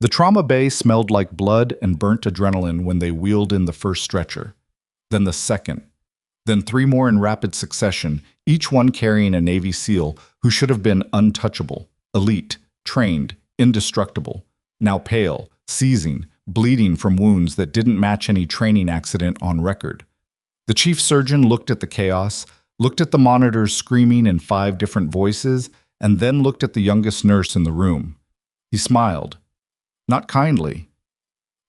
The trauma bay smelled like blood and burnt adrenaline when they wheeled in the first stretcher. Then the second. Then three more in rapid succession, each one carrying a Navy SEAL who should have been untouchable, elite, trained, indestructible, now pale, seizing, bleeding from wounds that didn't match any training accident on record. The chief surgeon looked at the chaos, looked at the monitors screaming in 5 different voices, and then looked at the youngest nurse in the room. He smiled. Not kindly.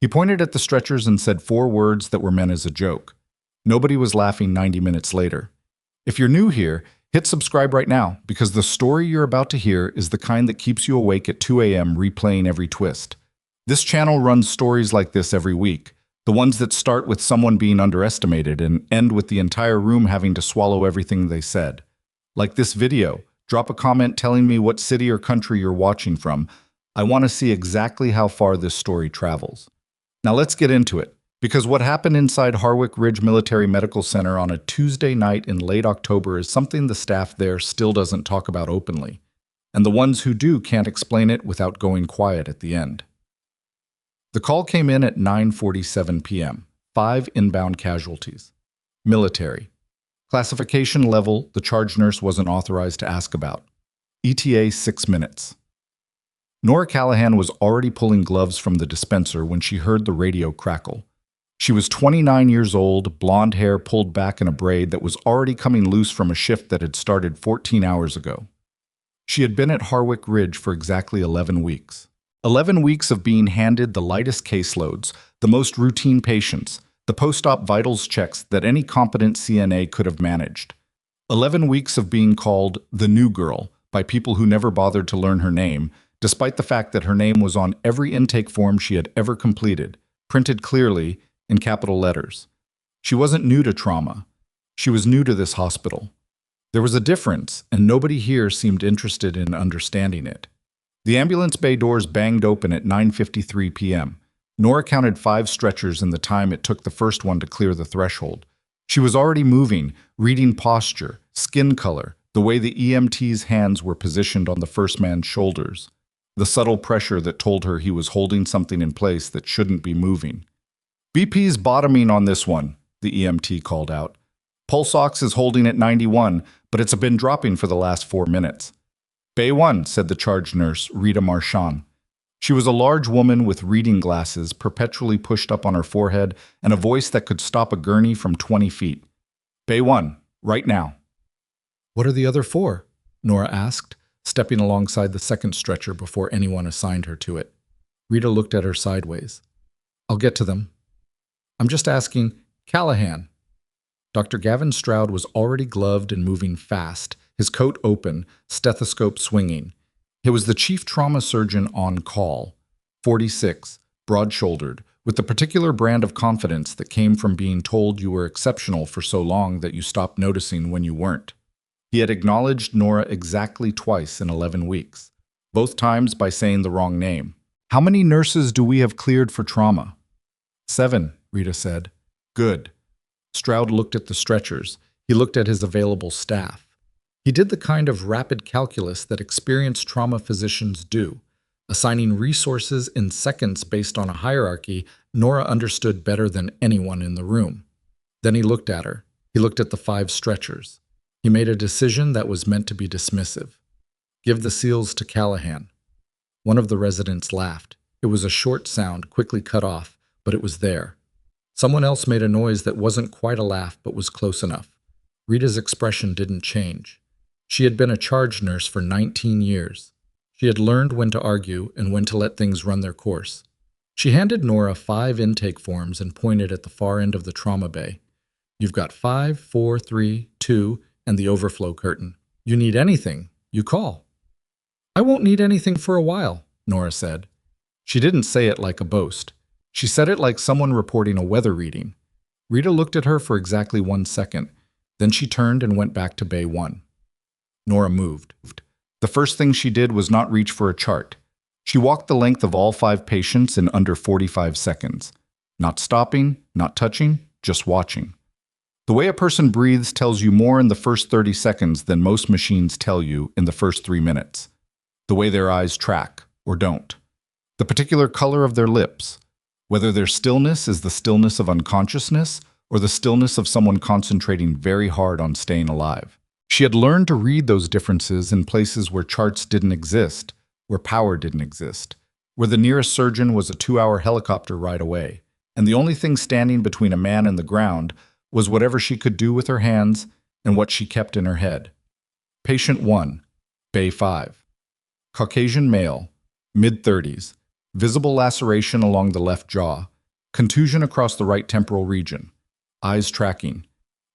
He pointed at the stretchers and said 4 words that were meant as a joke. Nobody was laughing 90 minutes later. If you're new here, hit subscribe right now, because the story you're about to hear is the kind that keeps you awake at 2 a.m. replaying every twist. This channel runs stories like this every week, the ones that start with someone being underestimated and end with the entire room having to swallow everything they said. Like this video, drop a comment telling me what city or country you're watching from. I want to see exactly how far this story travels. Now let's get into it, because what happened inside Harwick Ridge Military Medical Center on a Tuesday night in late October is something the staff there still doesn't talk about openly, and the ones who do can't explain it without going quiet at the end. The call came in at 9:47 p.m., 5 inbound casualties. Military. Classification level the charge nurse wasn't authorized to ask about. ETA 6 minutes. Nora Callahan was already pulling gloves from the dispenser when she heard the radio crackle. She was 29 years old, blonde hair pulled back in a braid that was already coming loose from a shift that had started 14 hours ago. She had been at Harwick Ridge for exactly 11 weeks. 11 weeks of being handed the lightest caseloads, the most routine patients, the post-op vitals checks that any competent CNA could have managed. 11 weeks of being called the new girl by people who never bothered to learn her name, despite the fact that her name was on every intake form she had ever completed, printed clearly in capital letters. She wasn't new to trauma. She was new to this hospital. There was a difference, and nobody here seemed interested in understanding it. The ambulance bay doors banged open at 9:53 p.m. Nora counted 5 stretchers in the time it took the first one to clear the threshold. She was already moving, reading posture, skin color, the way the EMT's hands were positioned on the first man's shoulders, the subtle pressure that told her he was holding something in place that shouldn't be moving. BP's bottoming on this one, the EMT called out. Pulse ox is holding at 91, but it's been dropping for the last 4 minutes. Bay 1, said the charge nurse, Rita Marchand. She was a large woman with reading glasses perpetually pushed up on her forehead and a voice that could stop a gurney from 20 feet. Bay 1, right now. What are the other 4? Nora asked, stepping alongside the second stretcher before anyone assigned her to it. Rita looked at her sideways. I'll get to them. I'm just asking, Callahan. Dr. Gavin Stroud was already gloved and moving fast, his coat open, stethoscope swinging. He was the chief trauma surgeon on call, 46, broad-shouldered, with the particular brand of confidence that came from being told you were exceptional for so long that you stopped noticing when you weren't. He had acknowledged Nora exactly twice in 11 weeks, both times by saying the wrong name. How many nurses do we have cleared for trauma? 7, Rita said. Good. Stroud looked at the stretchers. He looked at his available staff. He did the kind of rapid calculus that experienced trauma physicians do, assigning resources in seconds based on a hierarchy Nora understood better than anyone in the room. Then he looked at her. He looked at the 5 stretchers. He made a decision that was meant to be dismissive. Give the SEALs to Callahan. One of the residents laughed. It was a short sound, quickly cut off, but it was there. Someone else made a noise that wasn't quite a laugh but was close enough. Rita's expression didn't change. She had been a charge nurse for 19 years. She had learned when to argue and when to let things run their course. She handed Nora 5 intake forms and pointed at the far end of the trauma bay. You've got 5, 4, 3, 2, and the overflow curtain. You need anything, you call. I won't need anything for a while, Nora said. She didn't say it like a boast. She said it like someone reporting a weather reading. Rita looked at her for exactly 1 second. Then she turned and went back to Bay 1. Nora moved. The first thing she did was not reach for a chart. She walked the length of all 5 patients in under 45 seconds. Not stopping, not touching, just watching. The way a person breathes tells you more in the first 30 seconds than most machines tell you in the first 3 minutes. The way their eyes track, or don't. The particular color of their lips, whether their stillness is the stillness of unconsciousness or the stillness of someone concentrating very hard on staying alive. She had learned to read those differences in places where charts didn't exist, where power didn't exist, where the nearest surgeon was a 2-hour helicopter ride away, and the only thing standing between a man and the ground was whatever she could do with her hands and what she kept in her head. Patient 1, Bay 5. Caucasian male, mid-30s, visible laceration along the left jaw, contusion across the right temporal region, eyes tracking,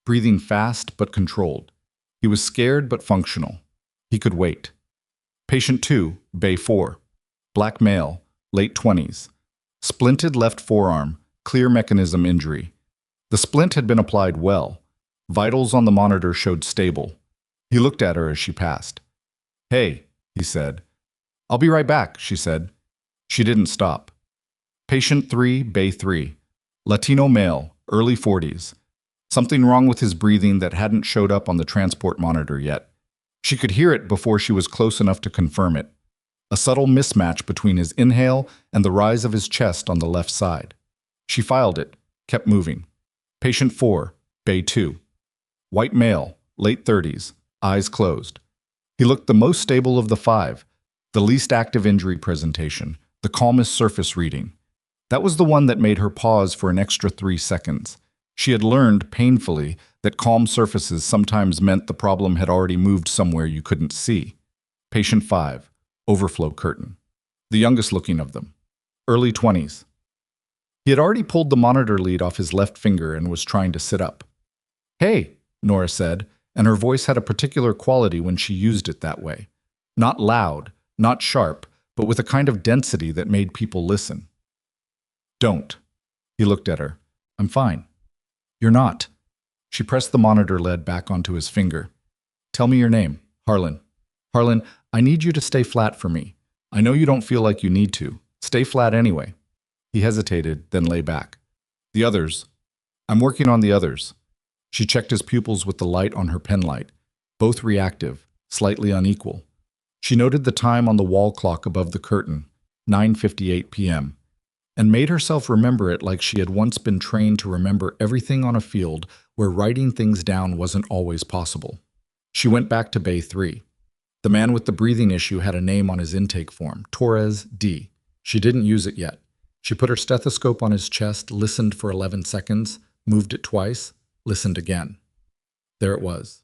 breathing fast but controlled. He was scared but functional. He could wait. Patient 2, Bay 4. Black male, late 20s. Splinted left forearm, clear mechanism injury. The splint had been applied well. Vitals on the monitor showed stable. He looked at her as she passed. "Hey," he said. "I'll be right back," she said. She didn't stop. Patient 3, Bay 3. Latino male, early 40s. Something wrong with his breathing that hadn't showed up on the transport monitor yet. She could hear it before she was close enough to confirm it. A subtle mismatch between his inhale and the rise of his chest on the left side. She filed it, kept moving. Patient 4, Bay 2. White male, late 30s, eyes closed. He looked the most stable of the 5, the least active injury presentation, the calmest surface reading. That was the one that made her pause for an extra 3 seconds. She had learned, painfully, that calm surfaces sometimes meant the problem had already moved somewhere you couldn't see. Patient 5, overflow curtain. The youngest looking of them. Early 20s. He had already pulled the monitor lead off his left finger and was trying to sit up. "Hey," Nora said, and her voice had a particular quality when she used it that way. Not loud, not sharp, but with a kind of density that made people listen. "Don't." He looked at her. "I'm fine." "You're not." She pressed the monitor lead back onto his finger. "Tell me your name." "Harlan." "Harlan, I need you to stay flat for me. I know you don't feel like you need to. Stay flat anyway." He hesitated, then lay back. "The others." "I'm working on the others." She checked his pupils with the light on her pen light. Both reactive, slightly unequal. She noted the time on the wall clock above the curtain, 9:58 p.m., and made herself remember it like she had once been trained to remember everything on a field where writing things down wasn't always possible. She went back to Bay 3. The man with the breathing issue had a name on his intake form, Torres D. She didn't use it yet. She put her stethoscope on his chest, listened for 11 seconds, moved it twice, listened again. There it was.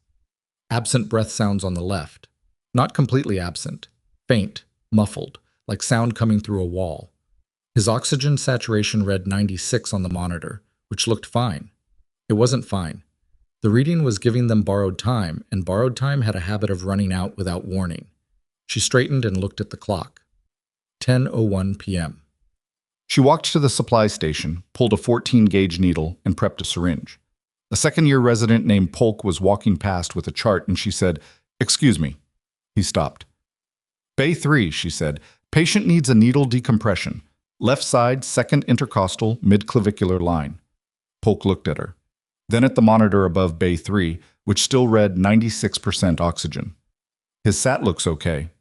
Absent breath sounds on the left. Not completely absent. Faint, muffled, like sound coming through a wall. His oxygen saturation read 96 on the monitor, which looked fine. It wasn't fine. The reading was giving them borrowed time, and borrowed time had a habit of running out without warning. She straightened and looked at the clock. 10:01 p.m. She walked to the supply station, pulled a 14-gauge needle, and prepped a syringe. A second-year resident named Polk was walking past with a chart, and she said, "Excuse me." He stopped. "Bay 3, she said. "Patient needs a needle decompression. Left side, second intercostal, mid-clavicular line." Polk looked at her. Then at the monitor above Bay 3, which still read 96% oxygen. "His SAT looks okay."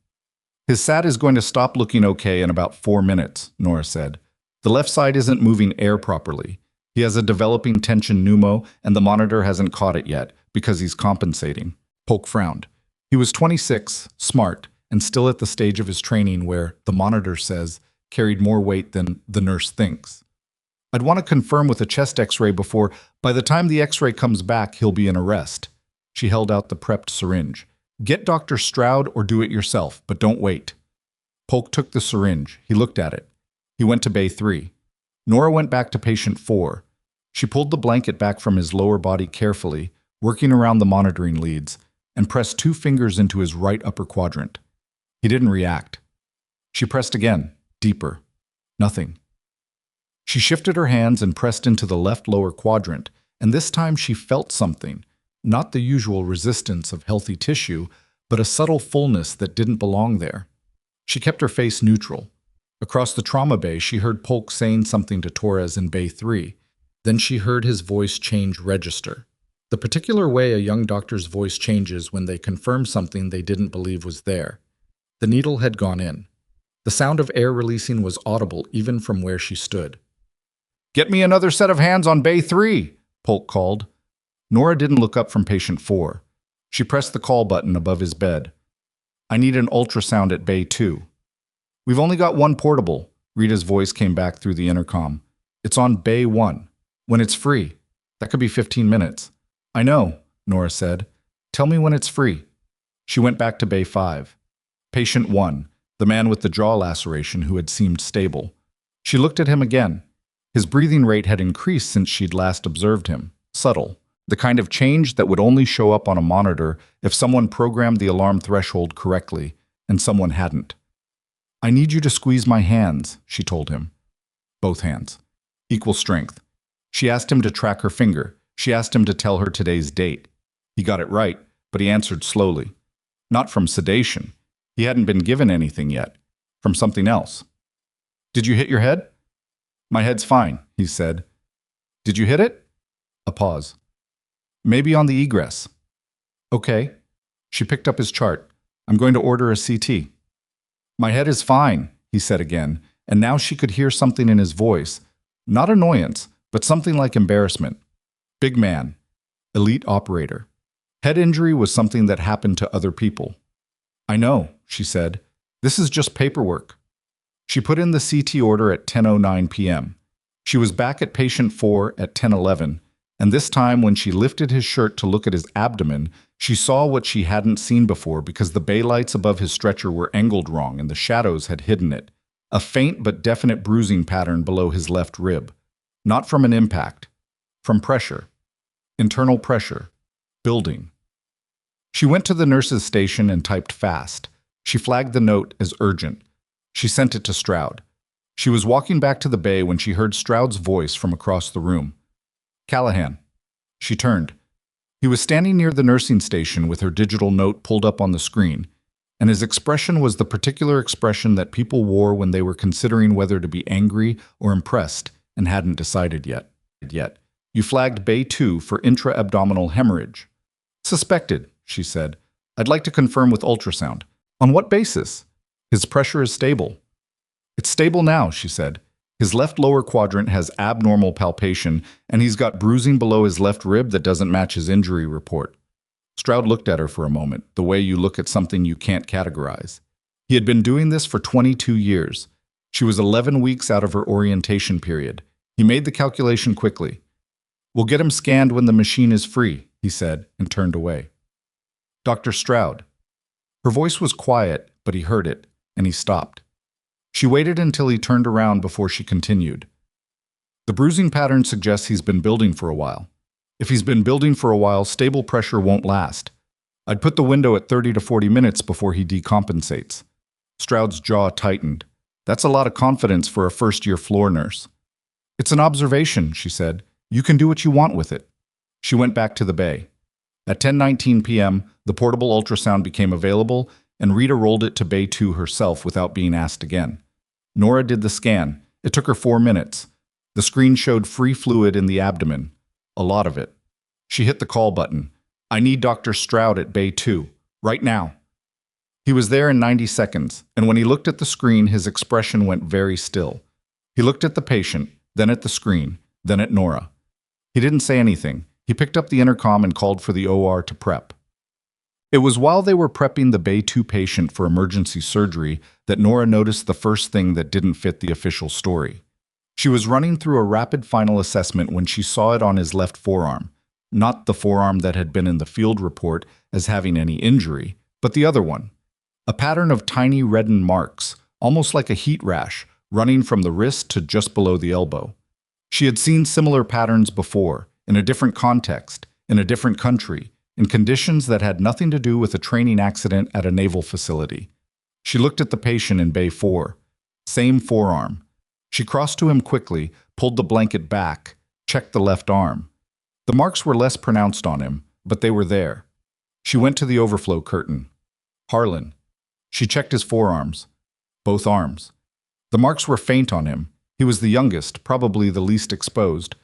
"His SAT is going to stop looking okay in about 4 minutes, Nora said. "The left side isn't moving air properly. He has a developing tension pneumo, and the monitor hasn't caught it yet, because he's compensating." Polk frowned. He was 26, smart, and still at the stage of his training where, the monitor says, carried more weight than the nurse thinks. "I'd want to confirm with a chest x-ray before, by the time the x-ray comes back, he'll be in arrest." She held out the prepped syringe. "Get Dr. Stroud or do it yourself, but don't wait." Polk took the syringe. He looked at it. He went to Bay 3. Nora went back to patient 4. She pulled the blanket back from his lower body carefully, working around the monitoring leads, and pressed 2 fingers into his right upper quadrant. He didn't react. She pressed again, deeper. Nothing. She shifted her hands and pressed into the left lower quadrant, and this time she felt something, not the usual resistance of healthy tissue, but a subtle fullness that didn't belong there. She kept her face neutral. Across the trauma bay, she heard Polk saying something to Torres in Bay 3. Then she heard his voice change register. The particular way a young doctor's voice changes when they confirm something they didn't believe was there. The needle had gone in. The sound of air releasing was audible even from where she stood. "Get me another set of hands on Bay 3, Polk called. Nora didn't look up from patient 4. She pressed the call button above his bed. "I need an ultrasound at Bay 2. "We've only got one portable," Rita's voice came back through the intercom. "It's on Bay 1. When it's free. That could be 15 minutes. "I know," Nora said. "Tell me when it's free." She went back to Bay 5. Patient 1, the man with the jaw laceration who had seemed stable. She looked at him again. His breathing rate had increased since she'd last observed him. Subtle. The kind of change that would only show up on a monitor if someone programmed the alarm threshold correctly, and someone hadn't. "I need you to squeeze my hands," she told him. Both hands. Equal strength. She asked him to track her finger. She asked him to tell her today's date. He got it right, but he answered slowly. Not from sedation. He hadn't been given anything yet. From something else. "Did you hit your head?" "My head's fine," he said. "Did you hit it?" A pause. "Maybe on the egress." "Okay." She picked up his chart. "I'm going to order a CT." "My head is fine," he said again, and now she could hear something in his voice. Not annoyance, but something like embarrassment. Big man. Elite operator. Head injury was something that happened to other people. "I know," she said. "This is just paperwork." She put in the CT order at 10:09 p.m. She was back at patient 4 at 10:11, and this time when she lifted his shirt to look at his abdomen, she saw what she hadn't seen before because the bay lights above his stretcher were angled wrong and the shadows had hidden it. A faint but definite bruising pattern below his left rib. Not from an impact. From pressure. Internal pressure. Building. She went to the nurse's station and typed fast. She flagged the note as urgent. She sent it to Stroud. She was walking back to the bay when she heard Stroud's voice from across the room. "Callahan." She turned. He was standing near the nursing station with her digital note pulled up on the screen, and his expression was the particular expression that people wore when they were considering whether to be angry or impressed and hadn't decided yet. "You flagged Bay 2 for intra-abdominal hemorrhage." "Suspected," she said. "I'd like to confirm with ultrasound." "On what basis?" "His pressure is stable." "It's stable now," she said. "His left lower quadrant has abnormal palpation, and he's got bruising below his left rib that doesn't match his injury report." Stroud looked at her for a moment, the way you look at something you can't categorize. He had been doing this for 22 years. She was 11 weeks out of her orientation period. He made the calculation quickly. "We'll get him scanned when the machine is free," he said, and turned away. "Dr. Stroud." Her voice was quiet, but he heard it, and he stopped. She waited until he turned around before she continued. "The bruising pattern suggests he's been building for a while. If he's been building for a while, stable pressure won't last. I'd put the window at 30 to 40 minutes before he decompensates." Stroud's jaw tightened. "That's a lot of confidence for a first-year floor nurse." "It's an observation," she said. "You can do what you want with it." She went back to the bay. At 10:19 p.m., the portable ultrasound became available, and Rita rolled it to Bay 2 herself without being asked again. Nora did the scan. It took her 4 minutes. The screen showed free fluid in the abdomen. A lot of it. She hit the call button. "I need Dr. Stroud at Bay 2. Right now." He was there in 90 seconds, and when he looked at the screen, his expression went very still. He looked at the patient, then at the screen, then at Nora. He didn't say anything. He picked up the intercom and called for the OR to prep. It was while they were prepping the Bay 2 patient for emergency surgery that Nora noticed the first thing that didn't fit the official story. She was running through a rapid final assessment when she saw it on his left forearm. Not the forearm that had been in the field report as having any injury, but the other one. A pattern of tiny reddened marks, almost like a heat rash, running from the wrist to just below the elbow. She had seen similar patterns before, in a different context, in a different country, in conditions that had nothing to do with a training accident at a naval facility. She looked at the patient in Bay 4. Same forearm. She crossed to him quickly, pulled the blanket back, checked the left arm. The marks were less pronounced on him, but they were there. She went to the overflow curtain. Harlan. She checked his forearms. Both arms. The marks were faint on him. He was the youngest, probably the least exposed,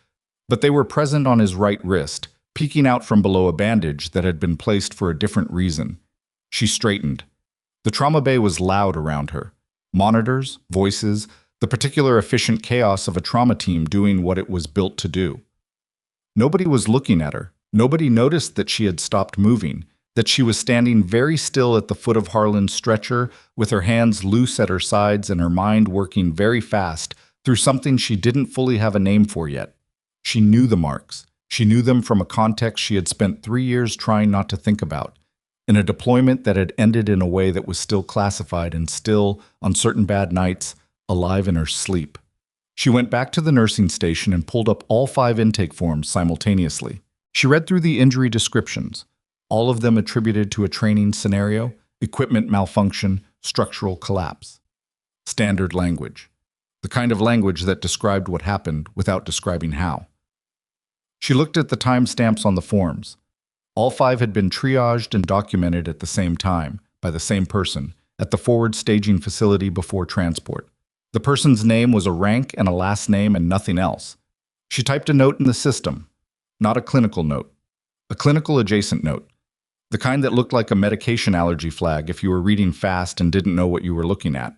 but they were present on his right wrist, peeking out from below a bandage that had been placed for a different reason. She straightened. The trauma bay was loud around her. Monitors, voices, the particular efficient chaos of a trauma team doing what it was built to do. Nobody was looking at her. Nobody noticed that she had stopped moving, that she was standing very still at the foot of Harlan's stretcher, with her hands loose at her sides and her mind working very fast through something she didn't fully have a name for yet. She knew the marks. She knew them from a context she had spent 3 years trying not to think about, in a deployment that had ended in a way that was still classified and still, on certain bad nights, alive in her sleep. She went back to the nursing station and pulled up all 5 intake forms simultaneously. She read through the injury descriptions, all of them attributed to a training scenario, equipment malfunction, structural collapse. Standard language. The kind of language that described what happened without describing how. She looked at the timestamps on the forms. All 5 had been triaged and documented at the same time, by the same person, at the forward staging facility before transport. The person's name was a rank and a last name and nothing else. She typed a note in the system, not a clinical note, a clinical adjacent note, the kind that looked like a medication allergy flag if you were reading fast and didn't know what you were looking at.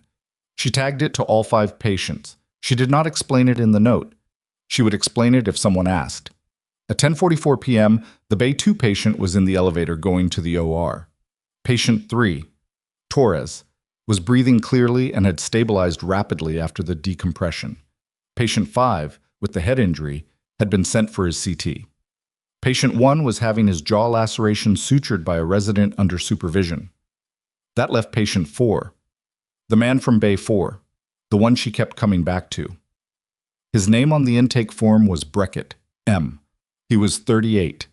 She tagged it to all 5 patients. She did not explain it in the note. She would explain it if someone asked. At 10:44 p.m., the Bay 2 patient was in the elevator going to the OR. Patient 3, Torres, was breathing clearly and had stabilized rapidly after the decompression. Patient 5, with the head injury, had been sent for his CT. Patient 1 was having his jaw laceration sutured by a resident under supervision. That left patient 4, the man from Bay 4, the one she kept coming back to. His name on the intake form was Breckett, M. He was 38.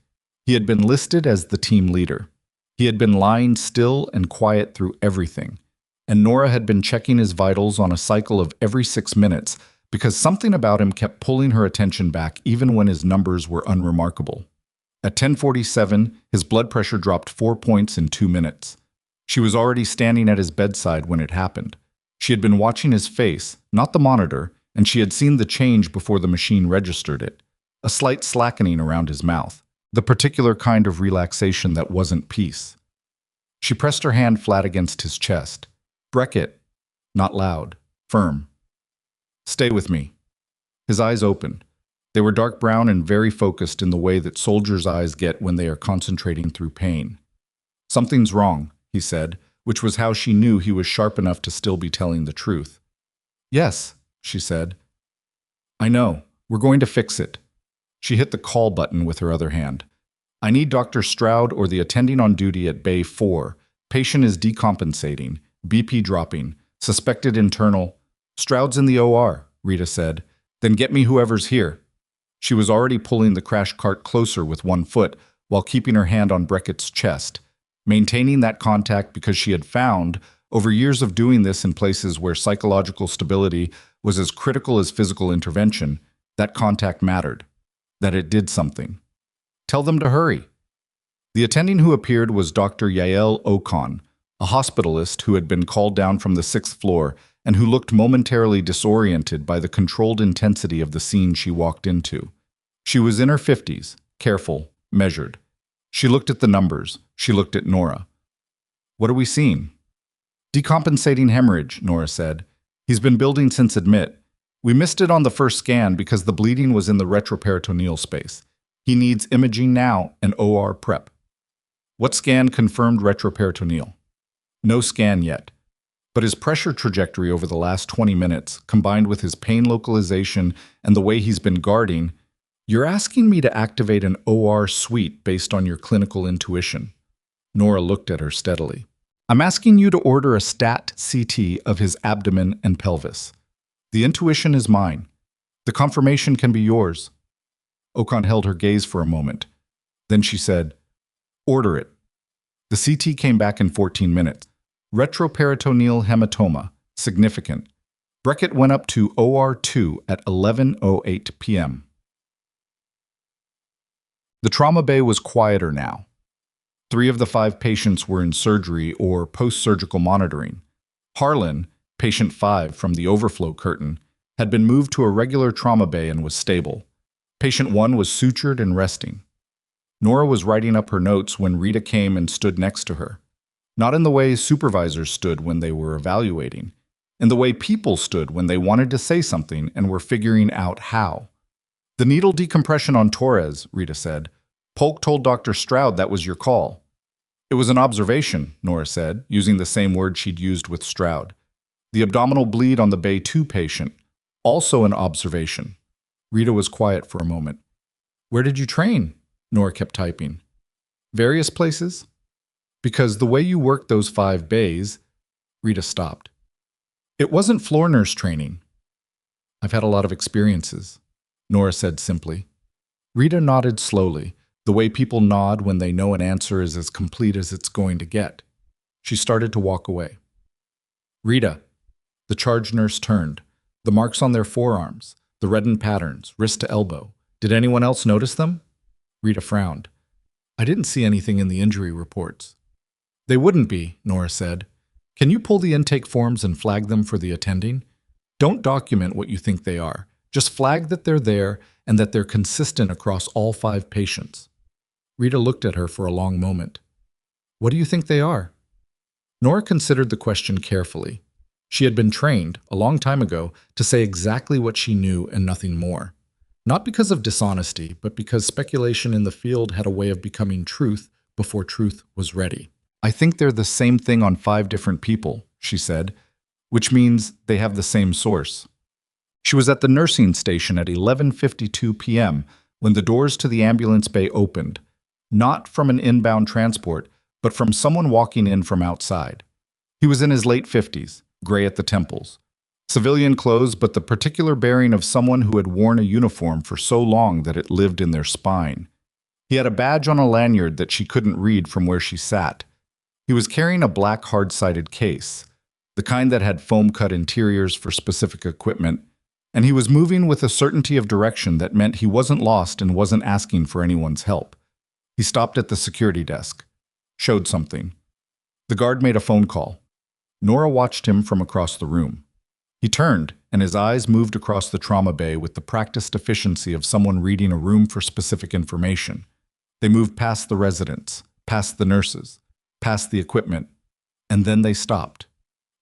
He had been listed as the team leader. He had been lying still and quiet through everything, and Nora had been checking his vitals on a cycle of every 6 minutes because something about him kept pulling her attention back even when his numbers were unremarkable. At 10:47, his blood pressure dropped 4 points in 2 minutes. She was already standing at his bedside when it happened. She had been watching his face, not the monitor, and she had seen the change before the machine registered it. A slight slackening around his mouth, the particular kind of relaxation that wasn't peace. She pressed her hand flat against his chest. Breckett, not loud, firm. Stay with me. His eyes opened. They were dark brown and very focused in the way that soldiers' eyes get when they are concentrating through pain. Something's wrong, he said, which was how she knew he was sharp enough to still be telling the truth. Yes, she said. I know. We're going to fix it. She hit the call button with her other hand. I need Dr. Stroud or the attending on duty at Bay 4. Patient is decompensating, BP dropping, suspected internal. Stroud's in the OR, Rita said. Then get me whoever's here. She was already pulling the crash cart closer with one foot while keeping her hand on Breckett's chest, maintaining that contact because she had found, over years of doing this in places where psychological stability was as critical as physical intervention, that contact mattered. That it did something. Tell them to hurry. The attending who appeared was Dr. Yael Ocon, a hospitalist who had been called down from the 6th floor and who looked momentarily disoriented by the controlled intensity of the scene she walked into. She was in her 50s, careful, measured. She looked at the numbers. She looked at Nora. What are we seeing? Decompensating hemorrhage, Nora said. He's been building since admit. We missed it on the first scan because the bleeding was in the retroperitoneal space. He needs imaging now and OR prep. What scan confirmed retroperitoneal? No scan yet. But his pressure trajectory over the last 20 minutes, combined with his pain localization and the way he's been guarding, you're asking me to activate an OR suite based on your clinical intuition. Nora looked at her steadily. I'm asking you to order a stat CT of his abdomen and pelvis. The intuition is mine. The confirmation can be yours. Ocon held her gaze for a moment. Then she said, order it. The CT came back in 14 minutes. Retroperitoneal hematoma, significant. Breckett went up to OR2 at 11:08 p.m. The trauma bay was quieter now. 3 of the 5 patients were in surgery or post-surgical monitoring. Harlan, patient 5 from the overflow curtain, had been moved to a regular trauma bay and was stable. Patient 1 was sutured and resting. Nora was writing up her notes when Rita came and stood next to her. Not in the way supervisors stood when they were evaluating. in the way people stood when they wanted to say something and were figuring out how. The needle decompression on Torres, Rita said. Polk told Dr. Stroud that was your call. It was an observation, Nora said, using the same word she'd used with Stroud. The abdominal bleed on the Bay 2 patient, also an observation. Rita was quiet for a moment. Where did you train? Nora kept typing. Various places? Because the way you worked those 5 bays, Rita stopped. It wasn't floor nurse training. I've had a lot of experiences, Nora said simply. Rita nodded slowly, the way people nod when they know an answer is as complete as it's going to get. She started to walk away. Rita. The charge nurse turned. The marks on their forearms, the reddened patterns, wrist to elbow. Did anyone else notice them? Rita frowned. I didn't see anything in the injury reports. They wouldn't be, Nora said. Can you pull the intake forms and flag them for the attending? Don't document what you think they are. Just flag that they're there and that they're consistent across all 5 patients. Rita looked at her for a long moment. What do you think they are? Nora considered the question carefully. She had been trained, a long time ago, to say exactly what she knew and nothing more. Not because of dishonesty, but because speculation in the field had a way of becoming truth before truth was ready. I think they're the same thing on 5 different people, she said, which means they have the same source. She was at the nursing station at 11:52 p.m. when the doors to the ambulance bay opened, not from an inbound transport, but from someone walking in from outside. He was in his late 50s, gray at the temples. Civilian clothes, but the particular bearing of someone who had worn a uniform for so long that it lived in their spine. He had a badge on a lanyard that she couldn't read from where she sat. He was carrying a black hard-sided case, the kind that had foam-cut interiors for specific equipment, and he was moving with a certainty of direction that meant he wasn't lost and wasn't asking for anyone's help. He stopped at the security desk, showed something. The guard made a phone call. Nora watched him from across the room. He turned, and his eyes moved across the trauma bay with the practiced efficiency of someone reading a room for specific information. They moved past the residents, past the nurses, past the equipment, and then they stopped.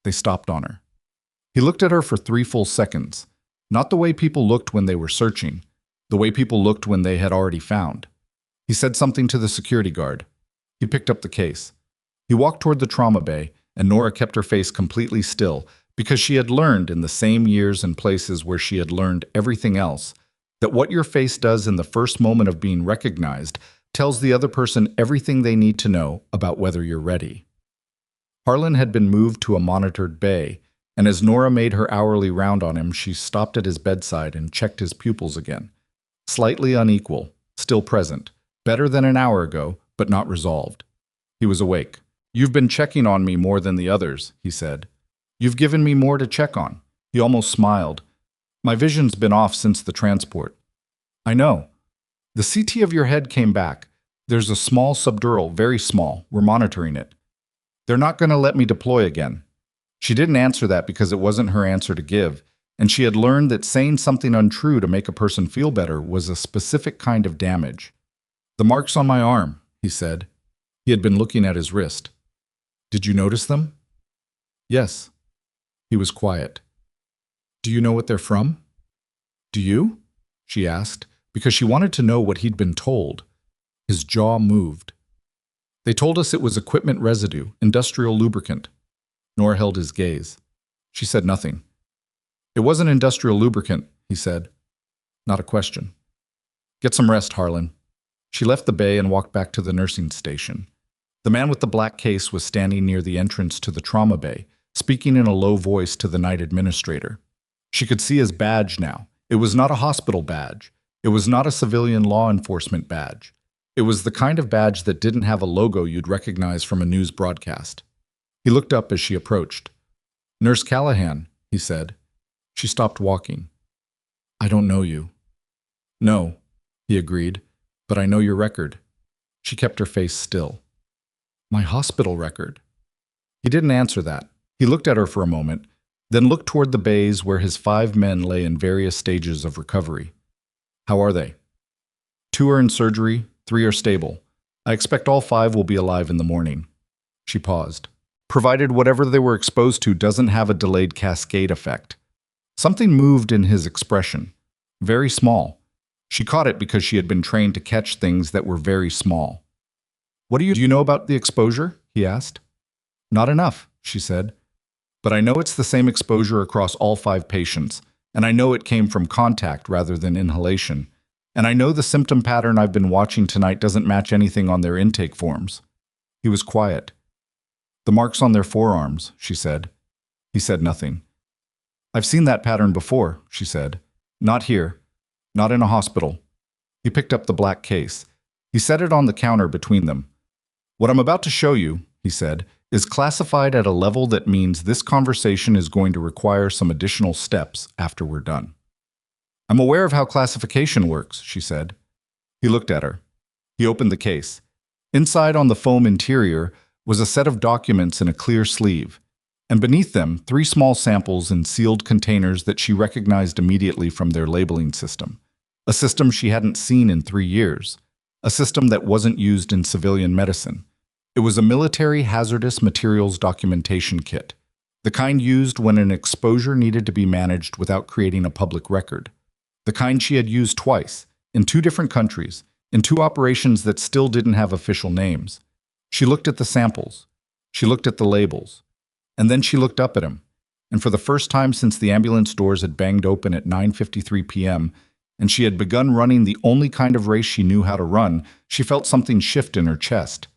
They stopped on her. He looked at her for 3 full seconds, not the way people looked when they were searching, the way people looked when they had already found. He said something to the security guard. He picked up the case. He walked toward the trauma bay, and Nora kept her face completely still, because she had learned in the same years and places where she had learned everything else, that what your face does in the first moment of being recognized tells the other person everything they need to know about whether you're ready. Harlan had been moved to a monitored bay, and as Nora made her hourly round on him, she stopped at his bedside and checked his pupils again. Slightly unequal, still present, better than an hour ago, but not resolved. He was awake. You've been checking on me more than the others, he said. You've given me more to check on. He almost smiled. My vision's been off since the transport. I know. The CT of your head came back. There's a small subdural, very small. We're monitoring it. They're not going to let me deploy again. She didn't answer that because it wasn't her answer to give, and she had learned that saying something untrue to make a person feel better was a specific kind of damage. The marks on my arm, he said. He had been looking at his wrist. Did you notice them? Yes. He was quiet. Do you know what they're from? Do you? She asked, because she wanted to know what he'd been told. His jaw moved. They told us it was equipment residue, industrial lubricant. Nora held his gaze. She said nothing. It wasn't industrial lubricant, he said. Not a question. Get some rest, Harlan. She left the bay and walked back to the nursing station. The man with the black case was standing near the entrance to the trauma bay, speaking in a low voice to the night administrator. She could see his badge now. It was not a hospital badge. It was not a civilian law enforcement badge. It was the kind of badge that didn't have a logo you'd recognize from a news broadcast. He looked up as she approached. Nurse Callahan, he said. She stopped walking. I don't know you. No, he agreed, but I know your record. She kept her face still. My hospital record. He didn't answer that. He looked at her for a moment, then looked toward the bays where his 5 men lay in various stages of recovery. How are they? 2 are in surgery, 3 are stable. I expect all 5 will be alive in the morning. She paused. provided whatever they were exposed to doesn't have a delayed cascade effect. Something moved in his expression. Very small. She caught it because she had been trained to catch things that were very small. "What do you know about the exposure?" he asked. "Not enough," she said. "But I know it's the same exposure across all 5 patients, and I know it came from contact rather than inhalation. And I know the symptom pattern I've been watching tonight doesn't match anything on their intake forms." He was quiet. "The marks on their forearms," she said. He said nothing. "I've seen that pattern before," she said. "Not here. Not in a hospital." He picked up the black case. He set it on the counter between them. "What I'm about to show you," he said, "is classified at a level that means this conversation is going to require some additional steps after we're done." "I'm aware of how classification works," she said. He looked at her. He opened the case. Inside on the foam interior was a set of documents in a clear sleeve, and beneath them 3 small samples in sealed containers that she recognized immediately from their labeling system. A system she hadn't seen in 3 years. A system that wasn't used in civilian medicine. It was a military hazardous materials documentation kit, the kind used when an exposure needed to be managed without creating a public record. The kind she had used twice, in 2 different countries, in 2 operations that still didn't have official names. She looked at the samples. She looked at the labels. And then she looked up at him. And for the first time since the ambulance doors had banged open at 9:53 p.m., and she had begun running the only kind of race she knew how to run, she felt something shift in her chest.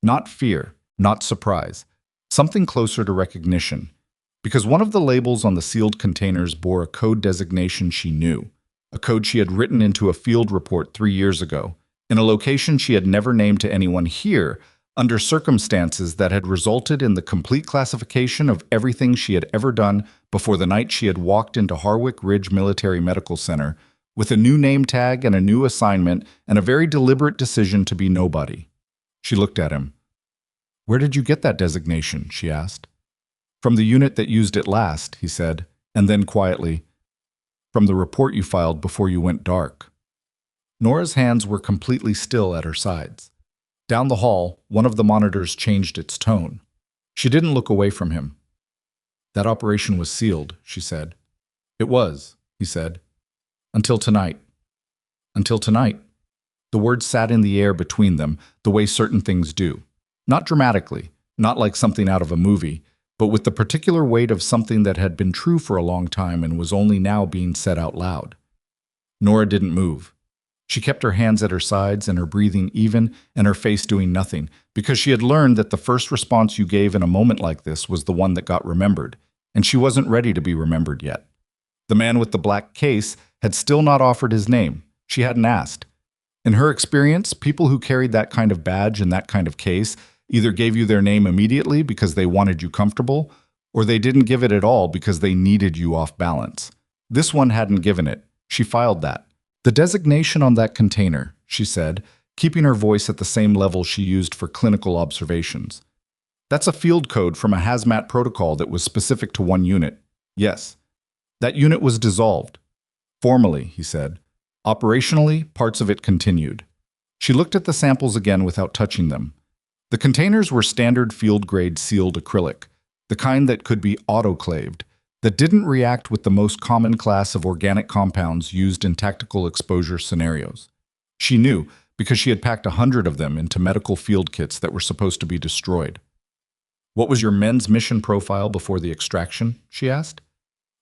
Not fear, not surprise. Something closer to recognition. Because one of the labels on the sealed containers bore a code designation she knew. A code she had written into a field report 3 years ago, in a location she had never named to anyone here, under circumstances that had resulted in the complete classification of everything she had ever done before the night she had walked into Harwick Ridge Military Medical Center, with a new name tag and a new assignment and a very deliberate decision to be nobody. She looked at him. "Where did you get that designation?" she asked. "From the unit that used it last," he said, and then quietly, "From the report you filed before you went dark." Nora's hands were completely still at her sides. Down the hall, one of the monitors changed its tone. She didn't look away from him. "That operation was sealed," she said. "It was," he said. "Until tonight." "Until tonight." The words sat in the air between them, the way certain things do. Not dramatically, not like something out of a movie, but with the particular weight of something that had been true for a long time and was only now being said out loud. Nora didn't move. She kept her hands at her sides and her breathing even and her face doing nothing, because she had learned that the first response you gave in a moment like this was the one that got remembered, and she wasn't ready to be remembered yet. The man with the black case had still not offered his name. She hadn't asked. In her experience, people who carried that kind of badge and that kind of case either gave you their name immediately because they wanted you comfortable, or they didn't give it at all because they needed you off balance. This one hadn't given it. She filed that. "The designation on that container," she said, keeping her voice at the same level she used for clinical observations. "That's a field code from a hazmat protocol that was specific to one unit. Yes. That unit was dissolved. Formally," he said. "Operationally, parts of it continued." She looked at the samples again without touching them. The containers were standard field-grade sealed acrylic, the kind that could be autoclaved, that didn't react with the most common class of organic compounds used in tactical exposure scenarios. She knew, because she had packed 100 of them into medical field kits that were supposed to be destroyed. "What was your men's mission profile before the extraction?" she asked.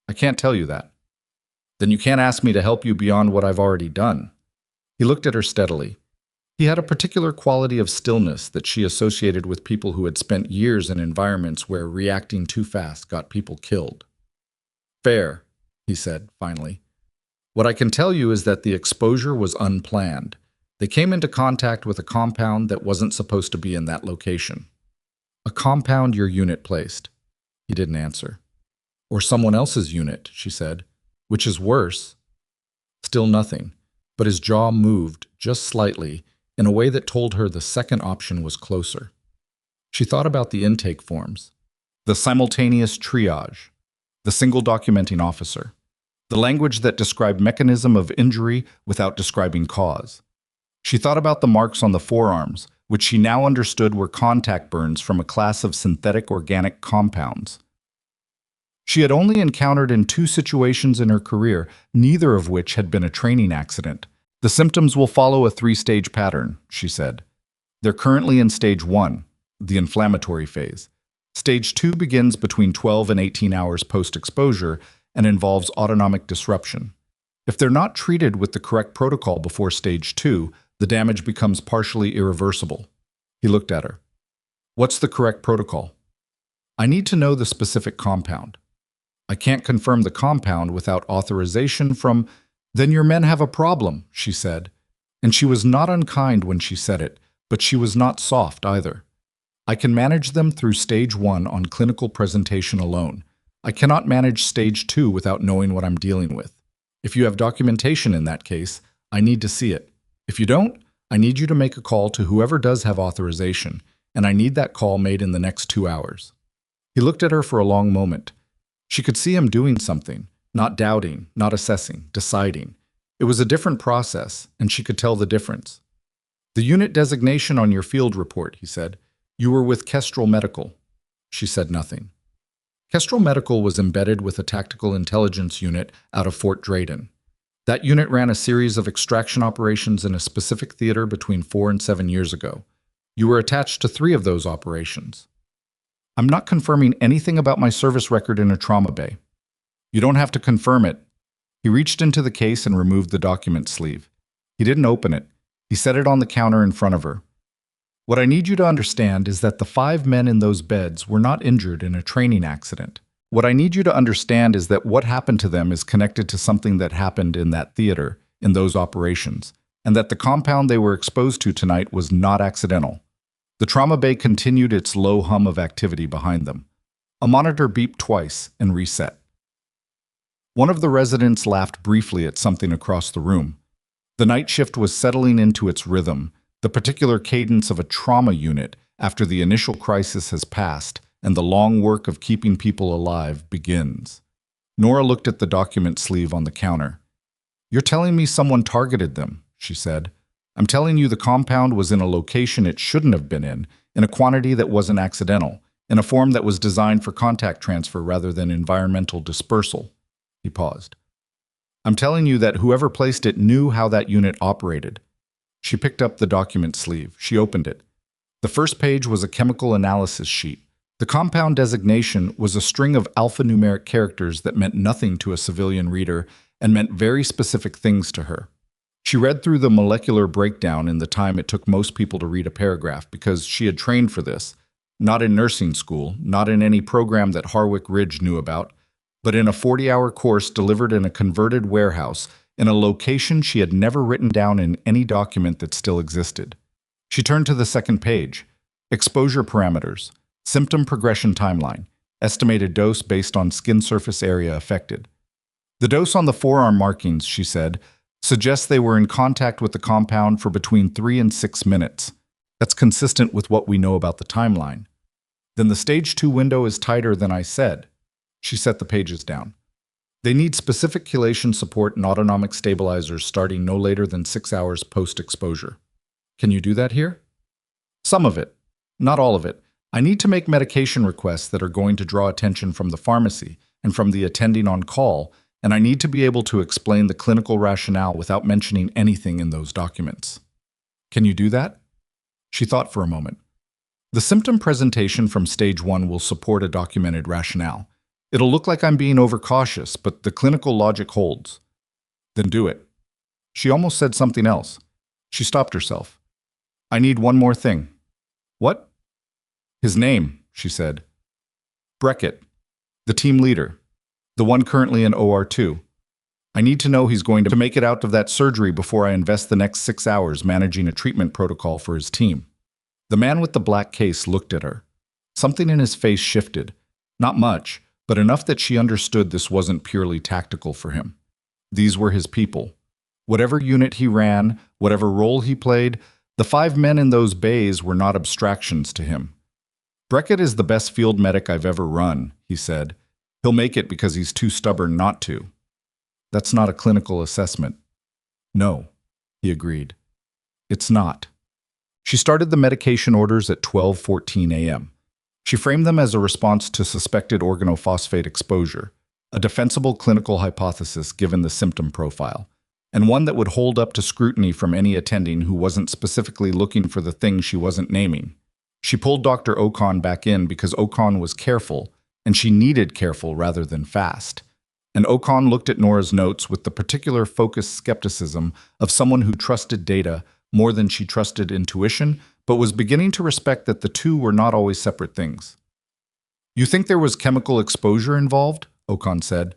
"I can't tell you that." "Then you can't ask me to help you beyond what I've already done." He looked at her steadily. He had a particular quality of stillness that she associated with people who had spent years in environments where reacting too fast got people killed. "Fair," he said, finally. "What I can tell you is that the exposure was unplanned. They came into contact with a compound that wasn't supposed to be in that location." "A compound your unit placed." He didn't answer. "Or someone else's unit," she said, "which is worse." Still nothing, but his jaw moved just slightly in a way that told her the second option was closer. She thought about the intake forms, the simultaneous triage, the single documenting officer, the language that described mechanism of injury without describing cause. She thought about the marks on the forearms, which she now understood were contact burns from a class of synthetic organic compounds. She had only encountered in 2 situations in her career, neither of which had been a training accident. The symptoms will follow a 3-stage pattern, she said. They're currently in stage 1, the inflammatory phase. Stage 2 begins between 12 and 18 hours post-exposure and involves autonomic disruption. If they're not treated with the correct protocol before stage 2, the damage becomes partially irreversible. He looked at her. What's the correct protocol? I need to know the specific compound. I can't confirm the compound without authorization from... Then your men have a problem, she said. And she was not unkind when she said it, but she was not soft either. I can manage them through stage 1 on clinical presentation alone. I cannot manage stage 2 without knowing what I'm dealing with. If you have documentation in that case, I need to see it. If you don't, I need you to make a call to whoever does have authorization, and I need that call made in the next 2 hours. He looked at her for a long moment. She could see him doing something, not doubting, not assessing, deciding. It was a different process, and she could tell the difference. The unit designation on your field report, he said. You were with Kestrel Medical. She said nothing. Kestrel Medical was embedded with a tactical intelligence unit out of Fort Drayton. That unit ran a series of extraction operations in a specific theater between 4 and 7 years ago. You were attached to 3 of those operations. I'm not confirming anything about my service record in a trauma bay. You don't have to confirm it. He reached into the case and removed the document sleeve. He didn't open it. He set it on the counter in front of her. What I need you to understand is that the 5 men in those beds were not injured in a training accident. What I need you to understand is that what happened to them is connected to something that happened in that theater, in those operations, and that the compound they were exposed to tonight was not accidental. The trauma bay continued its low hum of activity behind them. A monitor beeped twice and reset. One of the residents laughed briefly at something across the room. The night shift was settling into its rhythm, the particular cadence of a trauma unit after the initial crisis has passed and the long work of keeping people alive begins. Nora looked at the document sleeve on the counter. You're telling me someone targeted them, she said. I'm telling you the compound was in a location it shouldn't have been in a quantity that wasn't accidental, in a form that was designed for contact transfer rather than environmental dispersal. He paused. I'm telling you that whoever placed it knew how that unit operated. She picked up the document sleeve. She opened it. The first page was a chemical analysis sheet. The compound designation was a string of alphanumeric characters that meant nothing to a civilian reader and meant very specific things to her. She read through the molecular breakdown in the time it took most people to read a paragraph because she had trained for this, not in nursing school, not in any program that Harwick Ridge knew about, but in a 40-hour course delivered in a converted warehouse in a location she had never written down in any document that still existed. She turned to the second page. Exposure parameters, symptom progression timeline, estimated dose based on skin surface area affected. The dose on the forearm markings, she said, suggests they were in contact with the compound for between 3 and 6 minutes. That's consistent with what we know about the timeline. Then the stage 2 window is tighter than I said. She set the pages down. They need specific chelation support and autonomic stabilizers starting no later than 6 hours post-exposure. Can you do that here? Some of it. Not all of it. I need to make medication requests that are going to draw attention from the pharmacy and from the attending on call, and I need to be able to explain the clinical rationale without mentioning anything in those documents. Can you do that? She thought for a moment. The symptom presentation from stage 1 will support a documented rationale. It'll look like I'm being overcautious, but the clinical logic holds. Then do it. She almost said something else. She stopped herself. I need one more thing. What? His name, she said. Breckett, the team leader, the one currently in OR2. I need to know he's going to make it out of that surgery before I invest the next 6 hours managing a treatment protocol for his team. The man with the black case looked at her. Something in his face shifted. Not much, but enough that she understood this wasn't purely tactical for him. These were his people. Whatever unit he ran, whatever role he played, the 5 men in those bays were not abstractions to him. Breckett is the best field medic I've ever run, he said. He'll make it because he's too stubborn not to. That's not a clinical assessment. No, he agreed. It's not. She started the medication orders at 12:14 a.m. She framed them as a response to suspected organophosphate exposure, a defensible clinical hypothesis given the symptom profile, and one that would hold up to scrutiny from any attending who wasn't specifically looking for the thing she wasn't naming. She pulled Dr. Ocon back in because Ocon was careful, and she needed careful rather than fast. And Ocon looked at Nora's notes with the particular focused skepticism of someone who trusted data more than she trusted intuition, but was beginning to respect that the two were not always separate things. "You think there was chemical exposure involved?" Ocon said.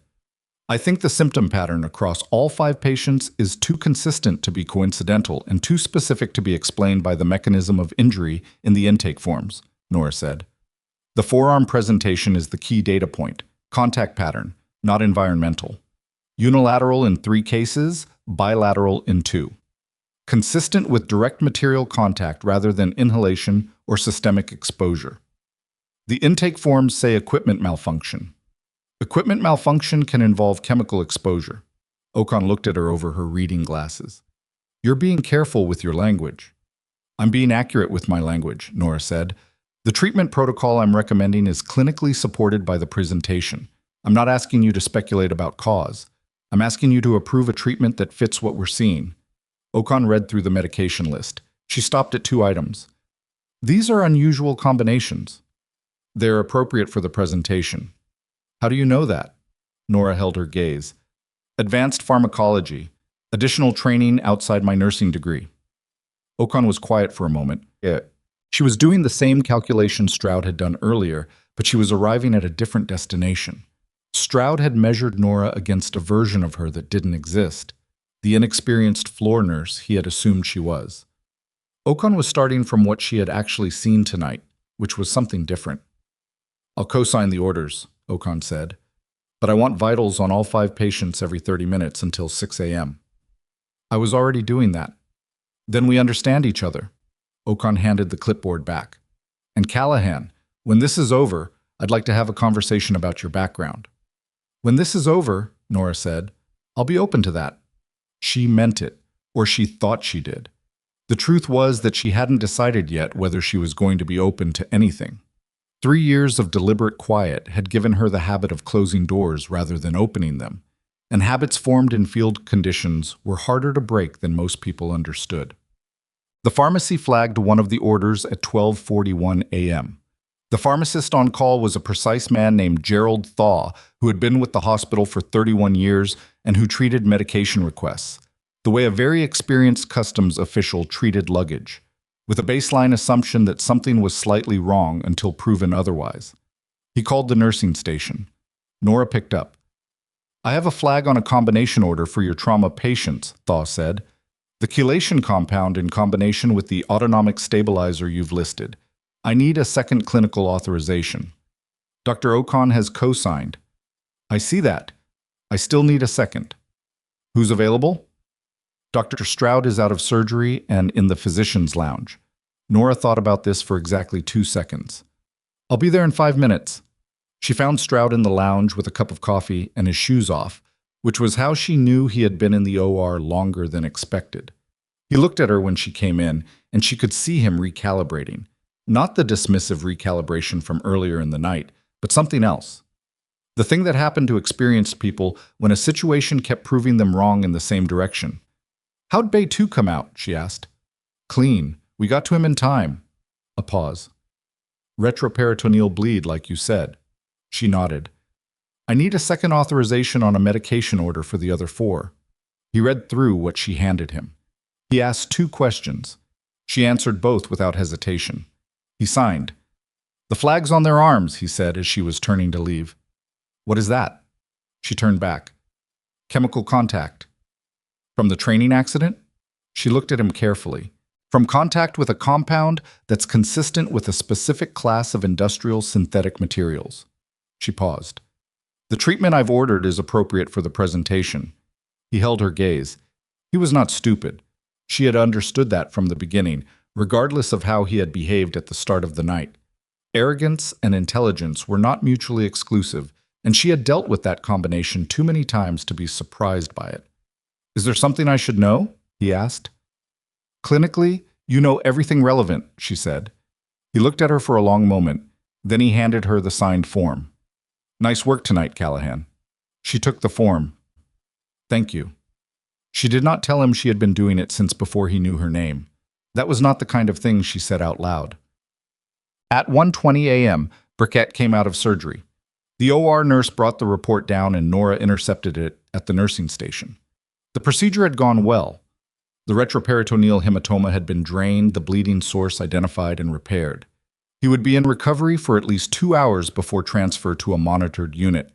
"I think the symptom pattern across all 5 patients is too consistent to be coincidental and too specific to be explained by the mechanism of injury in the intake forms," Nora said. "The forearm presentation is the key data point, contact pattern, not environmental. Unilateral in 3 cases, bilateral in 2. Consistent with direct material contact rather than inhalation or systemic exposure. The intake forms say equipment malfunction. Equipment malfunction can involve chemical exposure." Ocon looked at her over her reading glasses. "You're being careful with your language." "I'm being accurate with my language," Nora said. "The treatment protocol I'm recommending is clinically supported by the presentation. I'm not asking you to speculate about cause. I'm asking you to approve a treatment that fits what we're seeing." Ocon read through the medication list. She stopped at 2 items. "These are unusual combinations." "They're appropriate for the presentation." "How do you know that?" Nora held her gaze. "Advanced pharmacology. Additional training outside my nursing degree." Ocon was quiet for a moment. She was doing the same calculation Stroud had done earlier, but she was arriving at a different destination. Stroud had measured Nora against a version of her that didn't exist, the inexperienced floor nurse he had assumed she was. Ocon was starting from what she had actually seen tonight, which was something different. "I'll co-sign the orders," Ocon said, "but I want vitals on all 5 patients every 30 minutes until 6 a.m. "I was already doing that." "Then we understand each other." Ocon handed the clipboard back. "And Callahan, when this is over, I'd like to have a conversation about your background." "When this is over," Nora said, "I'll be open to that." She meant it, or she thought she did. The truth was that she hadn't decided yet whether she was going to be open to anything. 3 years of deliberate quiet had given her the habit of closing doors rather than opening them, and habits formed in field conditions were harder to break than most people understood. The pharmacy flagged one of the orders at 12:41 a.m. The pharmacist on call was a precise man named Gerald Thaw, who had been with the hospital for 31 years and who treated medication requests, the way a very experienced customs official treated luggage, with a baseline assumption that something was slightly wrong until proven otherwise. He called the nursing station. Nora picked up. "I have a flag on a combination order for your trauma patients," Thaw said. "The chelation compound in combination with the autonomic stabilizer you've listed. I need a second clinical authorization." "Dr. Ocon has co-signed." "I see that. I still need a second." "Who's available?" "Dr. Stroud is out of surgery and in the physician's lounge." Nora thought about this for exactly 2 seconds. "I'll be there in 5 minutes." She found Stroud in the lounge with a cup of coffee and his shoes off, which was how she knew he had been in the OR longer than expected. He looked at her when she came in, and she could see him recalibrating. Not the dismissive recalibration from earlier in the night, but something else. The thing that happened to experienced people when a situation kept proving them wrong in the same direction. "How'd Bay 2 come out?" she asked. "Clean. We got to him in time." A pause. "Retroperitoneal bleed, like you said." She nodded. "I need a second authorization on a medication order for the other 4. He read through what she handed him. He asked 2 questions. She answered both without hesitation. He signed. "The flag's on their arms," he said as she was turning to leave. "What is that?" She turned back. "Chemical contact." "From the training accident?" She looked at him carefully. "From contact with a compound that's consistent with a specific class of industrial synthetic materials." She paused. "The treatment I've ordered is appropriate for the presentation." He held her gaze. He was not stupid. She had understood that from the beginning, regardless of how he had behaved at the start of the night. Arrogance and intelligence were not mutually exclusive, and she had dealt with that combination too many times to be surprised by it. "Is there something I should know?" he asked. "Clinically, You know everything relevant, she said. He looked at her for a long moment. Then he handed her the signed form. Nice work tonight, Callahan. She took the form. Thank you. She did not tell him she had been doing it since before he knew her name. That was not the kind of thing she said out loud. At 1:20 a.m., Burkett came out of surgery. The OR nurse brought the report down and Nora intercepted it at the nursing station. The procedure had gone well. The retroperitoneal hematoma had been drained, the bleeding source identified and repaired. He would be in recovery for at least 2 hours before transfer to a monitored unit.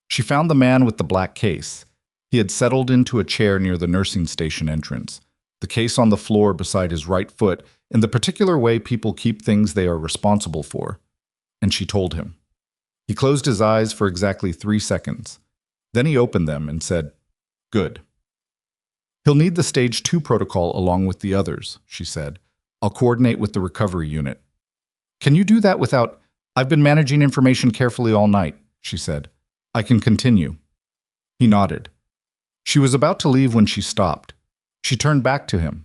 She found the man with the black case. He had settled into a chair near the nursing station entrance, the case on the floor beside his right foot, in the particular way people keep things they are responsible for. And she told him. He closed his eyes for exactly 3 seconds. Then he opened them and said, "Good. He'll need the stage 2 protocol along with the others," she said. "I'll coordinate with the recovery unit." "Can you do that without—" "I've been managing information carefully all night," she said. "I can continue." He nodded. She was about to leave when she stopped. She turned back to him.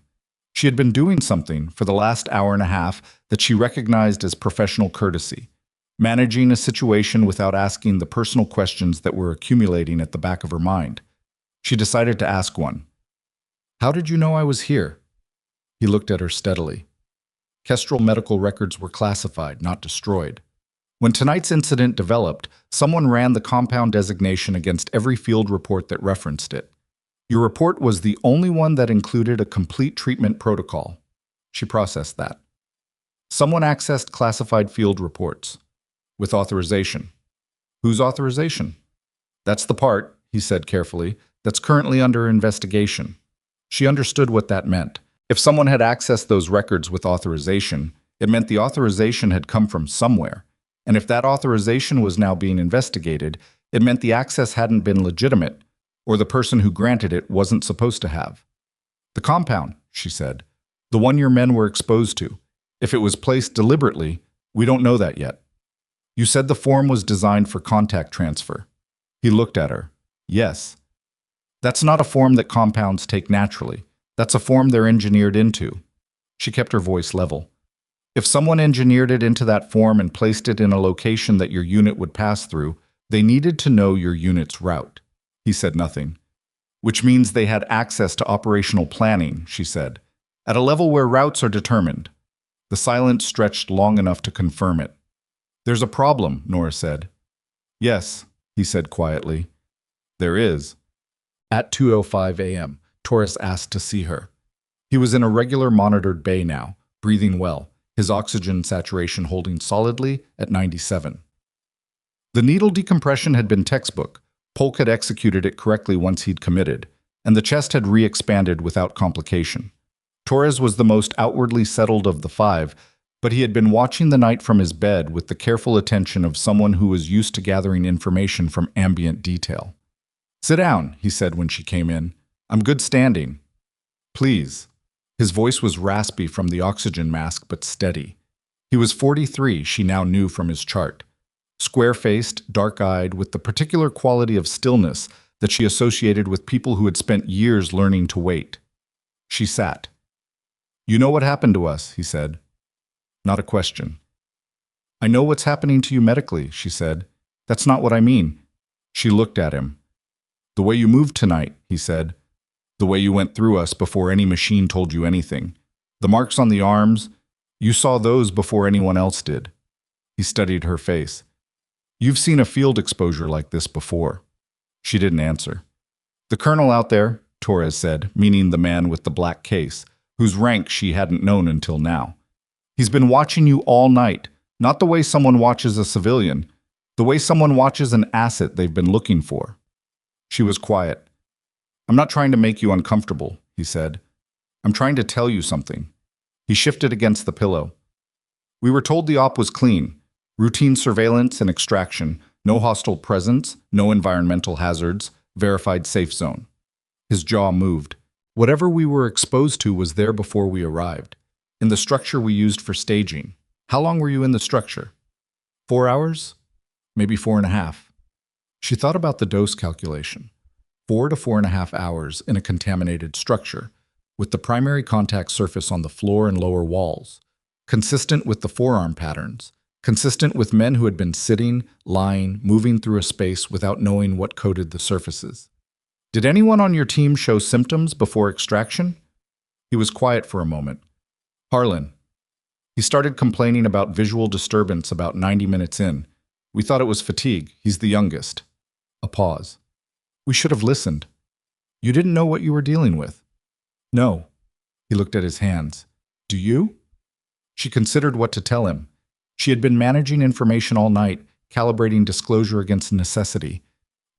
She had been doing something for the last hour and a half that she recognized as professional courtesy, managing a situation without asking the personal questions that were accumulating at the back of her mind. She decided to ask one. "How did you know I was here?" He looked at her steadily. Kestrel medical records were classified, not destroyed. When tonight's incident developed, someone ran the compound designation against every field report that referenced it. Your report was the only one that included a complete treatment protocol. She processed that. Someone accessed classified field reports. With authorization. Whose authorization? That's the part, he said carefully, that's currently under investigation. She understood what that meant. If someone had accessed those records with authorization, it meant the authorization had come from somewhere. And if that authorization was now being investigated, it meant the access hadn't been legitimate, or the person who granted it wasn't supposed to have. The compound, she said, the one your men were exposed to. If it was placed deliberately, we don't know that yet. You said the form was designed for contact transfer. He looked at her. Yes. That's not a form that compounds take naturally. That's a form they're engineered into. She kept her voice level. If someone engineered it into that form and placed it in a location that your unit would pass through, they needed to know your unit's route. He said nothing. Which means they had access to operational planning, she said, at a level where routes are determined. The silence stretched long enough to confirm it. There's a problem, Nora said. Yes, he said quietly. There is. At 2:05 a.m., Torres asked to see her. He was in a regular monitored bay now, breathing well, his oxygen saturation holding solidly at 97. The needle decompression had been textbook. Polk had executed it correctly once he'd committed, and the chest had re-expanded without complication. Torres was the most outwardly settled of the five, but he had been watching the night from his bed with the careful attention of someone who was used to gathering information from ambient detail. Sit down, he said when she came in. I'm good standing. Please. His voice was raspy from the oxygen mask, but steady. He was 43, she now knew from his chart. Square-faced, dark-eyed, with the particular quality of stillness that she associated with people who had spent years learning to wait. She sat. You know what happened to us, he said. Not a question. I know what's happening to you medically, she said. That's not what I mean. She looked at him. The way you moved tonight, he said. The way you went through us before any machine told you anything. The marks on the arms, you saw those before anyone else did. He studied her face. You've seen a field exposure like this before. She didn't answer. The colonel out there, Torres said, meaning the man with the black case, whose rank she hadn't known until now. He's been watching you all night, not the way someone watches a civilian, the way someone watches an asset they've been looking for. She was quiet. I'm not trying to make you uncomfortable, he said. I'm trying to tell you something. He shifted against the pillow. We were told the op was clean. Routine surveillance and extraction, no hostile presence, no environmental hazards, verified safe zone. His jaw moved. Whatever we were exposed to was there before we arrived, in the structure we used for staging. How long were you in the structure? 4 hours? Maybe 4.5. She thought about the dose calculation. 4 to 4.5 hours in a contaminated structure. with the primary contact surface on the floor and lower walls, consistent with the forearm patterns, consistent with men who had been sitting, lying, moving through a space without knowing what coated the surfaces. Did anyone on your team show symptoms before extraction? He was quiet for a moment. Harlan. He started complaining about visual disturbance about 90 minutes in. We thought it was fatigue. He's the youngest. A pause. We should have listened. You didn't know what you were dealing with. No. He looked at his hands. Do you? She considered what to tell him. She had been managing information all night, calibrating disclosure against necessity,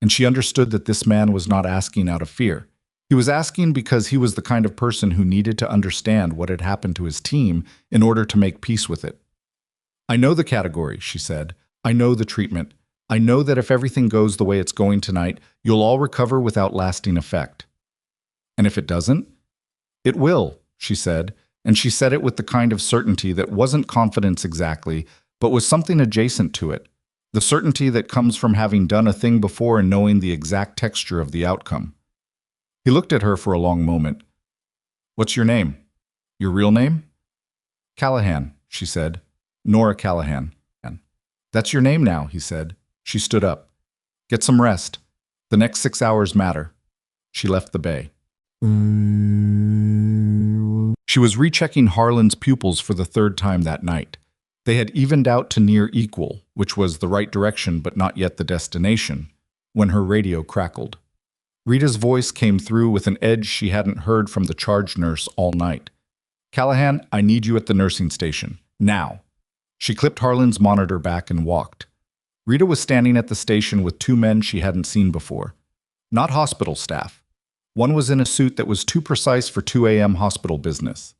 and she understood that this man was not asking out of fear. He was asking because he was the kind of person who needed to understand what had happened to his team in order to make peace with it. I know the category, she said. I know the treatment. I know that if everything goes the way it's going tonight, you'll all recover without lasting effect. And if it doesn't? It will, she said, and she said it with the kind of certainty that wasn't confidence exactly, but was something adjacent to it. The certainty that comes from having done a thing before and knowing the exact texture of the outcome. He looked at her for a long moment. What's your name? Your real name? Callahan, she said. Nora Callahan. That's your name now, he said. She stood up. Get some rest. The next 6 hours matter. She left the bay. She was rechecking Harlan's pupils for the third time that night. They had evened out to near equal, which was the right direction but not yet the destination, when her radio crackled. Rita's voice came through with an edge she hadn't heard from the charge nurse all night. Callahan, I need you at the nursing station. Now. She clipped Harlan's monitor back and walked. Rita was standing at the station with two men she hadn't seen before. Not hospital staff. One was in a suit that was too precise for 2 a.m. hospital business.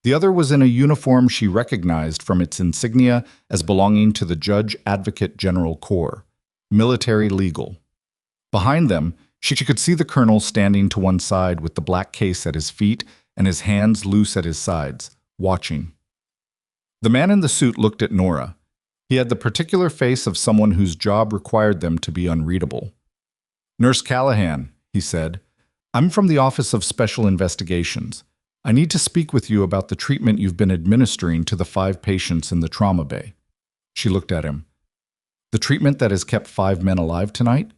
The other was in a uniform she recognized from its insignia as belonging to the Judge Advocate General Corps, military legal. Behind them, she could see the colonel standing to one side with the black case at his feet and his hands loose at his sides, watching. The man in the suit looked at Nora. He had the particular face of someone whose job required them to be unreadable. Nurse Callahan, he said, I'm from the Office of Special Investigations. I need to speak with you about the treatment you've been administering to the 5 patients in the trauma bay. She looked at him. The treatment that has kept 5 men alive tonight?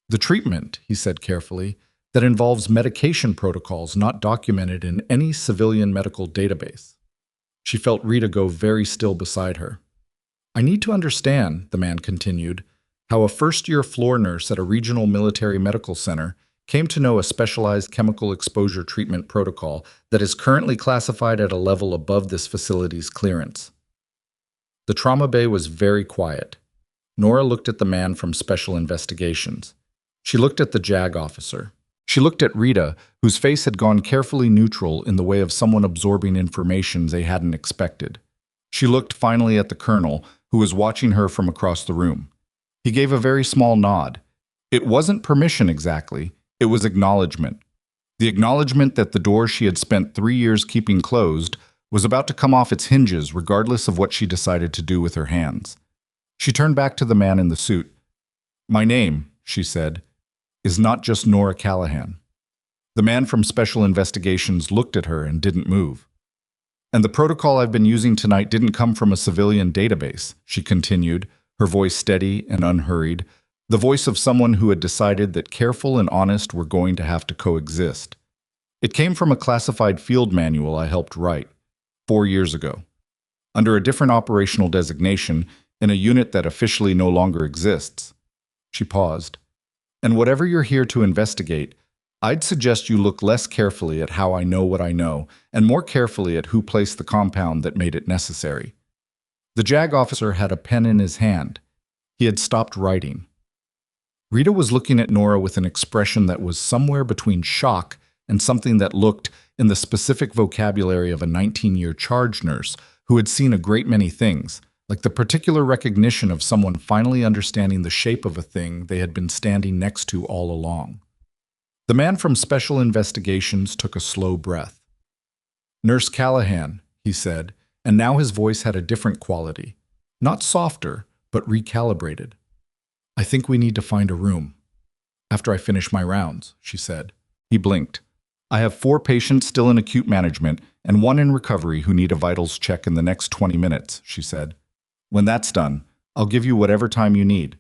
The treatment, he said carefully, that involves medication protocols not documented in any civilian medical database. She felt Rita go very still beside her. I need to understand, the man continued, how a first-year floor nurse at a regional military medical center came to know a specialized chemical exposure treatment protocol that is currently classified at a level above this facility's clearance. The trauma bay was very quiet. Nora looked at the man from Special Investigations. She looked at the JAG officer. She looked at Rita, whose face had gone carefully neutral in the way of someone absorbing information they hadn't expected. She looked finally at the colonel, who was watching her from across the room. He gave a very small nod. It wasn't permission exactly, it was acknowledgement. The acknowledgement that the door she had spent 3 years keeping closed was about to come off its hinges regardless of what she decided to do with her hands. She turned back to the man in the suit. My name, she said, is not just Nora Callahan. The man from Special Investigations looked at her and didn't move. And the protocol I've been using tonight didn't come from a civilian database, she continued, her voice steady and unhurried, the voice of someone who had decided that careful and honest were going to have to coexist. It came from a classified field manual I helped write 4 years ago, under a different operational designation in a unit that officially no longer exists. She paused. And whatever you're here to investigate, I'd suggest you look less carefully at how I know what I know, and more carefully at who placed the compound that made it necessary. The JAG officer had a pen in his hand. He had stopped writing. Rita was looking at Nora with an expression that was somewhere between shock and something that looked, in the specific vocabulary of a 19-year charge nurse who had seen a great many things, like the particular recognition of someone finally understanding the shape of a thing they had been standing next to all along. The man from Special Investigations took a slow breath. Nurse Callahan, he said, and now his voice had a different quality. Not softer, but recalibrated. I think we need to find a room. After I finish my rounds, she said. He blinked. I have 4 patients still in acute management and 1 in recovery who need a vitals check in the next 20 minutes, she said. When that's done, I'll give you whatever time you need.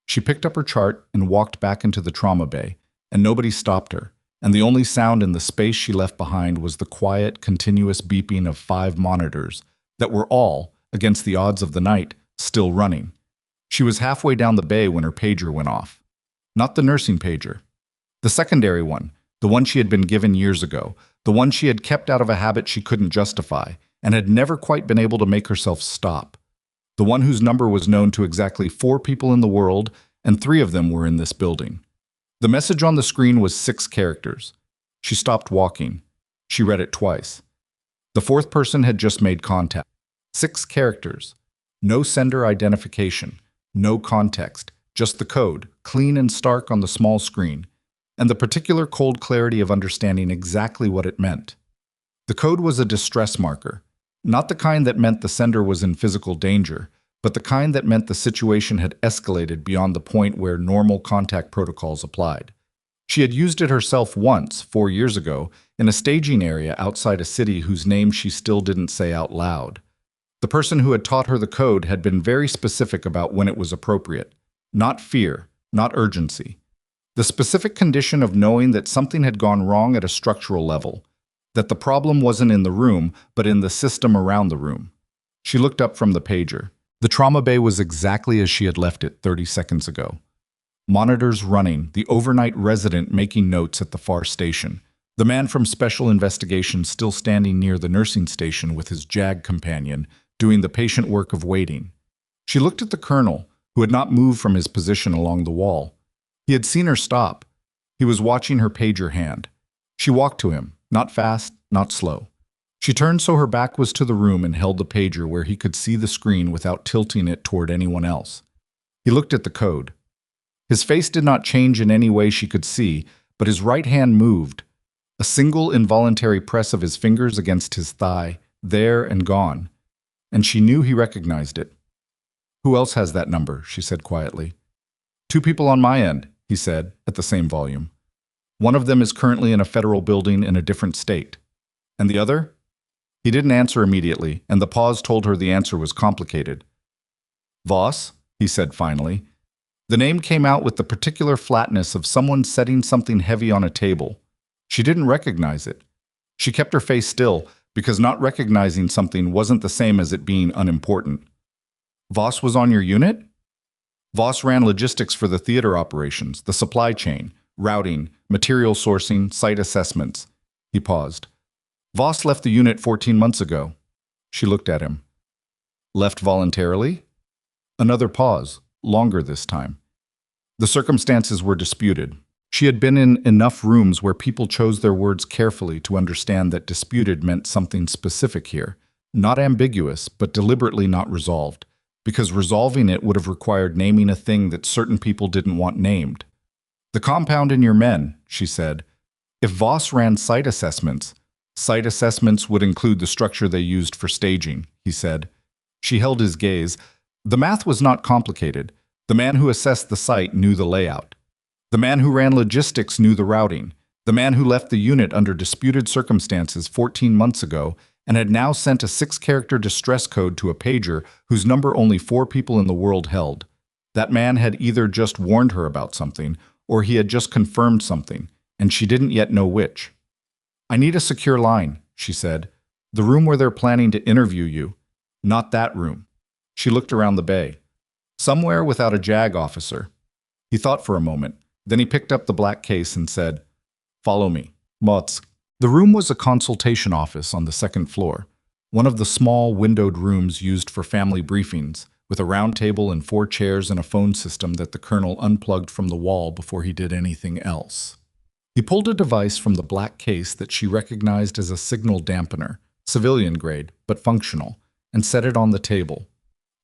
She picked up her chart and walked back into the trauma bay, and nobody stopped her, and the only sound in the space she left behind was the quiet, continuous beeping of 5 monitors that were all, against the odds of the night, still running. She was halfway down the bay when her pager went off. Not the nursing pager. The secondary one, the one she had been given years ago, the one she had kept out of a habit she couldn't justify, and had never quite been able to make herself stop. The one whose number was known to exactly 4 people in the world, and 3 of them were in this building. The message on the screen was 6 characters. She stopped walking. She read it twice. The 4th person had just made contact. 6 characters. No sender identification. No context. Just the code, clean and stark on the small screen, and the particular cold clarity of understanding exactly what it meant. The code was a distress marker. Not the kind that meant the sender was in physical danger, but the kind that meant the situation had escalated beyond the point where normal contact protocols applied. She had used it herself once, 4 years ago, in a staging area outside a city whose name she still didn't say out loud. The person who had taught her the code had been very specific about when it was appropriate. Not fear, not urgency. The specific condition of knowing that something had gone wrong at a structural level, that the problem wasn't in the room, but in the system around the room. She looked up from the pager. The trauma bay was exactly as she had left it 30 seconds ago. Monitors running, the overnight resident making notes at the far station, the man from Special Investigations still standing near the nursing station with his JAG companion, doing the patient work of waiting. She looked at the colonel, who had not moved from his position along the wall. He had seen her stop. He was watching her pager hand. She walked to him, not fast, not slow. She turned so her back was to the room and held the pager where he could see the screen without tilting it toward anyone else. He looked at the code. His face did not change in any way she could see, but his right hand moved. A single involuntary press of his fingers against his thigh, there and gone. And she knew he recognized it. "Who else has that number?" she said quietly. "2 people on my end," he said, at the same volume. "One of them is currently in a federal building in a different state. And the other?" He didn't answer immediately, and the pause told her the answer was complicated. "Voss," he said finally. The name came out with the particular flatness of someone setting something heavy on a table. She didn't recognize it. She kept her face still, because not recognizing something wasn't the same as it being unimportant. "Voss was on your unit?" "Voss ran logistics for the theater operations, the supply chain, routing, material sourcing, site assessments." He paused. "Voss left the unit 14 months ago." She looked at him. "Left voluntarily?" Another pause, longer this time. The circumstances were disputed. She had been in enough rooms where people chose their words carefully to understand that disputed meant something specific here, not ambiguous, but deliberately not resolved, because resolving it would have required naming a thing that certain people didn't want named. "The compound and your men," she said. "If Voss ran site assessments would include the structure they used for staging," he said. She held his gaze. The math was not complicated. The man who assessed the site knew the layout. The man who ran logistics knew the routing. The man who left the unit under disputed circumstances 14 months ago and had now sent a 6-character distress code to a pager whose number only 4 people in the world held. That man had either just warned her about something, or he had just confirmed something, and she didn't yet know which. "I need a secure line," she said. "The room where they're planning to interview you. Not that room." She looked around the bay. Somewhere without a JAG officer. He thought for a moment. Then he picked up the black case and said, "Follow me." Mots. The room was a consultation office on the 2nd floor, one of the small windowed rooms used for family briefings, with a round table and 4 chairs and a phone system that the colonel unplugged from the wall before he did anything else. He pulled a device from the black case that she recognized as a signal dampener, civilian grade, but functional, and set it on the table.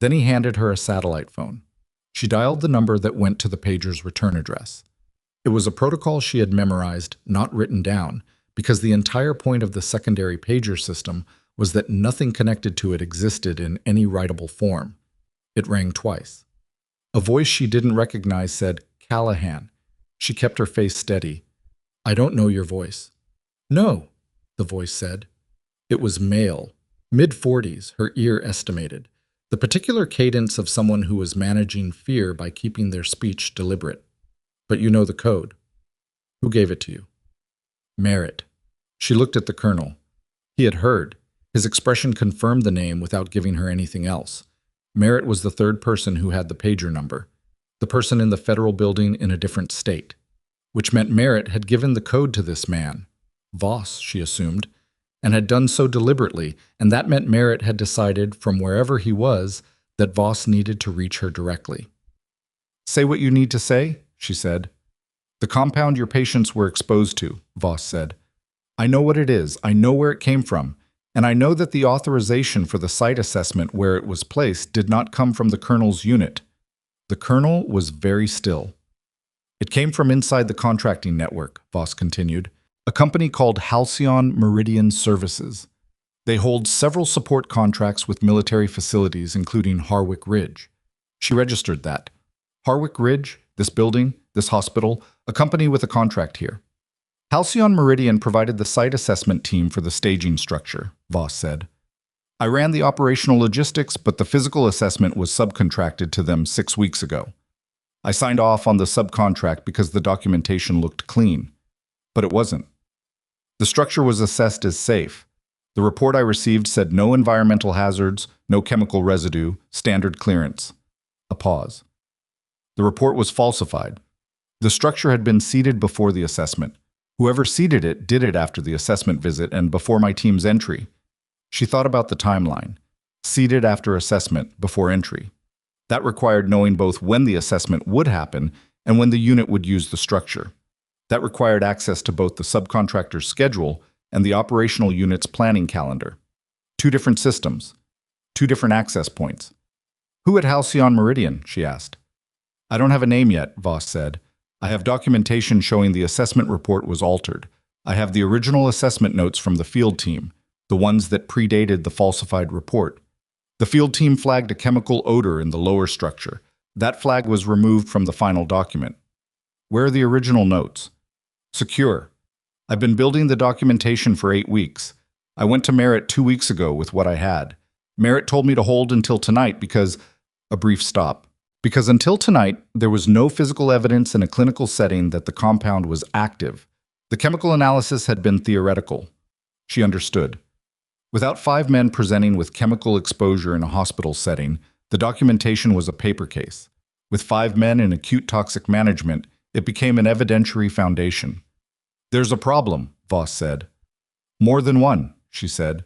Then he handed her a satellite phone. She dialed the number that went to the pager's return address. It was a protocol she had memorized, not written down, because the entire point of the secondary pager system was that nothing connected to it existed in any writable form. It rang twice. A voice she didn't recognize said, "Callahan." She kept her face steady. "I don't know your voice." No, the voice said. It was male, mid-40s, her ear estimated, the particular cadence of someone who was managing fear by keeping their speech deliberate. But you know the code. Who gave it to you? Merritt. She looked at the colonel. He had heard. His expression confirmed the name without giving her anything else. Merritt was the third person who had the pager number, the person in the federal building in a different state, which meant Merritt had given the code to this man, Voss, she assumed, and had done so deliberately, and that meant Merritt had decided, from wherever he was, that Voss needed to reach her directly. Say what you need to say, she said. The compound your patients were exposed to, Voss said. I know what it is, I know where it came from, and I know that the authorization for the site assessment where it was placed did not come from the colonel's unit. The colonel was very still. It came from inside the contracting network, Voss continued, a company called Halcyon Meridian Services. They hold several support contracts with military facilities, including Harwick Ridge. She registered that. Harwick Ridge, this building, this hospital, a company with a contract here. Halcyon Meridian provided the site assessment team for the staging structure, Voss said. I ran the operational logistics, but the physical assessment was subcontracted to them 6 weeks ago. I signed off on the subcontract because the documentation looked clean. But it wasn't. The structure was assessed as safe. The report I received said no environmental hazards, no chemical residue, standard clearance. A pause. The report was falsified. The structure had been seeded before the assessment. Whoever seeded it did it after the assessment visit and before my team's entry. She thought about the timeline. Seeded after assessment, before entry. That required knowing both when the assessment would happen and when the unit would use the structure. That required access to both the subcontractor's schedule and the operational unit's planning calendar. 2 different systems. 2 different access points. Who at Halcyon Meridian? She asked. I don't have a name yet, Voss said. I have documentation showing the assessment report was altered. I have the original assessment notes from the field team, the ones that predated the falsified report. The field team flagged a chemical odor in the lower structure. That flag was removed from the final document. Where are the original notes? Secure. I've been building the documentation for 8 weeks. I went to Merritt 2 weeks ago with what I had. Merritt told me to hold until tonight because... A brief stop. Because until tonight, there was no physical evidence in a clinical setting that the compound was active. The chemical analysis had been theoretical. She understood. Without 5 men presenting with chemical exposure in a hospital setting, the documentation was a paper case. With 5 men in acute toxic management, it became an evidentiary foundation. There's a problem, Voss said. More than one, she said.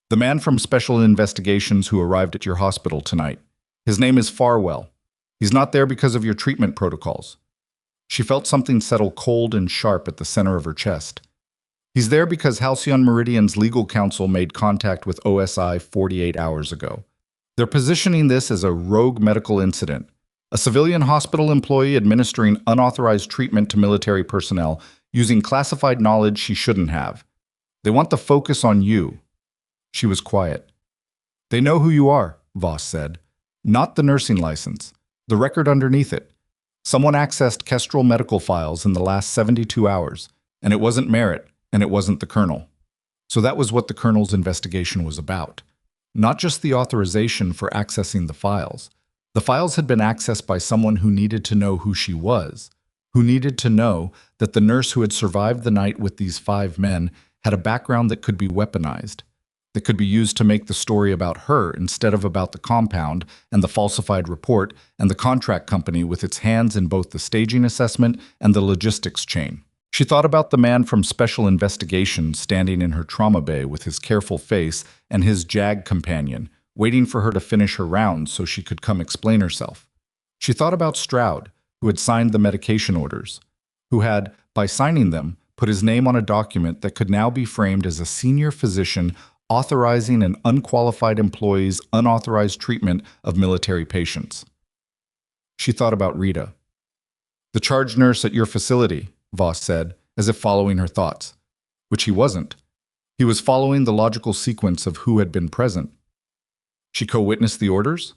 The man from Special Investigations who arrived at your hospital tonight. His name is Farwell. He's not there because of your treatment protocols. She felt something settle cold and sharp at the center of her chest. He's there because Halcyon Meridian's legal counsel made contact with OSI 48 hours ago. They're positioning this as a rogue medical incident, a civilian hospital employee administering unauthorized treatment to military personnel using classified knowledge she shouldn't have. They want the focus on you. She was quiet. They know who you are, Voss said. Not the nursing license. The record underneath it. Someone accessed Kestrel medical files in the last 72 hours, and it wasn't Merritt, and it wasn't the colonel. So that was what the colonel's investigation was about. Not just the authorization for accessing the files. The files had been accessed by someone who needed to know who she was, who needed to know that the nurse who had survived the night with these 5 men had a background that could be weaponized, that could be used to make the story about her instead of about the compound and the falsified report and the contract company with its hands in both the staging assessment and the logistics chain. She thought about the man from Special Investigations standing in her trauma bay with his careful face and his JAG companion, waiting for her to finish her rounds so she could come explain herself. She thought about Stroud, who had signed the medication orders, who had, by signing them, put his name on a document that could now be framed as a senior physician authorizing an unqualified employee's unauthorized treatment of military patients. She thought about Rita. The charge nurse at your facility, Voss said, as if following her thoughts. Which he wasn't. He was following the logical sequence of who had been present. She co-witnessed the orders?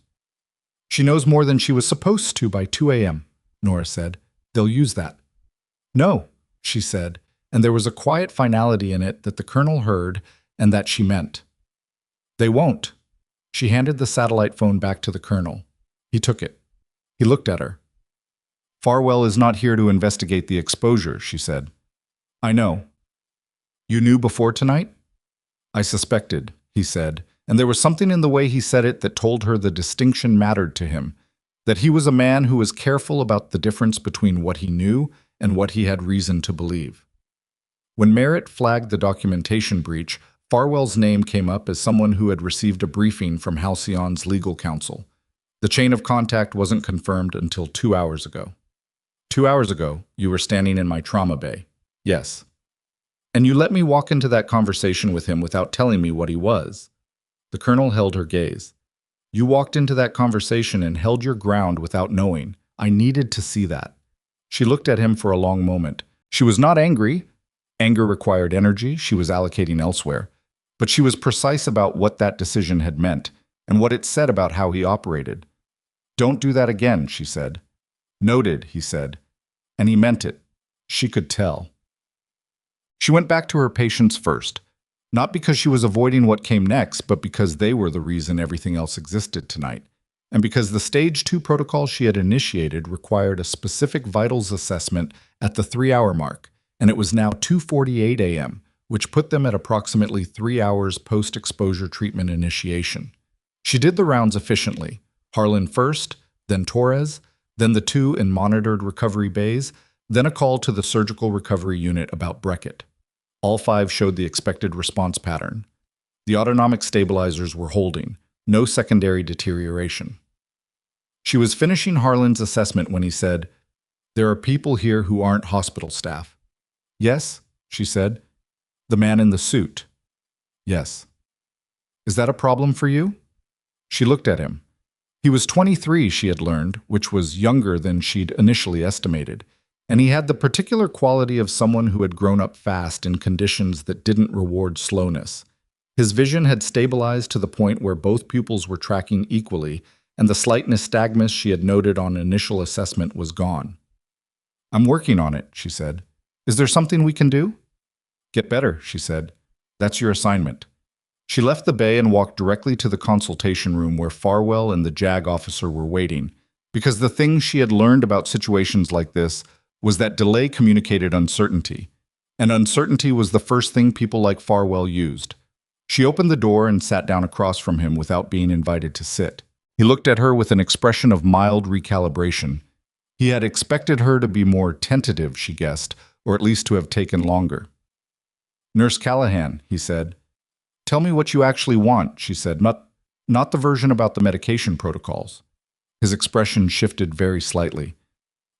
She knows more than she was supposed to by 2 a.m., Nora said. They'll use that. No, she said. and there was a quiet finality in it that the colonel heard and that she meant. They won't. She handed the satellite phone back to the colonel. He took it. He looked at her. Farwell is not here to investigate the exposure, she said. I know. You knew before tonight? I suspected, he said, and there was something in the way he said it that told her the distinction mattered to him, that he was a man who was careful about the difference between what he knew and what he had reason to believe. When Merritt flagged the documentation breach, Farwell's name came up as someone who had received a briefing from Halcyon's legal counsel. The chain of contact wasn't confirmed until 2 hours ago. 2 hours ago, you were standing in my trauma bay. Yes. And you let me walk into that conversation with him without telling me what he was. The colonel held her gaze. You walked into that conversation and held your ground without knowing. I needed to see that. She looked at him for a long moment. She was not angry. Anger required energy she was allocating elsewhere. But she was precise about what that decision had meant and what it said about how he operated. Don't do that again, she said. Noted, he said. And he meant it. She could tell. She went back to her patients first, not because she was avoiding what came next, but because they were the reason everything else existed tonight, and because the Stage 2 protocol she had initiated required a specific vitals assessment at the 3-hour mark, and it was now 2:48 a.m., which put them at approximately 3 hours post-exposure treatment initiation. She did the rounds efficiently, Harlan first, then Torres, then the 2 in monitored recovery bays, then a call to the surgical recovery unit about Breckett. All 5 showed the expected response pattern. The autonomic stabilizers were holding, no secondary deterioration. She was finishing Harlan's assessment when he said, There are people here who aren't hospital staff. Yes, she said. The man in the suit. Yes. Is that a problem for you? She looked at him. He was 23, she had learned, which was younger than she'd initially estimated. And he had the particular quality of someone who had grown up fast in conditions that didn't reward slowness. His vision had stabilized to the point where both pupils were tracking equally, and the slight nystagmus she had noted on initial assessment was gone. I'm working on it, she said. Is there something we can do? Get better, she said. That's your assignment. She left the bay and walked directly to the consultation room where Farwell and the JAG officer were waiting, because the thing she had learned about situations like this was that delay communicated uncertainty, and uncertainty was the first thing people like Farwell used. She opened the door and sat down across from him without being invited to sit. He looked at her with an expression of mild recalibration. He had expected her to be more tentative, she guessed, or at least to have taken longer. Nurse Callahan, he said. Tell me what you actually want, she said, not the version about the medication protocols. His expression shifted very slightly.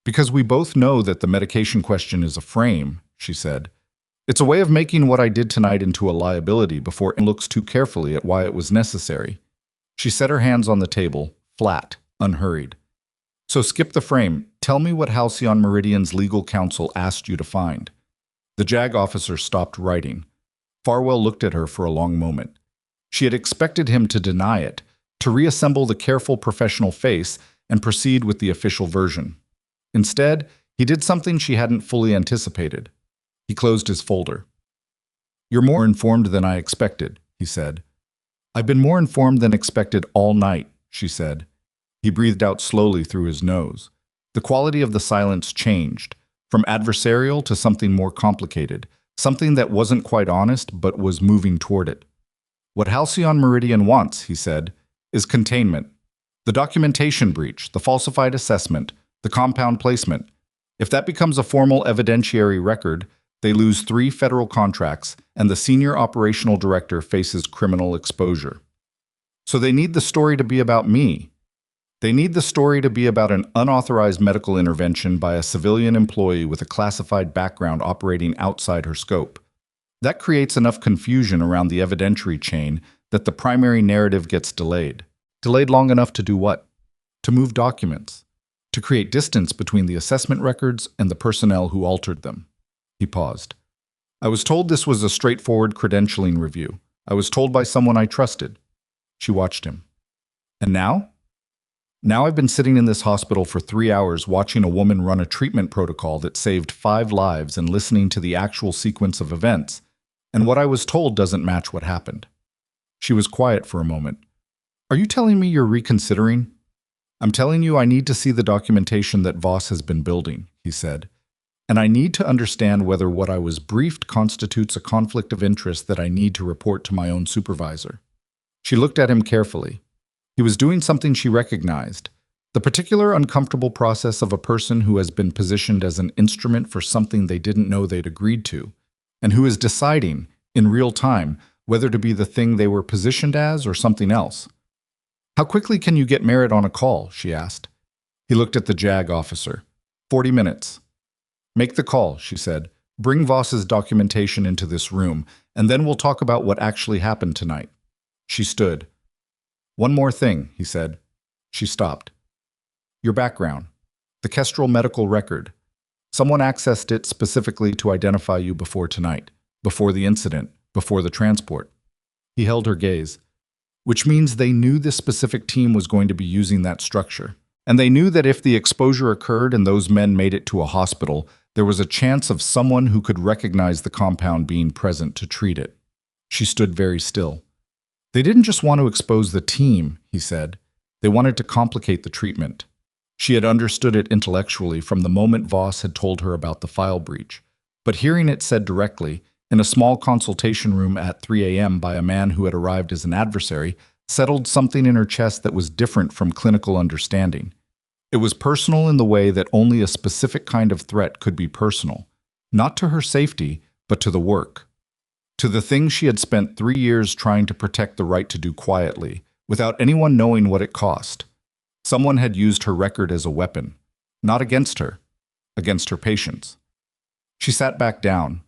Because we both know that the medication question is a frame, she said. It's a way of making what I did tonight into a liability before it looks too carefully at why it was necessary. She set her hands on the table, flat, unhurried. So skip the frame. Tell me what Halcyon Meridian's legal counsel asked you to find. The JAG officer stopped writing. Farwell looked at her for a long moment. She had expected him to deny it, to reassemble the careful professional face and proceed with the official version. Instead, he did something she hadn't fully anticipated. He closed his folder. You're more informed than I expected, he said. I've been more informed than expected all night, she said. He breathed out slowly through his nose. The quality of the silence changed, from adversarial to something more complicated, something that wasn't quite honest but was moving toward it. What Halcyon Meridian wants, he said, is containment. The documentation breach, the falsified assessment, the compound placement. If that becomes a formal evidentiary record, they lose 3 federal contracts and the senior operational director faces criminal exposure. So they need the story to be about me. They need the story to be about an unauthorized medical intervention by a civilian employee with a classified background operating outside her scope. That creates enough confusion around the evidentiary chain that the primary narrative gets delayed. Delayed long enough to do what? To move documents. To create distance between the assessment records and the personnel who altered them. He paused. I was told this was a straightforward credentialing review. I was told by someone I trusted. She watched him. And now? Now I've been sitting in this hospital for 3 hours watching a woman run a treatment protocol that saved 5 lives and listening to the actual sequence of events, and what I was told doesn't match what happened." She was quiet for a moment. "Are you telling me you're reconsidering?" "I'm telling you I need to see the documentation that Voss has been building," he said. "And I need to understand whether what I was briefed constitutes a conflict of interest that I need to report to my own supervisor." She looked at him carefully. He was doing something she recognized, the particular uncomfortable process of a person who has been positioned as an instrument for something they didn't know they'd agreed to, and who is deciding, in real time, whether to be the thing they were positioned as or something else. "How quickly can you get Merritt on a call?" she asked. He looked at the JAG officer. 40 minutes. "Make the call," she said. "Bring Voss's documentation into this room, and then we'll talk about what actually happened tonight." She stood. "One more thing," he said. She stopped. "Your background. The Kestrel medical record. Someone accessed it specifically to identify you before tonight, before the incident, before the transport." He held her gaze. "Which means they knew this specific team was going to be using that structure. And they knew that if the exposure occurred and those men made it to a hospital, there was a chance of someone who could recognize the compound being present to treat it." She stood very still. "They didn't just want to expose the team," he said. "They wanted to complicate the treatment." She had understood it intellectually from the moment Voss had told her about the file breach. But hearing it said directly, in a small consultation room at 3 a.m. by a man who had arrived as an adversary, settled something in her chest that was different from clinical understanding. It was personal in the way that only a specific kind of threat could be personal, not to her safety, but to the work. To the thing she had spent 3 years trying to protect the right to do quietly, without anyone knowing what it cost. Someone had used her record as a weapon, not against her, against her patients. She sat back down.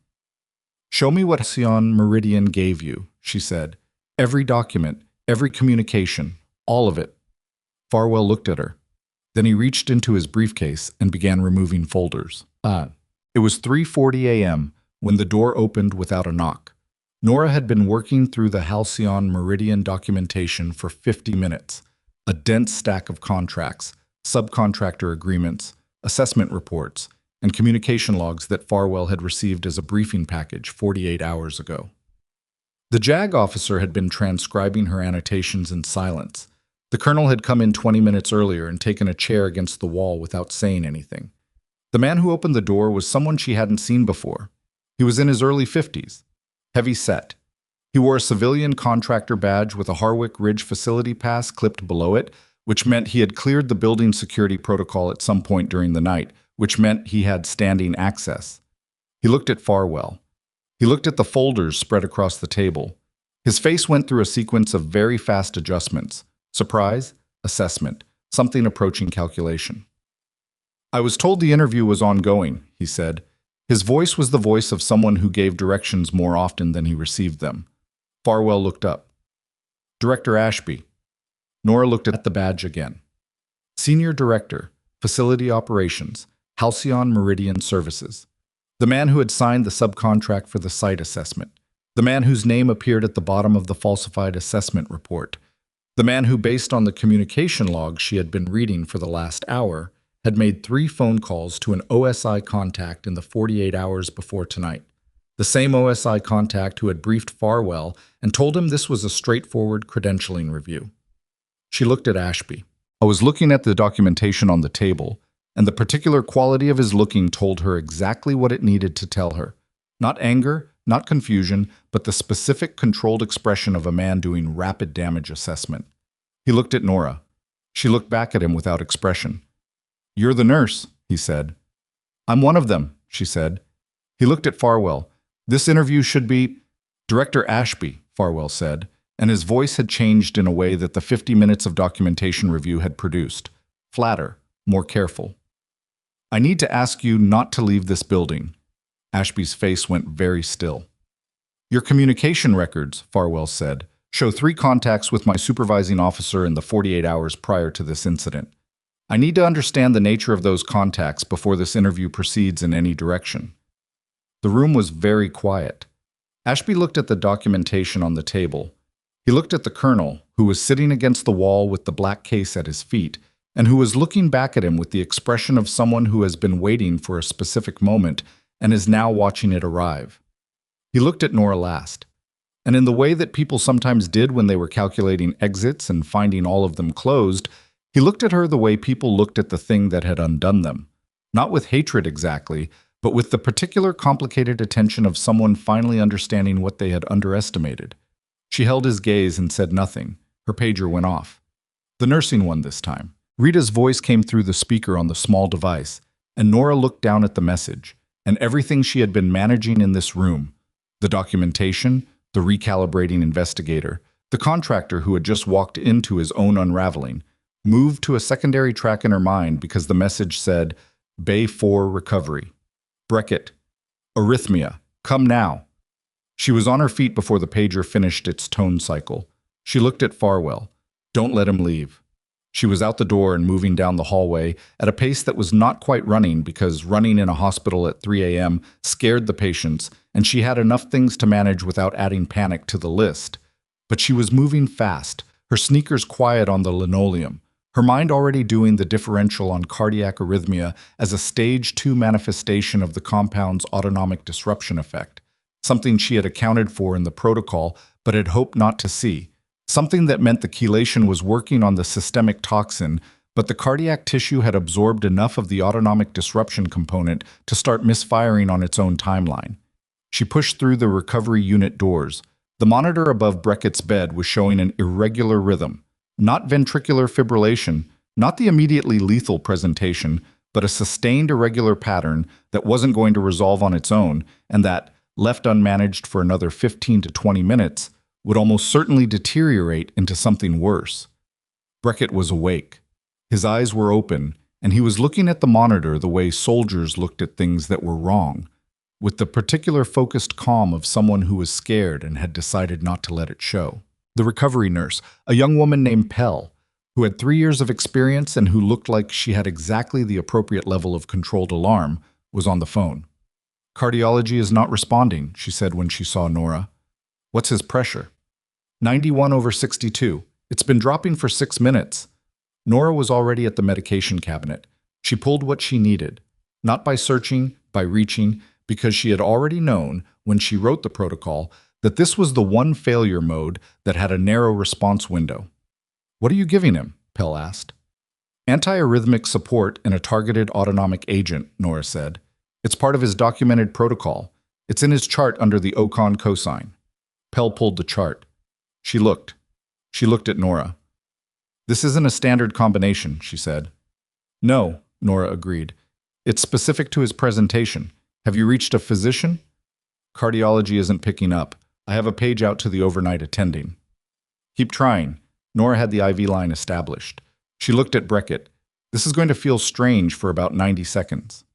"Show me what Halcyon Meridian gave you," she said. "Every document, every communication, all of it." Farwell looked at her. Then he reached into his briefcase and began removing folders. It was 3:40 a.m. when the door opened without a knock. Nora had been working through the Halcyon Meridian documentation for 50 minutes, a dense stack of contracts, subcontractor agreements, assessment reports, and communication logs that Farwell had received as a briefing package 48 hours ago. The JAG officer had been transcribing her annotations in silence. The colonel had come in 20 minutes earlier and taken a chair against the wall without saying anything. The man who opened the door was someone she hadn't seen before. He was in his early 50s. Heavy set. He wore a civilian contractor badge with a Harwick Ridge facility pass clipped below it, which meant he had cleared the building security protocol at some point during the night, which meant he had standing access. He looked at Farwell. He looked at the folders spread across the table. His face went through a sequence of very fast adjustments. Surprise, assessment, something approaching calculation. "I was told the interview was ongoing," he said. His voice was the voice of someone who gave directions more often than he received them. Farwell looked up. "Director Ashby." Nora looked at the badge again. "Senior Director, Facility Operations, Halcyon Meridian Services." The man who had signed the subcontract for the site assessment. The man whose name appeared at the bottom of the falsified assessment report. The man who, based on the communication logs she had been reading for the last hour, had made 3 phone calls to an OSI contact in the 48 hours before tonight. The same OSI contact who had briefed Farwell and told him this was a straightforward credentialing review. She looked at Ashby. I was looking at the documentation on the table, and the particular quality of his looking told her exactly what it needed to tell her. Not anger, not confusion, but the specific controlled expression of a man doing rapid damage assessment. He looked at Nora. She looked back at him without expression. "You're the nurse," he said. "I'm one of them," she said. He looked at Farwell. "This interview should be—" "Director Ashby," Farwell said, and his voice had changed in a way that the 50 minutes of documentation review had produced. Flatter, more careful. "I need to ask you not to leave this building." Ashby's face went very still. "Your communication records," Farwell said, "show 3 contacts with my supervising officer in the 48 hours prior to this incident. I need to understand the nature of those contacts before this interview proceeds in any direction." The room was very quiet. Ashby looked at the documentation on the table. He looked at the colonel, who was sitting against the wall with the black case at his feet, and who was looking back at him with the expression of someone who has been waiting for a specific moment and is now watching it arrive. He looked at Nora last, and in the way that people sometimes did when they were calculating exits and finding all of them closed, he looked at her the way people looked at the thing that had undone them. Not with hatred exactly, but with the particular complicated attention of someone finally understanding what they had underestimated. She held his gaze and said nothing. Her pager went off. The nursing one this time. Rita's voice came through the speaker on the small device, and Nora looked down at the message, and everything she had been managing in this room. The documentation, the recalibrating investigator, the contractor who had just walked into his own unraveling, moved to a secondary track in her mind because the message said, Bay 4 recovery. Beckett. Arrhythmia. Come now. She was on her feet before the pager finished its tone cycle. She looked at Farwell. Don't let him leave. She was out the door and moving down the hallway at a pace that was not quite running because running in a hospital at 3 a.m. scared the patients, and she had enough things to manage without adding panic to the list. But she was moving fast, her sneakers quiet on the linoleum, her mind already doing the differential on cardiac arrhythmia as a stage 2 manifestation of the compound's autonomic disruption effect, something she had accounted for in the protocol but had hoped not to see. Something that meant the chelation was working on the systemic toxin, but the cardiac tissue had absorbed enough of the autonomic disruption component to start misfiring on its own timeline. She pushed through the recovery unit doors. The monitor above Beckett's bed was showing an irregular rhythm, not ventricular fibrillation, not the immediately lethal presentation, but a sustained irregular pattern that wasn't going to resolve on its own and that, left unmanaged for another 15 to 20 minutes, would almost certainly deteriorate into something worse. Beckett was awake. His eyes were open, and he was looking at the monitor the way soldiers looked at things that were wrong, with the particular focused calm of someone who was scared and had decided not to let it show. The recovery nurse, a young woman named Pell, who had 3 years of experience and who looked like she had exactly the appropriate level of controlled alarm, was on the phone. Cardiology is not responding, she said when she saw Nora. What's his pressure? 91/62. It's been dropping for 6 minutes. Nora was already at the medication cabinet. She pulled what she needed, not by searching, by reaching, because she had already known, when she wrote the protocol, that this was the one failure mode that had a narrow response window. What are you giving him? Pell asked. Antiarrhythmic support and a targeted autonomic agent, Nora said. It's part of his documented protocol. It's in his chart under the Ocon cosine. Pell pulled the chart. She looked. She looked at Nora. This isn't a standard combination, she said. No, Nora agreed. It's specific to his presentation. Have you reached a physician? Cardiology isn't picking up. I have a page out to the overnight attending. Keep trying. Nora had the IV line established. She looked at Beckett. This is going to feel strange for about 90 seconds.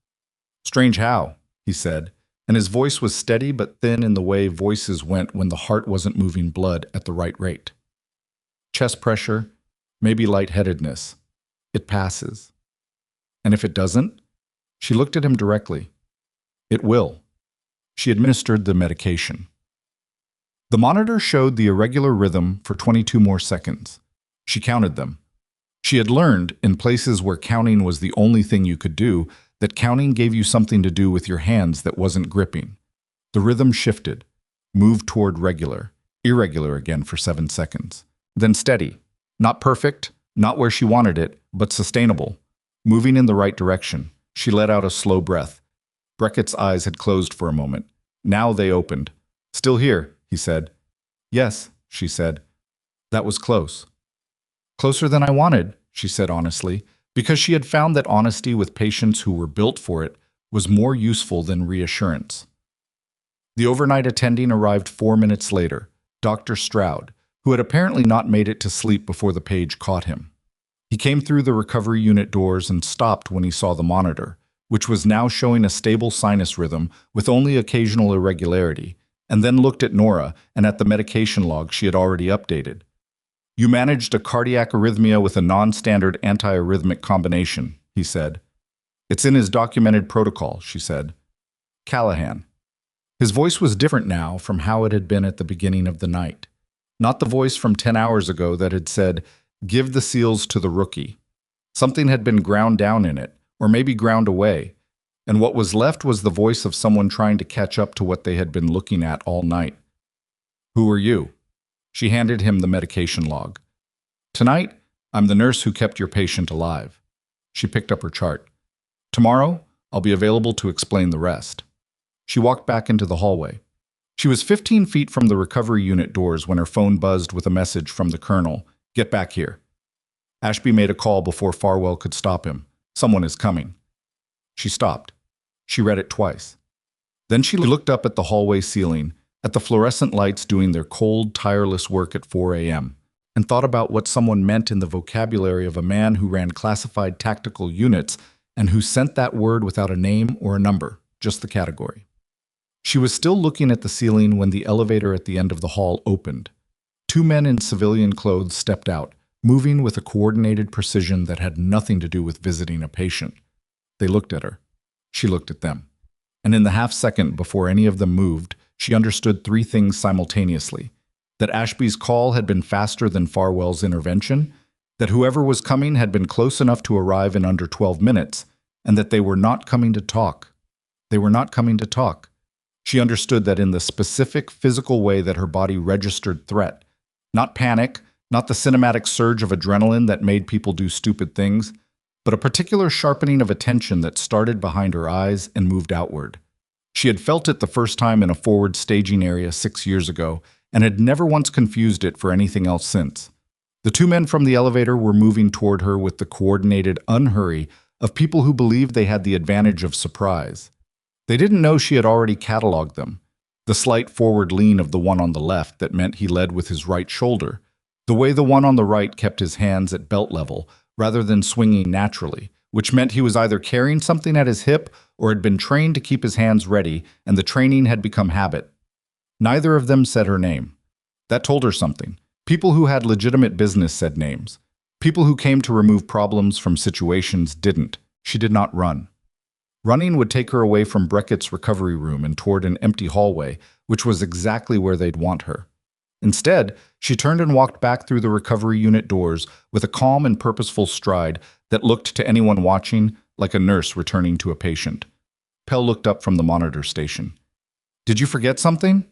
Strange how? He said, and his voice was steady but thin in the way voices went when the heart wasn't moving blood at the right rate. Chest pressure, maybe lightheadedness. It passes. And if it doesn't? She looked at him directly. It will. She administered the medication. The monitor showed the irregular rhythm for 22 more seconds. She counted them. She had learned, in places where counting was the only thing you could do, that counting gave you something to do with your hands that wasn't gripping. The rhythm shifted, moved toward regular, irregular again for 7 seconds. Then steady. Not perfect, not where she wanted it, but sustainable. Moving in the right direction. She let out a slow breath. Beckett's eyes had closed for a moment. Now they opened. Still here, he said. Yes, she said. That was close. Closer than I wanted, she said honestly, because she had found that honesty with patients who were built for it was more useful than reassurance. The overnight attending arrived 4 minutes later, Dr. Stroud, who had apparently not made it to sleep before the page caught him. He came through the recovery unit doors and stopped when he saw the monitor, which was now showing a stable sinus rhythm with only occasional irregularity, and then looked at Nora and at the medication log she had already updated. You managed a cardiac arrhythmia with a non-standard antiarrhythmic combination, he said. It's in his documented protocol, she said. Callahan. His voice was different now from how it had been at the beginning of the night. Not the voice from 10 hours ago that had said, give the seals to the rookie. Something had been ground down in it, or maybe ground away, and what was left was the voice of someone trying to catch up to what they had been looking at all night. "Who are you?" She handed him the medication log. "Tonight, I'm the nurse who kept your patient alive." She picked up her chart. "Tomorrow, I'll be available to explain the rest." She walked back into the hallway. She was 15 feet from the recovery unit doors when her phone buzzed with a message from the colonel. "Get back here." Ashby made a call before Farwell could stop him. "Someone is coming." She stopped. She read it twice. Then she looked up at the hallway ceiling, at the fluorescent lights doing their cold, tireless work at 4 a.m., and thought about what someone meant in the vocabulary of a man who ran classified tactical units and who sent that word without a name or a number, just the category. She was still looking at the ceiling when the elevator at the end of the hall opened. 2 men in civilian clothes stepped out, moving with a coordinated precision that had nothing to do with visiting a patient. They looked at her. She looked at them. And in the half-second before any of them moved, she understood 3 things simultaneously: that Ashby's call had been faster than Farwell's intervention, that whoever was coming had been close enough to arrive in under 12 minutes, and that they were not coming to talk. They were not coming to talk. She understood that in the specific physical way that her body registered threat. Not panic, not the cinematic surge of adrenaline that made people do stupid things, but a particular sharpening of attention that started behind her eyes and moved outward. She had felt it the first time in a forward staging area 6 years ago, and had never once confused it for anything else since. The 2 men from the elevator were moving toward her with the coordinated unhurry of people who believed they had the advantage of surprise. They didn't know she had already cataloged them. The slight forward lean of the one on the left that meant he led with his right shoulder. The way the one on the right kept his hands at belt level rather than swinging naturally, which meant he was either carrying something at his hip or had been trained to keep his hands ready, and the training had become habit. Neither of them said her name. That told her something. People who had legitimate business said names. People who came to remove problems from situations didn't. She did not run. Running would take her away from Brackett's recovery room and toward an empty hallway, which was exactly where they'd want her. Instead, she turned and walked back through the recovery unit doors with a calm and purposeful stride that looked to anyone watching like a nurse returning to a patient. Pell looked up from the monitor station. "Did you forget something?"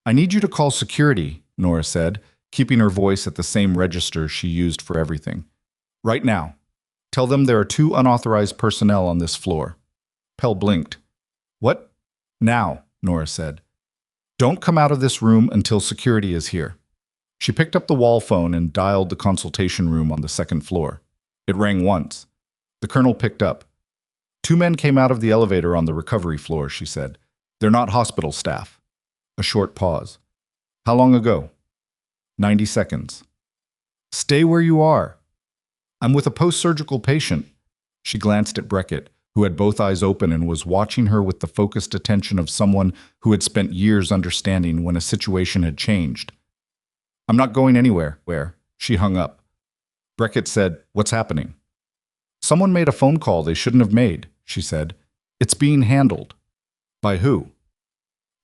"I need you to call security," Nora said, keeping her voice at the same register she used for everything. "Right now. Tell them there are 2 unauthorized personnel on this floor." Pell blinked. "What?" "Now," Nora said. "Don't come out of this room until security is here." She picked up the wall phone and dialed the consultation room on the 2nd floor. It rang once. The colonel picked up. 2 men came out of the elevator on the recovery floor, she said. "They're not hospital staff." A short pause. "How long ago?" 90 seconds. "Stay where you are." "I'm with a post-surgical patient." She glanced at Brackett, who had both eyes open and was watching her with the focused attention of someone who had spent years understanding when a situation had changed. "I'm not going anywhere." "Where?" She hung up. Brackett said, "What's happening?" "Someone made a phone call they shouldn't have made," she said. "It's being handled." "By who?"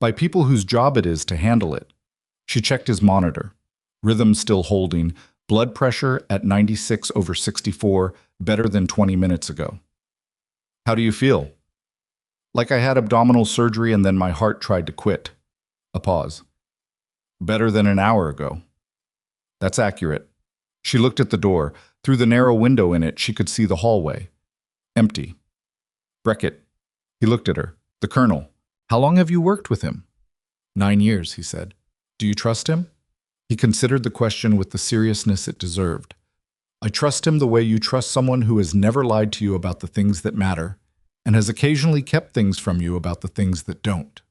"By people whose job it is to handle it." She checked his monitor. Rhythm still holding, blood pressure at 96/64, better than 20 minutes ago. "How do you feel?" "Like I had abdominal surgery and then my heart tried to quit." A pause. "Better than an hour ago." "That's accurate." She looked at the door. Through the narrow window in it, she could see the hallway. Empty. "Brackett." He looked at her. "The colonel. How long have you worked with him?" 9 years, he said. "Do you trust him?" He considered the question with the seriousness it deserved. "I trust him the way you trust someone who has never lied to you about the things that matter, and has occasionally kept things from you about the things that don't."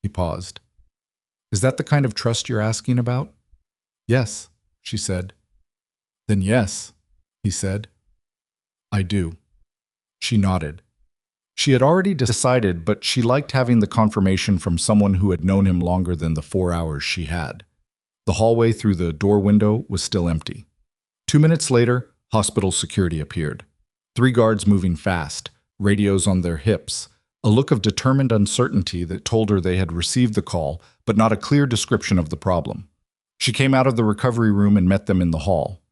He paused. "Is that the kind of trust you're asking about?" "Yes," she said. "Then yes," he said. "I do." She nodded. She had already decided, but she liked having the confirmation from someone who had known him longer than the 4 hours she had. The hallway through the door window was still empty. 2 minutes later, hospital security appeared. 3 guards moving fast, radios on their hips, a look of determined uncertainty that told her they had received the call, but not a clear description of the problem. She came out of the recovery room and met them in the hall.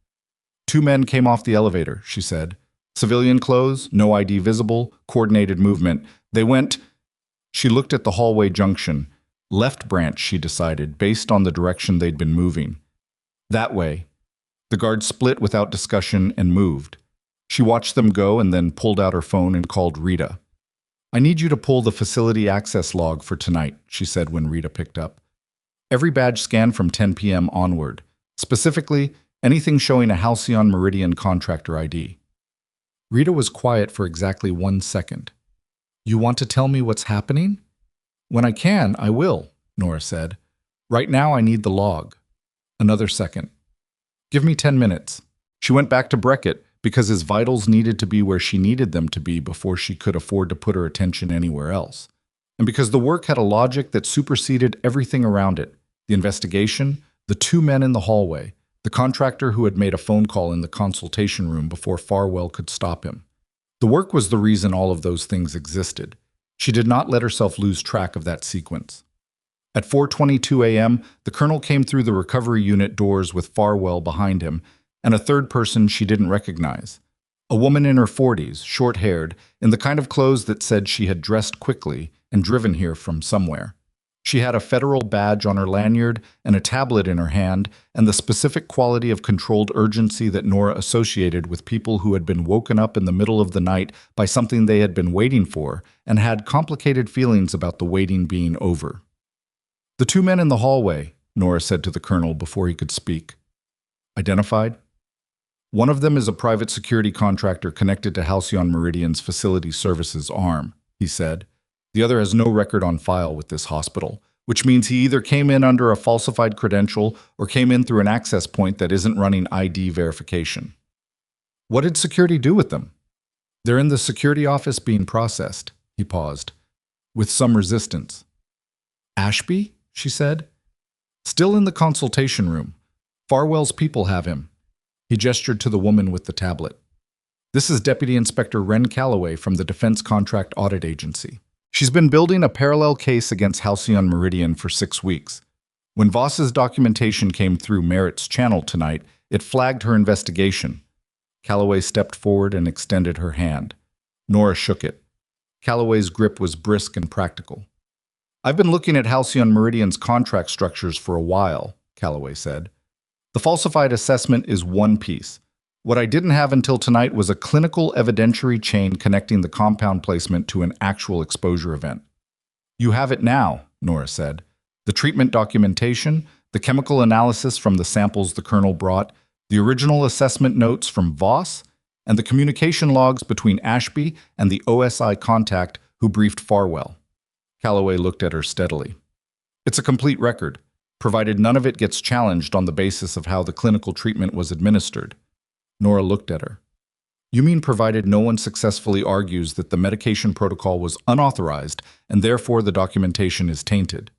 2 men came off the elevator, she said. Civilian clothes, no ID visible, coordinated movement. They went. She looked at the hallway junction. Left branch, she decided, based on the direction they'd been moving. That way. The guard split without discussion and moved. She watched them go and then pulled out her phone and called Rita. I need you to pull the facility access log for tonight, she said when Rita picked up. Every badge scan from 10 p.m. onward. Specifically, anything showing a Halcyon Meridian contractor ID. Rita was quiet for exactly 1 second. You want to tell me what's happening? When I can, I will, Nora said. Right now I need the log. Another second. Give me 10 minutes. She went back to Beckett because his vitals needed to be where she needed them to be before she could afford to put her attention anywhere else. And because the work had a logic that superseded everything around it. The investigation, the 2 men in the hallway, the contractor who had made a phone call in the consultation room before Farwell could stop him. The work was the reason all of those things existed. She did not let herself lose track of that sequence. At 4:22 a.m., the colonel came through the recovery unit doors with Farwell behind him, and a third person she didn't recognize. A woman in her 40s, short-haired, in the kind of clothes that said she had dressed quickly and driven here from somewhere. She had a federal badge on her lanyard and a tablet in her hand, and the specific quality of controlled urgency that Nora associated with people who had been woken up in the middle of the night by something they had been waiting for and had complicated feelings about the waiting being over. The 2 men in the hallway, Nora said to the colonel before he could speak. Identified? One of them is a private security contractor connected to Halcyon Meridian's facility services arm, he said. The other has no record on file with this hospital, which means he either came in under a falsified credential or came in through an access point that isn't running ID verification. What did security do with them? They're in the security office being processed, he paused, with some resistance. Ashby? She said. Still in the consultation room. Farwell's people have him. He gestured to the woman with the tablet. This is Deputy Inspector Wren Calloway from the Defense Contract Audit Agency. She's been building a parallel case against Halcyon Meridian for 6 weeks. When Voss's documentation came through Merritt's channel tonight, it flagged her investigation. Calloway stepped forward and extended her hand. Nora shook it. Calloway's grip was brisk and practical. I've been looking at Halcyon Meridian's contract structures for a while, Calloway said. The falsified assessment is one piece. What I didn't have until tonight was a clinical evidentiary chain connecting the compound placement to an actual exposure event. You have it now, Nora said. The treatment documentation, the chemical analysis from the samples the colonel brought, the original assessment notes from Voss, and the communication logs between Ashby and the OSI contact who briefed Farwell. Calloway looked at her steadily. It's a complete record, provided none of it gets challenged on the basis of how the clinical treatment was administered. Nora looked at her. You mean provided no one successfully argues that the medication protocol was unauthorized and therefore the documentation is tainted?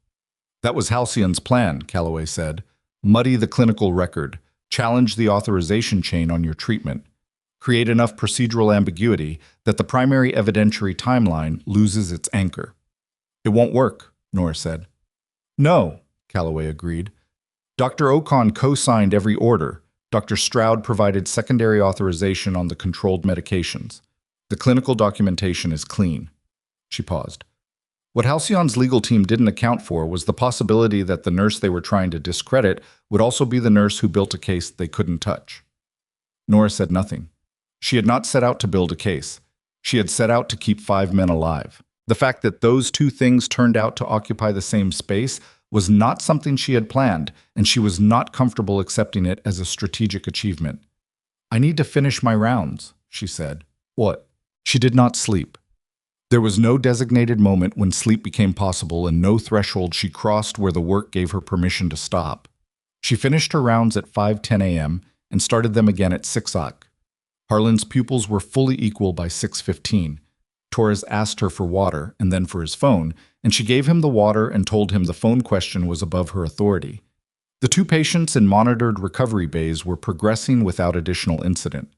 That was Halcyon's plan, Calloway said. Muddy the clinical record, challenge the authorization chain on your treatment, create enough procedural ambiguity that the primary evidentiary timeline loses its anchor. It won't work, Nora said. No, Calloway agreed. Dr. Ocon co-signed every order. Dr. Stroud provided secondary authorization on the controlled medications. The clinical documentation is clean. She paused. What Halcyon's legal team didn't account for was the possibility that the nurse they were trying to discredit would also be the nurse who built a case they couldn't touch. Nora said nothing. She had not set out to build a case. She had set out to keep 5 men alive. The fact that those 2 things turned out to occupy the same space was not something she had planned, and she was not comfortable accepting it as a strategic achievement. I need to finish my rounds, she said. What? She did not sleep. There was no designated moment when sleep became possible and no threshold she crossed where the work gave her permission to stop. She finished her rounds at 5:10 a.m. and started them again at 6 o'clock. Harlan's pupils were fully equal by 6:15. Torres asked her for water and then for his phone, and she gave him the water and told him the phone question was above her authority. The 2 patients in monitored recovery bays were progressing without additional incident.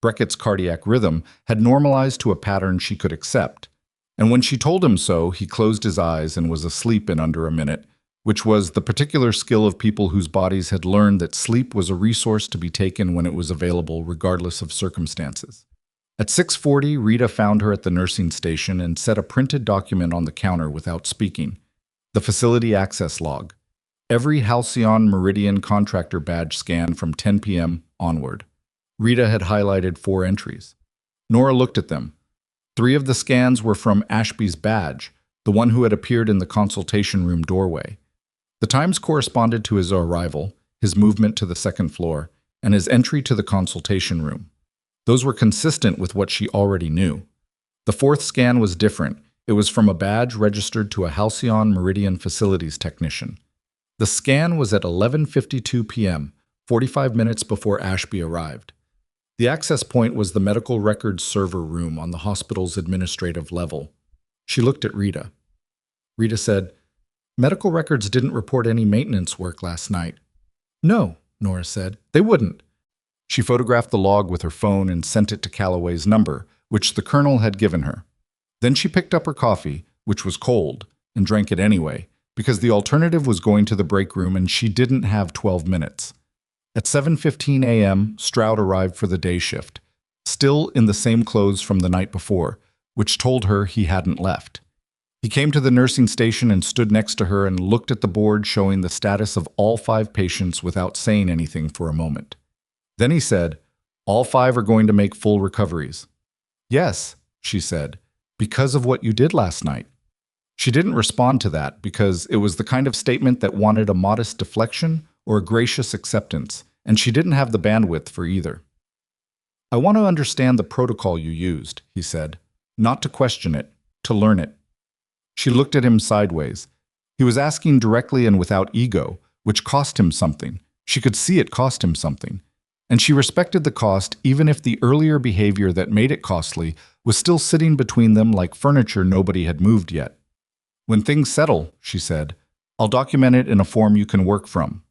Beckett's cardiac rhythm had normalized to a pattern she could accept, and when she told him so, he closed his eyes and was asleep in under a minute, which was the particular skill of people whose bodies had learned that sleep was a resource to be taken when it was available regardless of circumstances. At 6:40, Rita found her at the nursing station and set a printed document on the counter without speaking. The facility access log. Every Halcyon Meridian contractor badge scan from 10 p.m. onward. Rita had highlighted 4 entries. Nora looked at them. 3 of the scans were from Ashby's badge, the one who had appeared in the consultation room doorway. The times corresponded to his arrival, his movement to the second floor, and his entry to the consultation room. Those were consistent with what she already knew. The 4th scan was different. It was from a badge registered to a Halcyon Meridian facilities technician. The scan was at 11:52 p.m., 45 minutes before Ashby arrived. The access point was the medical records server room on the hospital's administrative level. She looked at Rita. Rita said, "Medical records didn't report any maintenance work last night." "No," Nora said, "they wouldn't." She photographed the log with her phone and sent it to Calloway's number, which the colonel had given her. Then she picked up her coffee, which was cold, and drank it anyway, because the alternative was going to the break room and she didn't have 12 minutes. At 7:15 a.m., Stroud arrived for the day shift, still in the same clothes from the night before, which told her he hadn't left. He came to the nursing station and stood next to her and looked at the board showing the status of all 5 patients without saying anything for a moment. Then he said, "All 5 are going to make full recoveries." "Yes," she said, "because of what you did last night." She didn't respond to that because it was the kind of statement that wanted a modest deflection or a gracious acceptance, and she didn't have the bandwidth for either. "I want to understand the protocol you used," he said, "not to question it, to learn it." She looked at him sideways. He was asking directly and without ego, which cost him something. She could see it cost him something. And she respected the cost even if the earlier behavior that made it costly was still sitting between them like furniture nobody had moved yet. "When things settle," she said, "I'll document it in a form you can work from."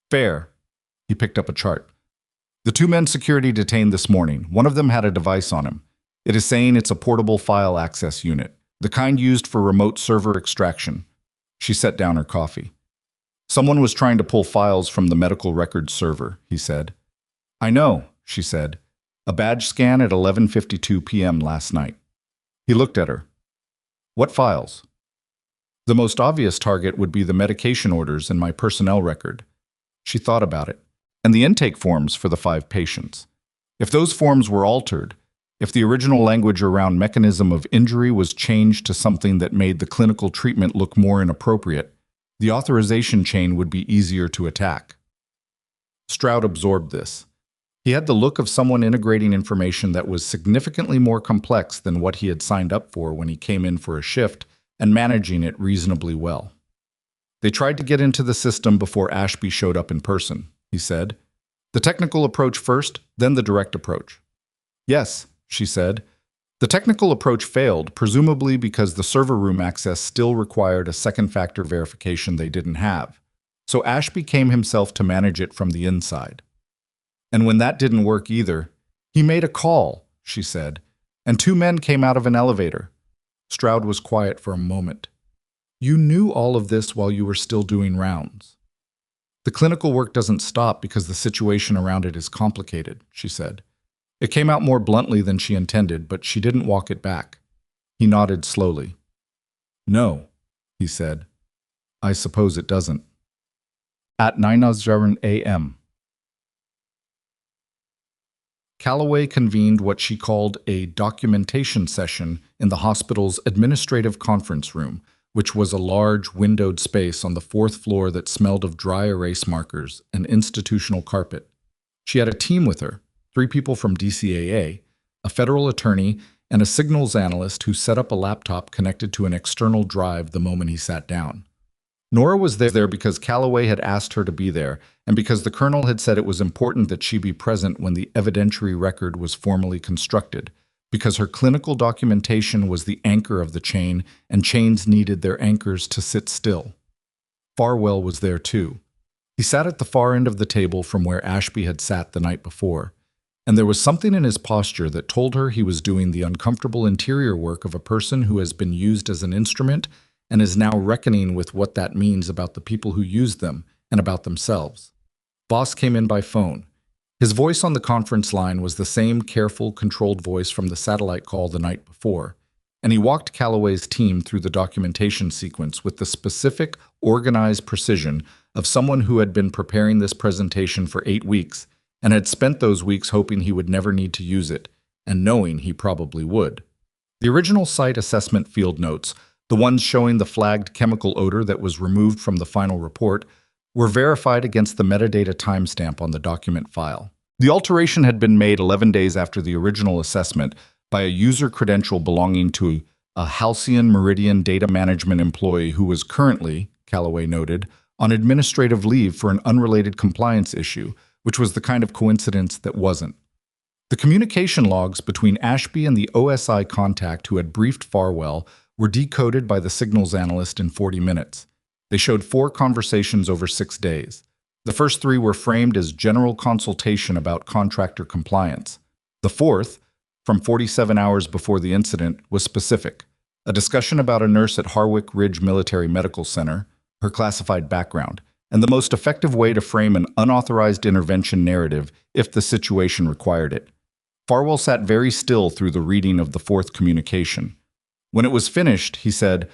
"Fair." He picked up a chart. "The 2 men security detained this morning. One of them had a device on him. It is saying it's a portable file access unit, the kind used for remote server extraction." She set down her coffee. "Someone was trying to pull files from the medical records server," he said. "I know," she said. "A badge scan at 11:52 p.m. last night." He looked at her. "What files?" "The most obvious target would be the medication orders in my personnel record." She thought about it. "And the intake forms for the 5 patients. If those forms were altered, if the original language around mechanism of injury was changed to something that made the clinical treatment look more inappropriate, the authorization chain would be easier to attack." Stroud absorbed this. He had the look of someone integrating information that was significantly more complex than what he had signed up for when he came in for a shift and managing it reasonably well. "They tried to get into the system before Ashby showed up in person," he said. "The technical approach first, then the direct approach." "Yes," she said. "The technical approach failed, presumably because the server room access still required a second-factor verification they didn't have. So Ashby came himself to manage it from the inside. And when that didn't work either, he made a call," she said, "and 2 men came out of an elevator." Stroud was quiet for a moment. "You knew all of this while you were still doing rounds." "The clinical work doesn't stop because the situation around it is complicated," she said. It came out more bluntly than she intended, but she didn't walk it back. He nodded slowly. "No," he said. "I suppose it doesn't." At 9:00 a.m. Calloway convened what she called a documentation session in the hospital's administrative conference room, which was a large, windowed space on the 4th floor that smelled of dry erase markers and institutional carpet. She had a team with her, 3 people from DCAA, a federal attorney, and a signals analyst who set up a laptop connected to an external drive the moment he sat down. Nora was there because Calloway had asked her to be there, and because the colonel had said it was important that she be present when the evidentiary record was formally constructed, because her clinical documentation was the anchor of the chain, and chains needed their anchors to sit still. Farwell was there too. He sat at the far end of the table from where Ashby had sat the night before, and there was something in his posture that told her he was doing the uncomfortable interior work of a person who has been used as an instrument and is now reckoning with what that means about the people who use them and about themselves. Boss came in by phone. His voice on the conference line was the same careful, controlled voice from the satellite call the night before, and he walked Calloway's team through the documentation sequence with the specific, organized precision of someone who had been preparing this presentation for 8 weeks and had spent those weeks hoping he would never need to use it, and knowing he probably would. The original site assessment field notes, the ones showing the flagged chemical odor that was removed from the final report, were verified against the metadata timestamp on the document file. The alteration had been made 11 days after the original assessment by a user credential belonging to a Halcyon Meridian data management employee who was currently, Calloway noted, on administrative leave for an unrelated compliance issue, which was the kind of coincidence that wasn't. The communication logs between Ashby and the OSI contact who had briefed Farwell were decoded by the signals analyst in 40 minutes. They showed 4 conversations over 6 days. The first 3 were framed as general consultation about contractor compliance. The fourth, from 47 hours before the incident, was specific. A discussion about a nurse at Harwick Ridge Military Medical Center, her classified background, and the most effective way to frame an unauthorized intervention narrative if the situation required it. Farwell sat very still through the reading of the 4th communication. When it was finished, he said,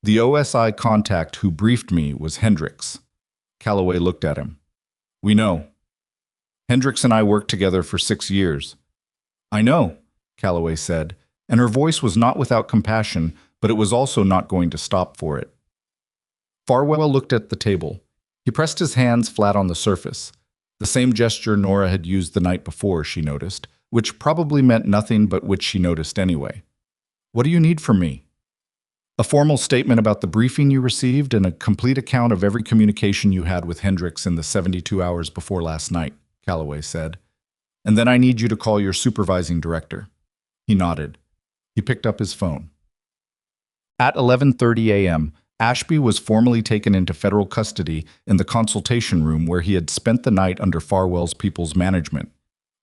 "The OSI contact who briefed me was Hendricks." Calloway looked at him. "We know. Hendricks and I worked together for 6 years." "I know," Calloway said, and her voice was not without compassion, but it was also not going to stop for it. Farwell looked at the table. He pressed his hands flat on the surface. The same gesture Nora had used the night before, she noticed, which probably meant nothing but which she noticed anyway. "What do you need from me?" "A formal statement about the briefing you received and a complete account of every communication you had with Hendricks in the 72 hours before last night," Calloway said. "And then I need you to call your supervising director." He nodded. He picked up his phone. At 11:30 a.m., Ashby was formally taken into federal custody in the consultation room where he had spent the night under Farwell's people's management.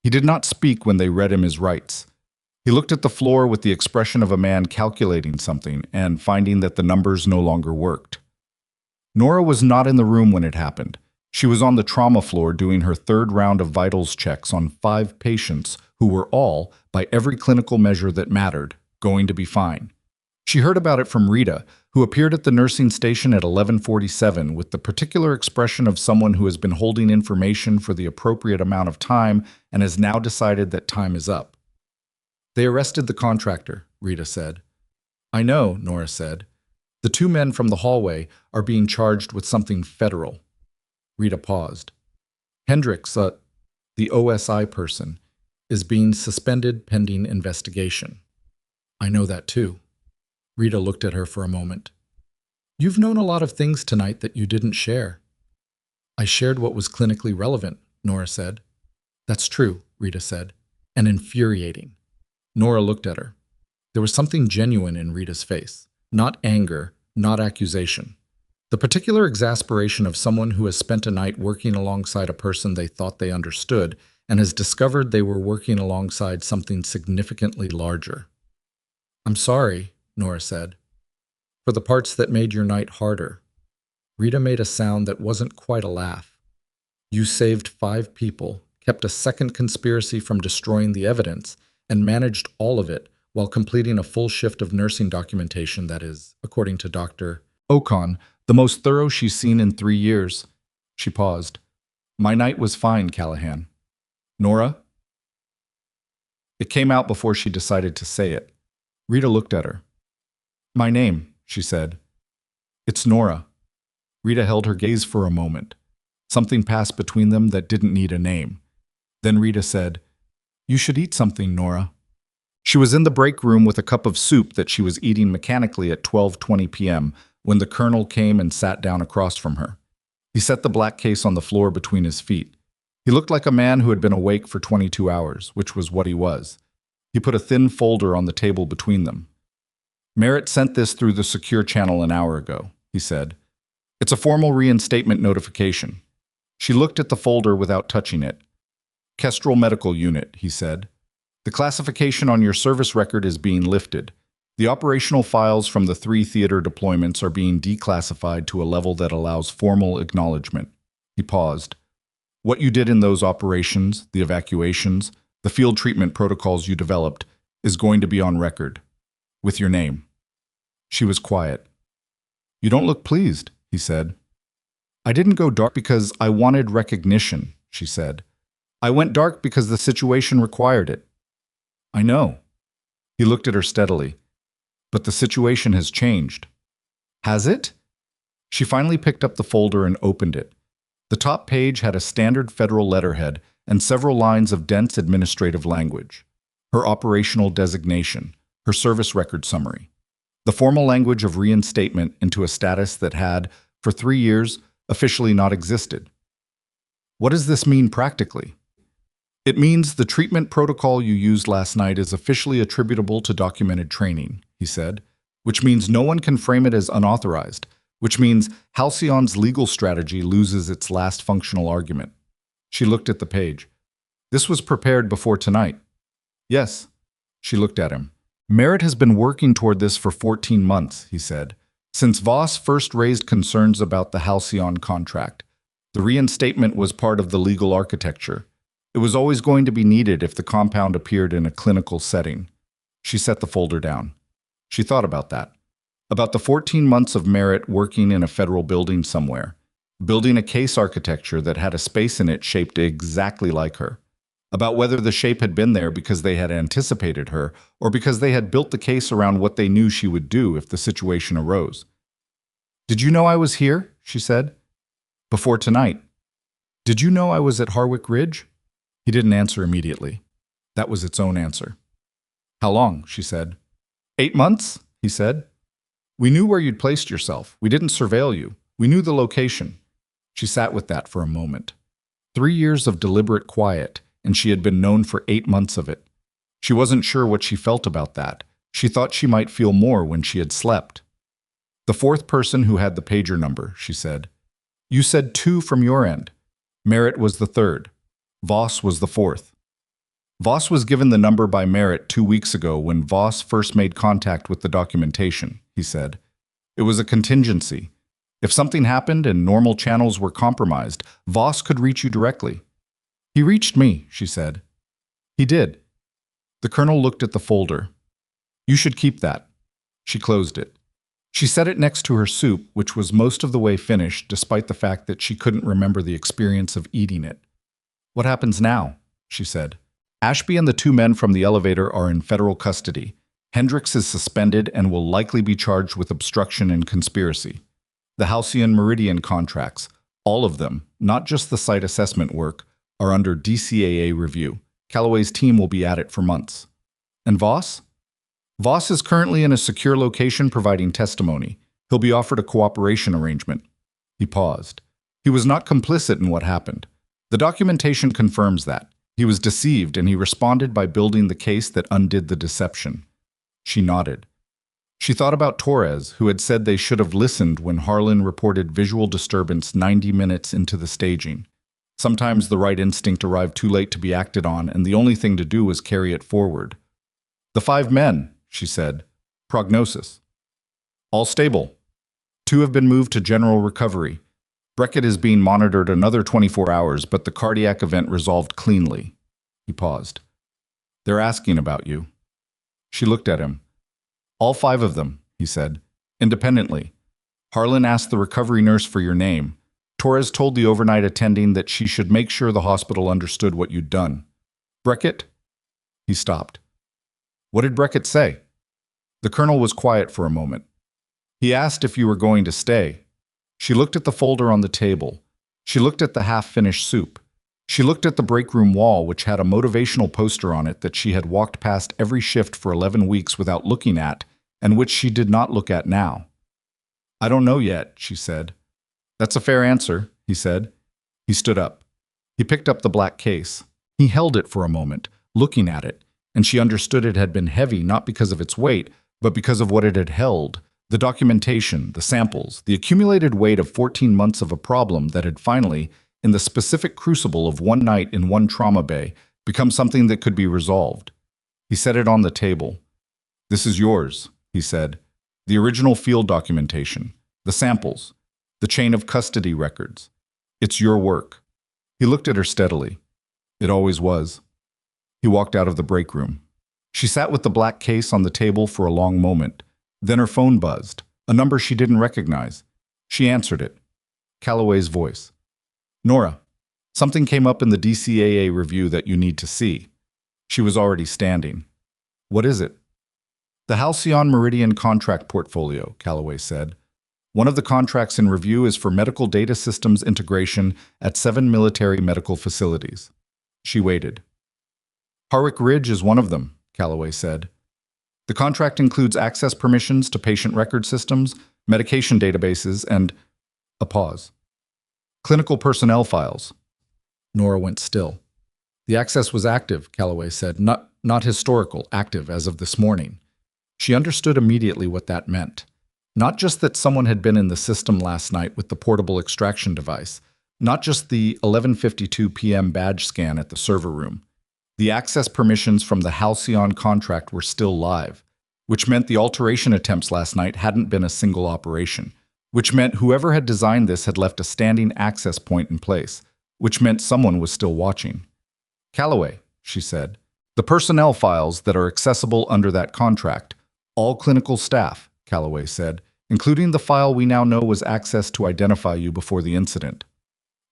He did not speak when they read him his rights. He looked at the floor with the expression of a man calculating something and finding that the numbers no longer worked. Nora was not in the room when it happened. She was on the trauma floor doing her 3rd round of vitals checks on 5 patients who were all, by every clinical measure that mattered, going to be fine. She heard about it from Rita, who appeared at the nursing station at 11:47 with the particular expression of someone who has been holding information for the appropriate amount of time and has now decided that time is up. "They arrested the contractor," Rita said. "I know," Nora said. "The 2 men from the hallway are being charged with something federal." Rita paused. "Hendricks, the OSI person, is being suspended pending investigation." "I know that too." Rita looked at her for a moment. "You've known a lot of things tonight that you didn't share." "I shared what was clinically relevant," Nora said. "That's true," Rita said, "and infuriating." Nora looked at her. There was something genuine in Rita's face. Not anger, not accusation. The particular exasperation of someone who has spent a night working alongside a person they thought they understood and has discovered they were working alongside something significantly larger. "I'm sorry," Nora said, "for the parts that made your night harder." Rita made a sound that wasn't quite a laugh. "You saved 5 people, kept a second conspiracy from destroying the evidence, and managed all of it while completing a full shift of nursing documentation that is, according to Dr. Ocon, the most thorough she's seen in 3 years. She paused. "My night was fine, Callahan." "Nora?" It came out before she decided to say it. Rita looked at her. "My name," she said. "It's Nora." Rita held her gaze for a moment. Something passed between them that didn't need a name. Then Rita said, "You should eat something, Nora." She was in the break room with a cup of soup that she was eating mechanically at 12:20 p.m. when the colonel came and sat down across from her. He set the black case on the floor between his feet. He looked like a man who had been awake for 22 hours, which was what he was. He put a thin folder on the table between them. "Merritt sent this through the secure channel an hour ago," he said. "It's a formal reinstatement notification." She looked at the folder without touching it. "Kestrel Medical Unit," he said. "The classification on your service record is being lifted. The operational files from the 3 theater deployments are being declassified to a level that allows formal acknowledgement." He paused. What you did in those operations, the evacuations, the field treatment protocols you developed, is going to be on record. With your name. She was quiet. You don't look pleased, he said. I didn't go dark because I wanted recognition, she said. I went dark because the situation required it. I know. He looked at her steadily. But the situation has changed. Has it? She finally picked up the folder and opened it. The top page had a standard federal letterhead and several lines of dense administrative language. Her operational designation, her service record summary. The formal language of reinstatement into a status that had, for 3 years, officially not existed. What does this mean practically? It means the treatment protocol you used last night is officially attributable to documented training, he said, which means no one can frame it as unauthorized, which means Halcyon's legal strategy loses its last functional argument. She looked at the page. This was prepared before tonight. Yes. She looked at him. Merritt has been working toward this for 14 months, he said, since Voss first raised concerns about the Halcyon contract. The reinstatement was part of the legal architecture. It was always going to be needed if the compound appeared in a clinical setting. She set the folder down. She thought about that. About the 14 months of Merritt working in a federal building somewhere, building a case architecture that had a space in it shaped exactly like her. About whether the shape had been there because they had anticipated her or because they had built the case around what they knew she would do if the situation arose. Did you know I was here? She said. Before tonight. Did you know I was at Harwick Ridge? He didn't answer immediately. That was its own answer. How long? She said. 8 months? He said. We knew where you'd placed yourself. We didn't surveil you. We knew the location. She sat with that for a moment. 3 years of deliberate quiet, and she had been known for 8 months of it. She wasn't sure what she felt about that. She thought she might feel more when she had slept. The fourth person who had the pager number, she said. You said 2 from your end. Merritt was the third. Voss was the fourth. Voss was given the number by Merritt 2 weeks ago when Voss first made contact with the documentation, he said. It was a contingency. If something happened and normal channels were compromised, Voss could reach you directly. He reached me, she said. He did. The colonel looked at the folder. You should keep that. She closed it. She set it next to her soup, which was most of the way finished, despite the fact that she couldn't remember the experience of eating it. What happens now? She said. Ashby and the 2 men from the elevator are in federal custody. Hendricks is suspended and will likely be charged with obstruction and conspiracy. The Halcyon Meridian contracts, all of them, not just the site assessment work, are under DCAA review. Calloway's team will be at it for months. And Voss? Voss is currently in a secure location providing testimony. He'll be offered a cooperation arrangement. He paused. He was not complicit in what happened. The documentation confirms that. He was deceived and he responded by building the case that undid the deception. She nodded. She thought about Torres, who had said they should have listened when Harlan reported visual disturbance 90 minutes into the staging. Sometimes the right instinct arrived too late to be acted on, and the only thing to do was carry it forward. The 5 men, she said. Prognosis. All stable. 2 have been moved to general recovery. Beckett is being monitored another 24 hours, but the cardiac event resolved cleanly. He paused. They're asking about you. She looked at him. All 5 of them, he said, independently. Harlan asked the recovery nurse for your name. Torres told the overnight attending that she should make sure the hospital understood what you'd done. Beckett? He stopped. What did Beckett say? The colonel was quiet for a moment. He asked if you were going to stay. She looked at the folder on the table. She looked at the half-finished soup. She looked at the break room wall, which had a motivational poster on it that she had walked past every shift for 11 weeks without looking at, and which she did not look at now. I don't know yet, she said. That's a fair answer, he said. He stood up. He picked up the black case. He held it for a moment, looking at it, and she understood it had been heavy not because of its weight, but because of what it had held. The documentation, the samples, the accumulated weight of 14 months of a problem that had finally, in the specific crucible of one night in one trauma bay, become something that could be resolved. He set it on the table. This is yours, he said. The original field documentation, the samples, the chain of custody records. It's your work. He looked at her steadily. It always was. He walked out of the break room. She sat with the black case on the table for a long moment. Then her phone buzzed, a number she didn't recognize. She answered it. Calloway's voice. Nora, something came up in the DCAA review that you need to see. She was already standing. What is it? The Halcyon Meridian contract portfolio, Calloway said. One of the contracts in review is for medical data systems integration at 7 military medical facilities. She waited. Harwick Ridge is one of them, Calloway said. The contract includes access permissions to patient record systems, medication databases, and a pause. Clinical personnel files. Nora went still. The access was active, Calloway said, not historical, active as of this morning. She understood immediately what that meant. Not just that someone had been in the system last night with the portable extraction device, not just the 11:52 p.m. badge scan at the server room. The access permissions from the Halcyon contract were still live, which meant the alteration attempts last night hadn't been a single operation, which meant whoever had designed this had left a standing access point in place, which meant someone was still watching. Calloway, she said, the personnel files that are accessible under that contract, all clinical staff, Calloway said, including the file we now know was accessed to identify you before the incident.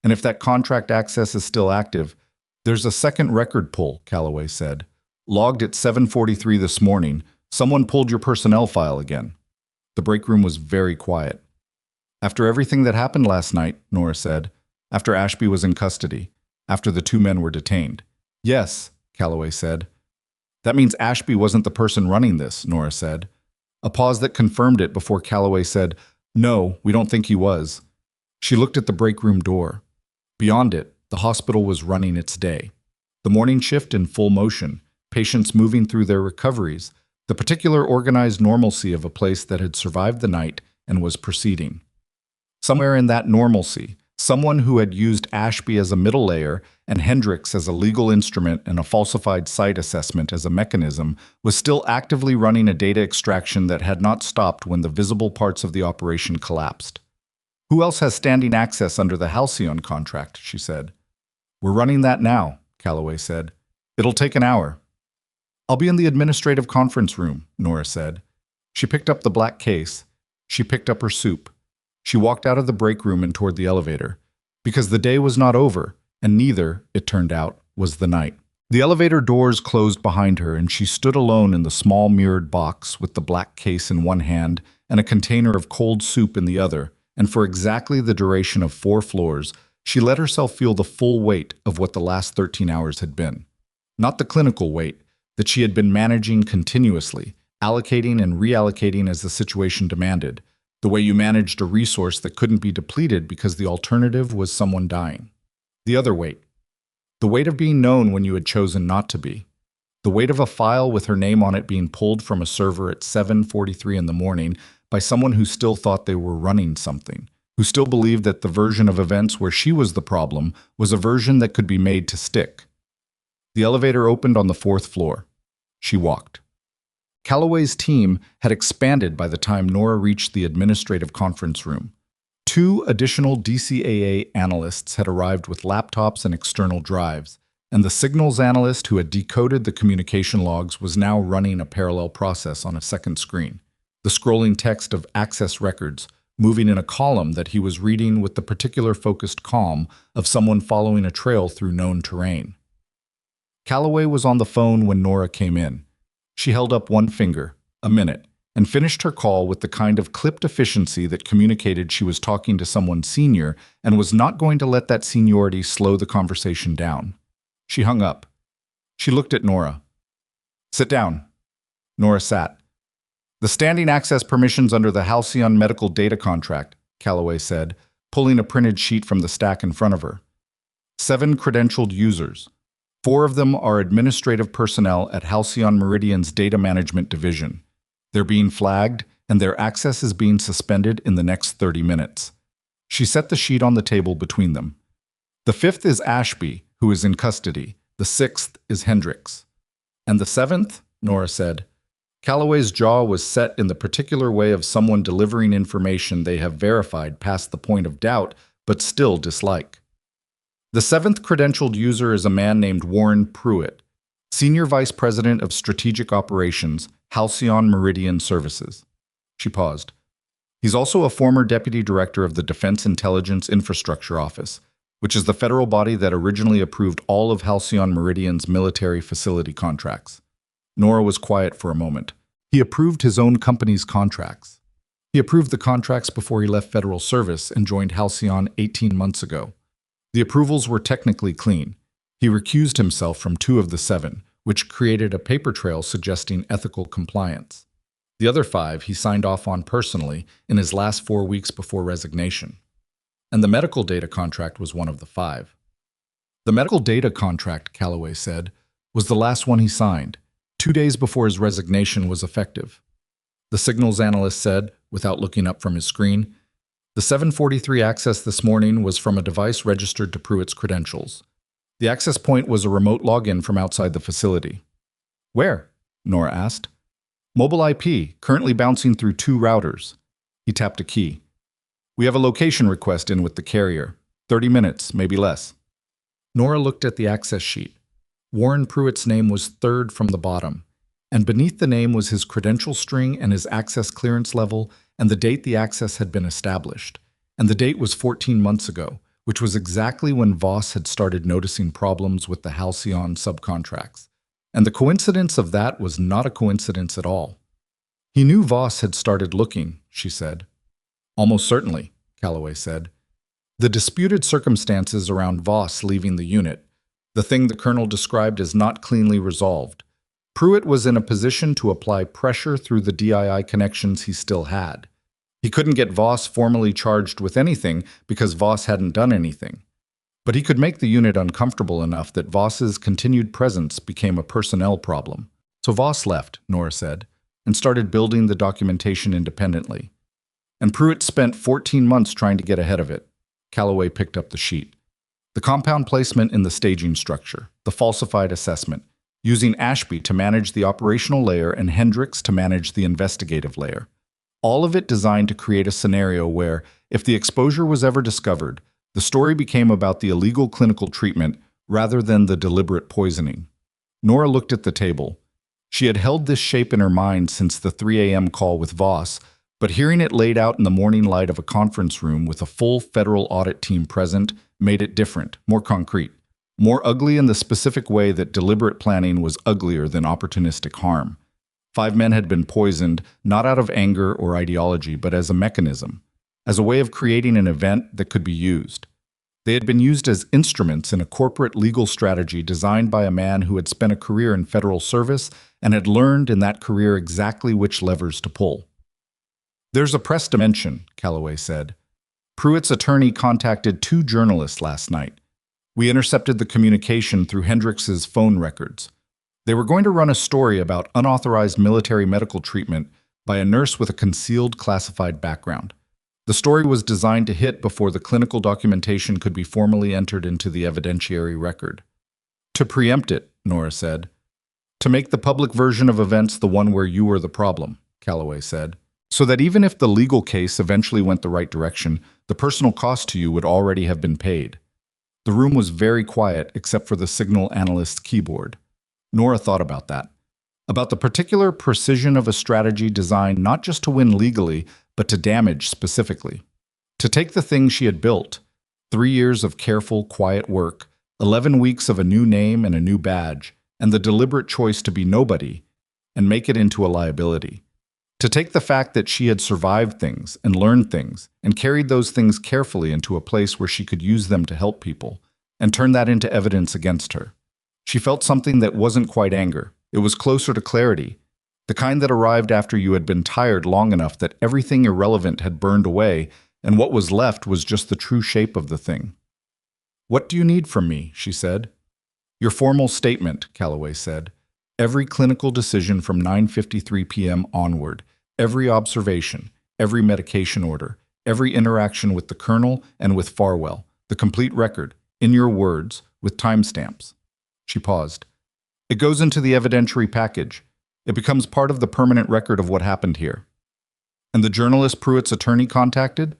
And if that contract access is still active, there's a second record pull, Calloway said. Logged at 7:43 this morning, someone pulled your personnel file again. The break room was very quiet. After everything that happened last night, Nora said, after Ashby was in custody, after the two men were detained. Yes, Calloway said. That means Ashby wasn't the person running this, Nora said. A pause that confirmed it before Calloway said, no, we don't think he was. She looked at the break room door. Beyond it, the hospital was running its day. The morning shift in full motion, patients moving through their recoveries, the particular organized normalcy of a place that had survived the night and was proceeding. Somewhere in that normalcy, someone who had used Ashby as a middle layer and Hendricks as a legal instrument and a falsified site assessment as a mechanism was still actively running a data extraction that had not stopped when the visible parts of the operation collapsed. Who else has standing access under the Halcyon contract, she said. We're running that now, Calloway said. It'll take an hour. I'll be in the administrative conference room, Nora said. She picked up the black case. She picked up her soup. She walked out of the break room and toward the elevator. Because the day was not over, and neither, it turned out, was the night. The elevator doors closed behind her, and she stood alone in the small mirrored box with the black case in one hand and a container of cold soup in the other, and for exactly the duration of 4 floors, she let herself feel the full weight of what the last 13 hours had been. Not the clinical weight that she had been managing continuously, allocating and reallocating as the situation demanded, the way you managed a resource that couldn't be depleted because the alternative was someone dying. The other weight. The weight of being known when you had chosen not to be. The weight of a file with her name on it being pulled from a server at 7:43 in the morning by someone who still thought they were running something, who still believed that the version of events where she was the problem was a version that could be made to stick. The elevator opened on the 4th floor. She walked. Calloway's team had expanded by the time Nora reached the administrative conference room. 2 additional DCAA analysts had arrived with laptops and external drives, and the signals analyst who had decoded the communication logs was now running a parallel process on a second screen. The scrolling text of access records, moving in a column that he was reading with the particular focused calm of someone following a trail through known terrain. Calloway was on the phone when Nora came in. She held up one finger, a minute, and finished her call with the kind of clipped efficiency that communicated she was talking to someone senior and was not going to let that seniority slow the conversation down. She hung up. She looked at Nora. Sit down. Nora sat. The standing access permissions under the Halcyon medical data contract, Calloway said, pulling a printed sheet from the stack in front of her. 7 credentialed users. 4 of them are administrative personnel at Halcyon Meridian's data management division. They're being flagged, and their access is being suspended in the next 30 minutes. She set the sheet on the table between them. The 5th is Ashby, who is in custody. The 6th is Hendricks. And the 7th, Nora said. Calloway's jaw was set in the particular way of someone delivering information they have verified past the point of doubt, but still dislike. The seventh credentialed user is a man named Warren Pruitt, Senior Vice President of Strategic Operations, Halcyon Meridian Services. She paused. He's also a former Deputy Director of the Defense Intelligence Infrastructure Office, which is the federal body that originally approved all of Halcyon Meridian's military facility contracts. Nora was quiet for a moment. He approved his own company's contracts. He approved the contracts before he left federal service and joined Halcyon 18 months ago. The approvals were technically clean. He recused himself from 2 of the 7, which created a paper trail suggesting ethical compliance. The other 5 he signed off on personally in his last 4 weeks before resignation. And the medical data contract was one of the 5. The medical data contract, Calloway said, was the last one he signed, 2 days before his resignation was effective. The signals analyst said, without looking up from his screen, the 743 access this morning was from a device registered to Pruitt's credentials. The access point was a remote login from outside the facility. Where? Nora asked. Mobile IP, currently bouncing through 2 routers. He tapped a key. We have a location request in with the carrier. 30 minutes, maybe less. Nora looked at the access sheet. Warren Pruitt's name was 3rd from the bottom, and beneath the name was his credential string and his access clearance level and the date the access had been established. And the date was 14 months ago, which was exactly when Voss had started noticing problems with the Halcyon subcontracts. And the coincidence of that was not a coincidence at all. He knew Voss had started looking, she said. Almost certainly, Calloway said. The disputed circumstances around Voss leaving the unit, the thing the colonel described as not cleanly resolved, Pruitt was in a position to apply pressure through the DII connections he still had. He couldn't get Voss formally charged with anything because Voss hadn't done anything. But he could make the unit uncomfortable enough that Voss's continued presence became a personnel problem. So Voss left, Nora said, and started building the documentation independently. And Pruitt spent 14 months trying to get ahead of it. Calloway picked up the sheet. The compound placement in the staging structure, the falsified assessment, using Ashby to manage the operational layer and Hendricks to manage the investigative layer. All of it designed to create a scenario where, if the exposure was ever discovered, the story became about the illegal clinical treatment rather than the deliberate poisoning. Nora looked at the table. She had held this shape in her mind since the 3 a.m. call with Voss, but hearing it laid out in the morning light of a conference room with a full federal audit team present made it different, more concrete, more ugly in the specific way that deliberate planning was uglier than opportunistic harm. 5 men had been poisoned, not out of anger or ideology, but as a mechanism, as a way of creating an event that could be used. They had been used as instruments in a corporate legal strategy designed by a man who had spent a career in federal service and had learned in that career exactly which levers to pull. There's a press dimension, Calloway said. Pruitt's attorney contacted 2 journalists last night. We intercepted the communication through Hendricks's phone records. They were going to run a story about unauthorized military medical treatment by a nurse with a concealed classified background. The story was designed to hit before the clinical documentation could be formally entered into the evidentiary record. To preempt it, Nora said. To make the public version of events the one where you were the problem, Calloway said. So that even if the legal case eventually went the right direction, the personal cost to you would already have been paid. The room was very quiet except for the signal analyst's keyboard. Nora thought about that. About the particular precision of a strategy designed not just to win legally, but to damage specifically. To take the thing she had built, 3 years of careful, quiet work, 11 weeks of a new name and a new badge, and the deliberate choice to be nobody, and make it into a liability. To take the fact that she had survived things and learned things and carried those things carefully into a place where she could use them to help people, and turn that into evidence against her. She felt something that wasn't quite anger. It was closer to clarity, the kind that arrived after you had been tired long enough that everything irrelevant had burned away and what was left was just the true shape of the thing. What do you need from me? She said. Your formal statement, Calloway said. Every clinical decision from 9:53 p.m. onward, every observation, every medication order, every interaction with the colonel and with Farwell, the complete record, in your words, with timestamps. She paused. It goes into the evidentiary package. It becomes part of the permanent record of what happened here. And the journalist Pruitt's attorney contacted?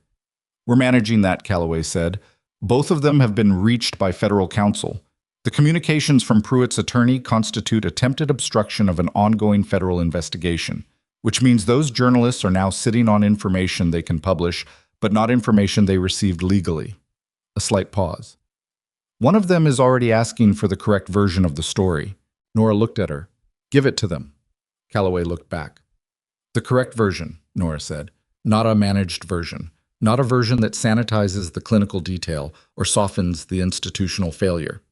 We're managing that, Calloway said. Both of them have been reached by federal counsel. The communications from Pruitt's attorney constitute attempted obstruction of an ongoing federal investigation, which means those journalists are now sitting on information they can publish, but not information they received legally. A slight pause. One of them is already asking for the correct version of the story. Nora looked at her. Give it to them. Calloway looked back. The correct version, Nora said. Not a managed version. Not a version that sanitizes the clinical detail or softens the institutional failure.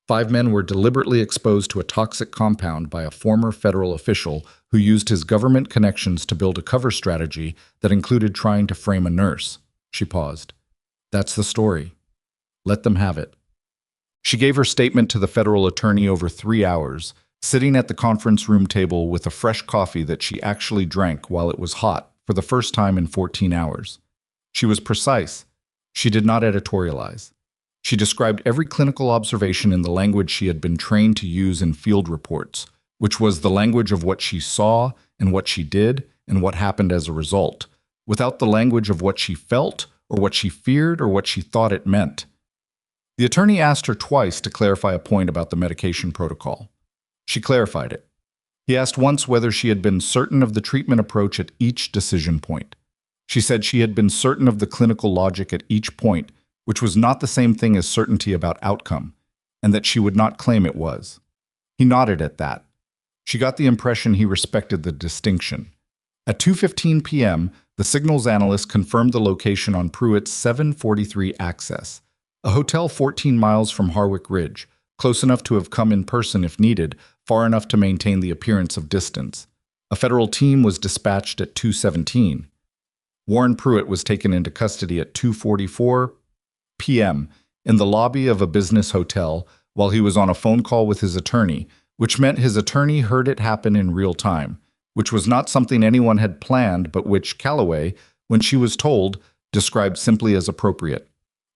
5 men were deliberately exposed to a toxic compound by a former federal official who used his government connections to build a cover strategy that included trying to frame a nurse. She paused. That's the story. Let them have it. She gave her statement to the federal attorney over 3 hours, sitting at the conference room table with a fresh coffee that she actually drank while it was hot for the first time in 14 hours. She was precise. She did not editorialize. She described every clinical observation in the language she had been trained to use in field reports, which was the language of what she saw and what she did and what happened as a result, without the language of what she felt or what she feared or what she thought it meant. The attorney asked her twice to clarify a point about the medication protocol. She clarified it. He asked once whether she had been certain of the treatment approach at each decision point. She said she had been certain of the clinical logic at each point, which was not the same thing as certainty about outcome, and that she would not claim it was. He nodded at that. She got the impression he respected the distinction. At 2:15 p.m., the signals analyst confirmed the location on Pruitt's 743 access, a hotel 14 miles from Harwick Ridge, close enough to have come in person if needed, far enough to maintain the appearance of distance. A federal team was dispatched at 2:17. Warren Pruitt was taken into custody at 2:44 p.m. in the lobby of a business hotel while he was on a phone call with his attorney, which meant his attorney heard it happen in real time, which was not something anyone had planned but which Calloway, when she was told, described simply as appropriate.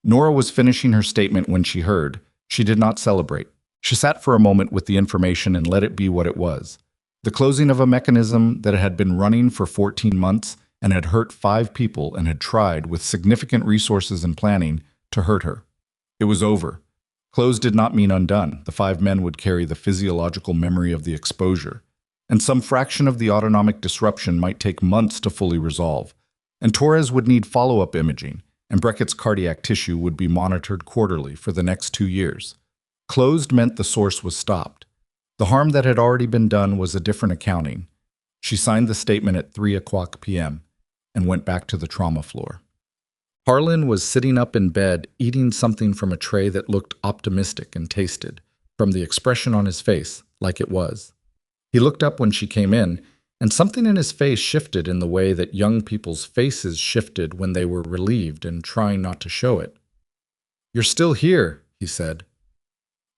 Nora was finishing her statement when she heard. She did not celebrate. She sat for a moment with the information and let it be what it was. The closing of a mechanism that had been running for 14 months and had hurt 5 people and had tried, with significant resources and planning, to hurt her. It was over. Closed did not mean undone. The 5 men would carry the physiological memory of the exposure, and some fraction of the autonomic disruption might take months to fully resolve. And Torres would need follow-up imaging, and Brackett's cardiac tissue would be monitored quarterly for the next 2 years. Closed meant the source was stopped. The harm that had already been done was a different accounting. She signed the statement at 3:00 p.m. and went back to the trauma floor. Harlan was sitting up in bed, eating something from a tray that looked optimistic and tasted, from the expression on his face, like it was. He looked up when she came in, and something in his face shifted in the way that young people's faces shifted when they were relieved and trying not to show it. "You're still here," he said.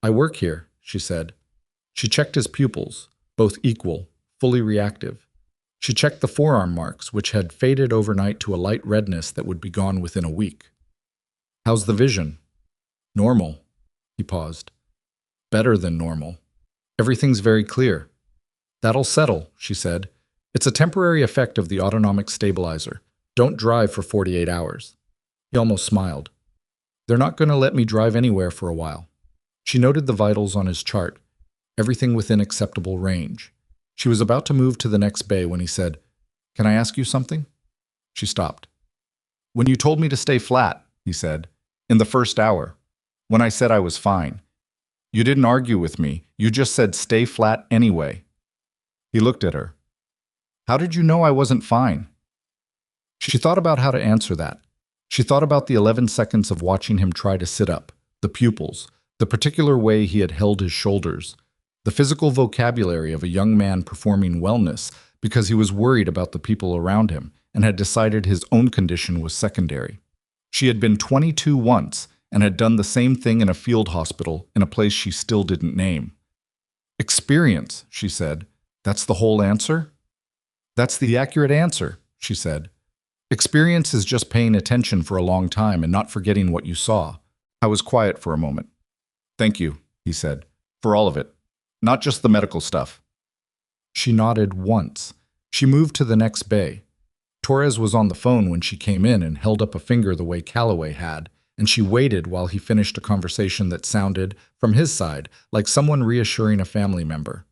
"I work here," she said. She checked his pupils, both equal, fully reactive. She checked the forearm marks, which had faded overnight to a light redness that would be gone within a week. "How's the vision?" "Normal." He paused. "Better than normal. Everything's very clear." "That'll settle," she said. "It's a temporary effect of the autonomic stabilizer. Don't drive for 48 hours. He almost smiled. "They're not going to let me drive anywhere for a while." She noted the vitals on his chart. Everything within acceptable range. She was about to move to the next bay when he said, "Can I ask you something?" She stopped. "When you told me to stay flat," he said, "in the first hour, when I said I was fine, you didn't argue with me. You just said stay flat anyway." He looked at her. "How did you know I wasn't fine?" She thought about how to answer that. She thought about the 11 seconds of watching him try to sit up, the pupils, the particular way he had held his shoulders, the physical vocabulary of a young man performing wellness because he was worried about the people around him and had decided his own condition was secondary. She had been 22 once and had done the same thing in a field hospital in a place she still didn't name. "Experience," she said. "That's the whole answer?" "That's the accurate answer," she said. "Experience is just paying attention for a long time and not forgetting what you saw." I was quiet for a moment. "Thank you," he said, "for all of it. Not just the medical stuff." She nodded once. She moved to the next bay. Torres was on the phone when she came in and held up a finger the way Calloway had, and she waited while he finished a conversation that sounded, from his side, like someone reassuring a family member.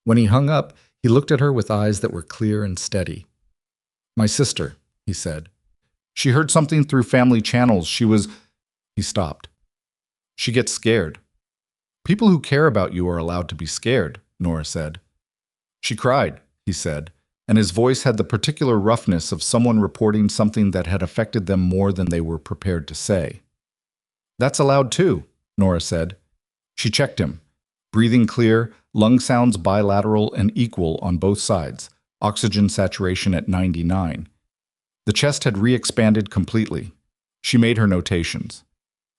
When he hung up, he looked at her with eyes that were clear and steady. "My sister," he said. "She heard something through family channels. She was—" He stopped. "She gets scared." "People who care about you are allowed to be scared," Nora said. "She cried," he said, and his voice had the particular roughness of someone reporting something that had affected them more than they were prepared to say. "That's allowed too," Nora said. She checked him. Breathing clear, lung sounds bilateral and equal on both sides, oxygen saturation at 99. The chest had re-expanded completely. She made her notations.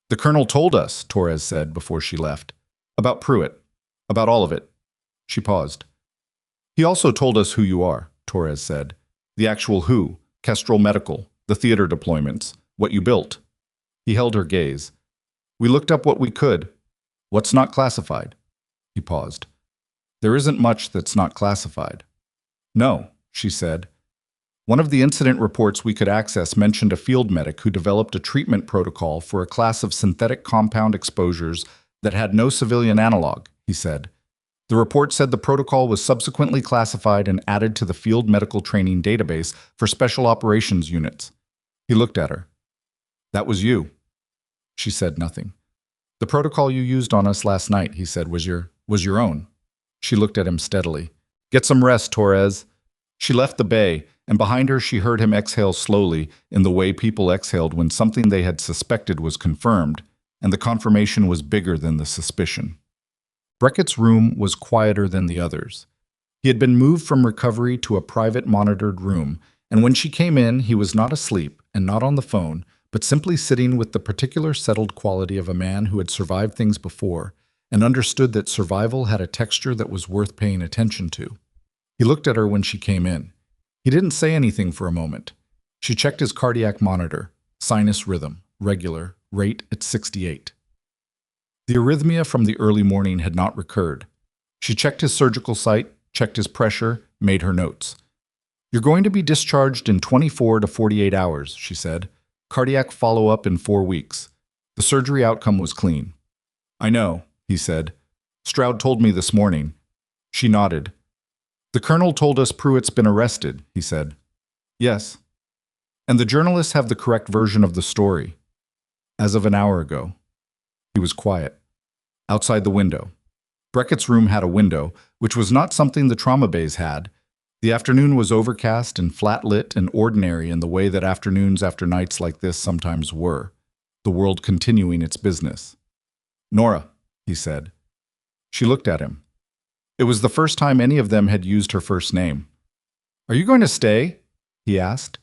"The colonel told us," Torres said before she left. "About Pruitt. About all of it." She paused. "He also told us who you are," Torres said. "The actual who, Kestrel Medical, the theater deployments, what you built." He held her gaze. "We looked up what we could. What's not classified?" He paused. "There isn't much that's not classified." "No," she said. "One of the incident reports we could access mentioned a field medic who developed a treatment protocol for a class of synthetic compound exposures that had no civilian analog," he said. "The report said the protocol was subsequently classified and added to the field medical training database for special operations units." He looked at her. "That was you." She said nothing. "The protocol you used on us last night," he said, was your own." She looked at him steadily. "Get some rest, Torres." She left the bay, and behind her she heard him exhale slowly, in the way people exhaled when something they had suspected was confirmed, and the confirmation was bigger than the suspicion. Brackett's room was quieter than the others. He had been moved from recovery to a private monitored room, and when she came in, he was not asleep and not on the phone, but simply sitting with the particular settled quality of a man who had survived things before and understood that survival had a texture that was worth paying attention to. He looked at her when she came in. He didn't say anything for a moment. She checked his cardiac monitor, sinus rhythm, regular, rate at 68. The arrhythmia from the early morning had not recurred. She checked his surgical site, checked his pressure, made her notes. "You're going to be discharged in 24 to 48 hours, she said. "Cardiac follow-up in 4 weeks. The surgery outcome was clean." "I know," he said. "Stroud told me this morning." She nodded. "The colonel told us Pruitt's been arrested," he said. "Yes." "And the journalists have the correct version of the story." "As of an hour ago." He was quiet. Outside the window. Brackett's room had a window, which was not something the trauma bays had. The afternoon was overcast and flat-lit and ordinary in the way that afternoons after nights like this sometimes were, the world continuing its business. "Nora," he said. She looked at him. It was the first time any of them had used her first name. "Are you going to stay?" he asked.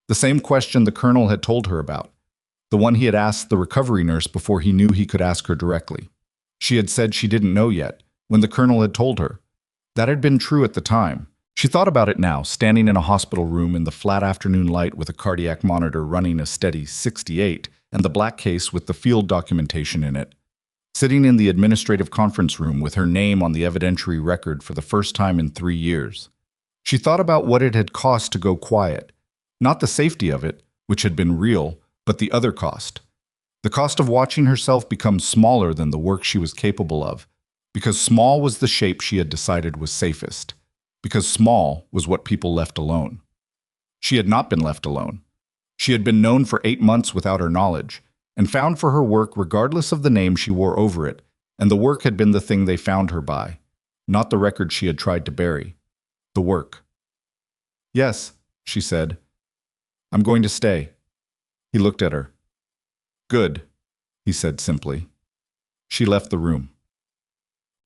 The same question the colonel had told her about. The one he had asked the recovery nurse before he knew he could ask her directly. She had said she didn't know yet, when the colonel had told her. That had been true at the time. She thought about it now, standing in a hospital room in the flat afternoon light with a cardiac monitor running a steady 68 and the black case with the field documentation in it. Sitting in the administrative conference room with her name on the evidentiary record for the first time in 3 years. She thought about what it had cost to go quiet. Not the safety of it, which had been real, but the other cost. The cost of watching herself become smaller than the work she was capable of, because small was the shape she had decided was safest, because small was what people left alone. She had not been left alone. She had been known for 8 months without her knowledge, and found for her work regardless of the name she wore over it, and the work had been the thing they found her by, not the record she had tried to bury. The work. "Yes," she said. "I'm going to stay." He looked at her. "Good," he said simply. She left the room.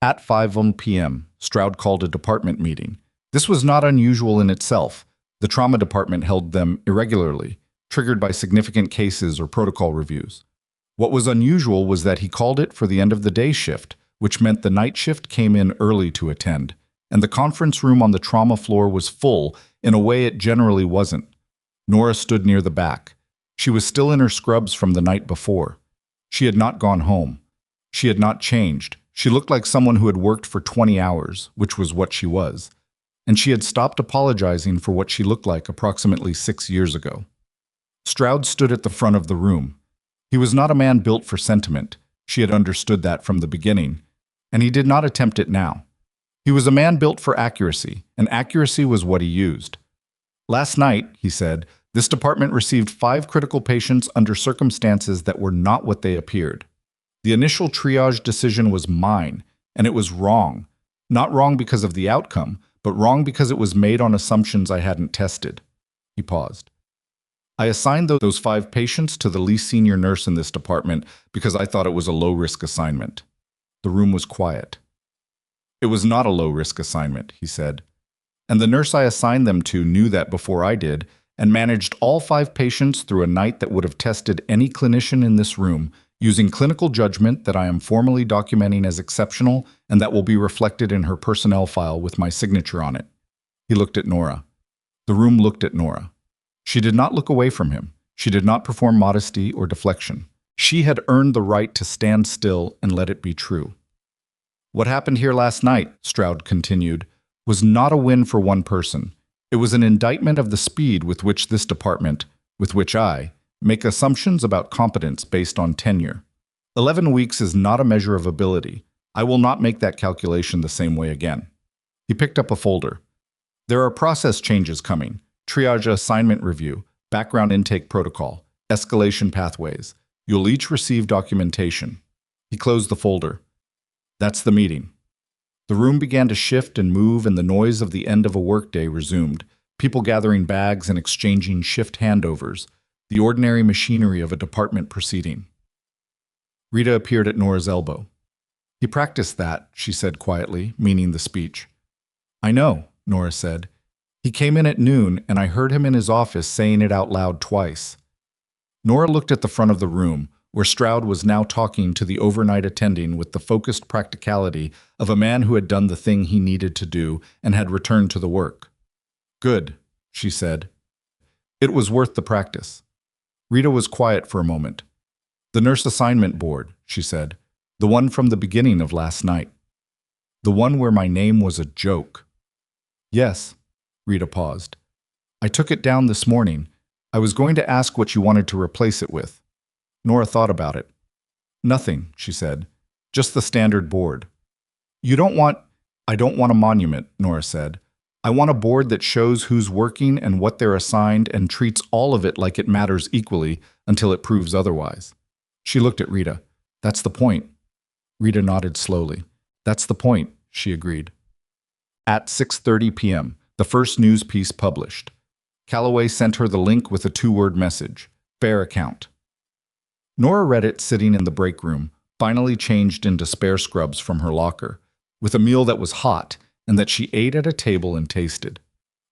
At 5 p.m., Stroud called a department meeting. This was not unusual in itself. The trauma department held them irregularly, triggered by significant cases or protocol reviews. What was unusual was that he called it for the end of the day shift, which meant the night shift came in early to attend, and the conference room on the trauma floor was full in a way it generally wasn't. Nora stood near the back. She was still in her scrubs from the night before. She had not gone home. She had not changed. She looked like someone who had worked for 20 hours, which was what she was. And she had stopped apologizing for what she looked like approximately 6 years ago. Stroud stood at the front of the room. He was not a man built for sentiment. She had understood that from the beginning, and he did not attempt it now. He was a man built for accuracy, and accuracy was what he used. Last night, he said, this department received 5 critical patients under circumstances that were not what they appeared. The initial triage decision was mine, and it was wrong. Not wrong because of the outcome, but wrong because it was made on assumptions I hadn't tested. He paused. I assigned those 5 patients to the least senior nurse in this department because I thought it was a low-risk assignment. The room was quiet. It was not a low-risk assignment, he said. And the nurse I assigned them to knew that before I did, and managed all 5 patients through a night that would have tested any clinician in this room using clinical judgment that I am formally documenting as exceptional and that will be reflected in her personnel file with my signature on it. He looked at Nora. The room looked at Nora. She did not look away from him. She did not perform modesty or deflection. She had earned the right to stand still and let it be true. What happened here last night, Stroud continued, was not a win for one person. It was an indictment of the speed with which this department, with which I, make assumptions about competence based on tenure. 11 weeks is not a measure of ability. I will not make that calculation the same way again. He picked up a folder. There are process changes coming. Triage assignment review, background intake protocol, escalation pathways. You'll each receive documentation. He closed the folder. That's the meeting. The room began to shift and move, and the noise of the end of a workday resumed, people gathering bags and exchanging shift handovers, the ordinary machinery of a department proceeding. Rita appeared at Nora's elbow. He practiced that, she said quietly, meaning the speech. I know, Nora said. He came in at noon, and I heard him in his office saying it out loud twice. Nora looked at the front of the room, where Stroud was now talking to the overnight attending with the focused practicality of a man who had done the thing he needed to do and had returned to the work. Good, she said. It was worth the practice. Rita was quiet for a moment. The nurse assignment board, she said, the one from the beginning of last night. The one where my name was a joke. Yes, Rita paused. I took it down this morning. I was going to ask what you wanted to replace it with. Nora thought about it. Nothing, she said. Just the standard board. I don't want a monument, Nora said. I want a board that shows who's working and what they're assigned and treats all of it like it matters equally until it proves otherwise. She looked at Rita. That's the point. Rita nodded slowly. That's the point, she agreed. At 6:30 p.m., the first news piece published. Calloway sent her the link with a 2-word message. Fair account. Nora read it sitting in the break room, finally changed into spare scrubs from her locker, with a meal that was hot and that she ate at a table and tasted.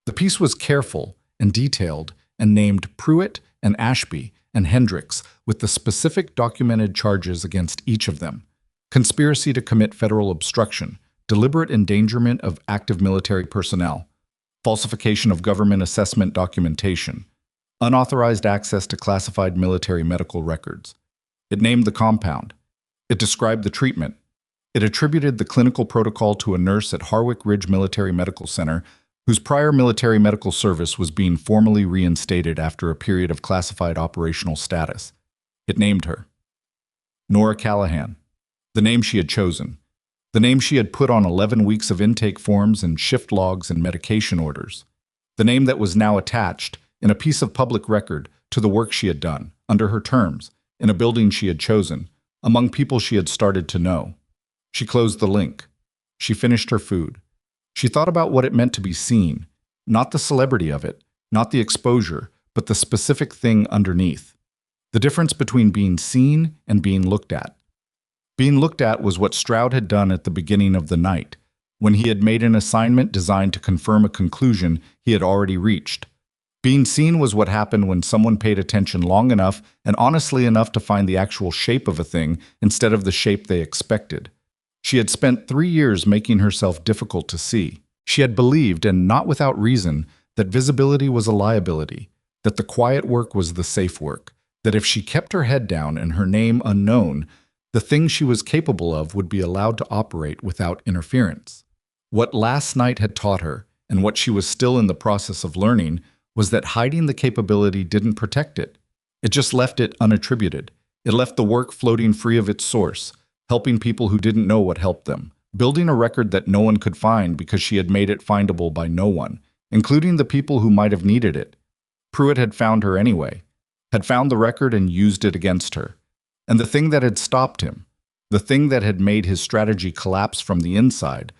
The piece was careful and detailed and named Pruitt and Ashby and Hendricks with the specific documented charges against each of them. Conspiracy to commit federal obstruction, deliberate endangerment of active military personnel, falsification of government assessment documentation, unauthorized access to classified military medical records. It named the compound. It described the treatment. It attributed the clinical protocol to a nurse at Harwick Ridge Military Medical Center whose prior military medical service was being formally reinstated after a period of classified operational status. It named her. Nora Callahan. The name she had chosen. The name she had put on 11 weeks of intake forms and shift logs and medication orders. The name that was now attached, in a piece of public record, to the work she had done, under her terms, in a building she had chosen, among people she had started to know. She closed the link. She finished her food. She thought about what it meant to be seen, not the celebrity of it, not the exposure, but the specific thing underneath. The difference between being seen and being looked at. Being looked at was what Stroud had done at the beginning of the night, when he had made an assignment designed to confirm a conclusion he had already reached. Being seen was what happened when someone paid attention long enough and honestly enough to find the actual shape of a thing instead of the shape they expected. She had spent 3 years making herself difficult to see. She had believed, and not without reason, that visibility was a liability, that the quiet work was the safe work, that if she kept her head down and her name unknown, the thing she was capable of would be allowed to operate without interference. What last night had taught her, and what she was still in the process of learning, was that hiding the capability didn't protect it. It just left it unattributed. It left the work floating free of its source, helping people who didn't know what helped them, building a record that no one could find because she had made it findable by no one, including the people who might have needed it. Pruitt had found her anyway, had found the record and used it against her. And the thing that had stopped him, the thing that had made his strategy collapse from the inside,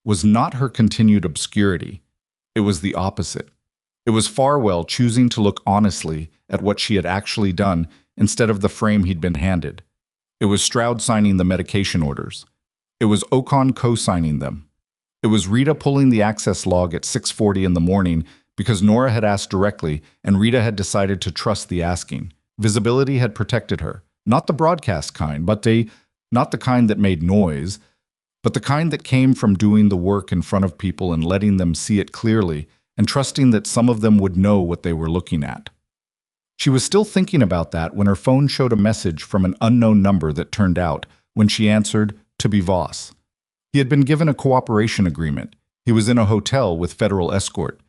was not her continued obscurity. It was the opposite. It was Farwell choosing to look honestly at what she had actually done instead of the frame he'd been handed. It was Stroud signing the medication orders. It was Ocon co-signing them. It was Rita pulling the access log at 6:40 in the morning because Nora had asked directly and Rita had decided to trust the asking. Visibility had protected her. Not the broadcast kind, not the kind that made noise, but the kind that came from doing the work in front of people and letting them see it clearly and trusting that some of them would know what they were looking at. She was still thinking about that when her phone showed a message from an unknown number that turned out, when she answered, to be Voss. He had been given a cooperation agreement. He was in a hotel with federal escort.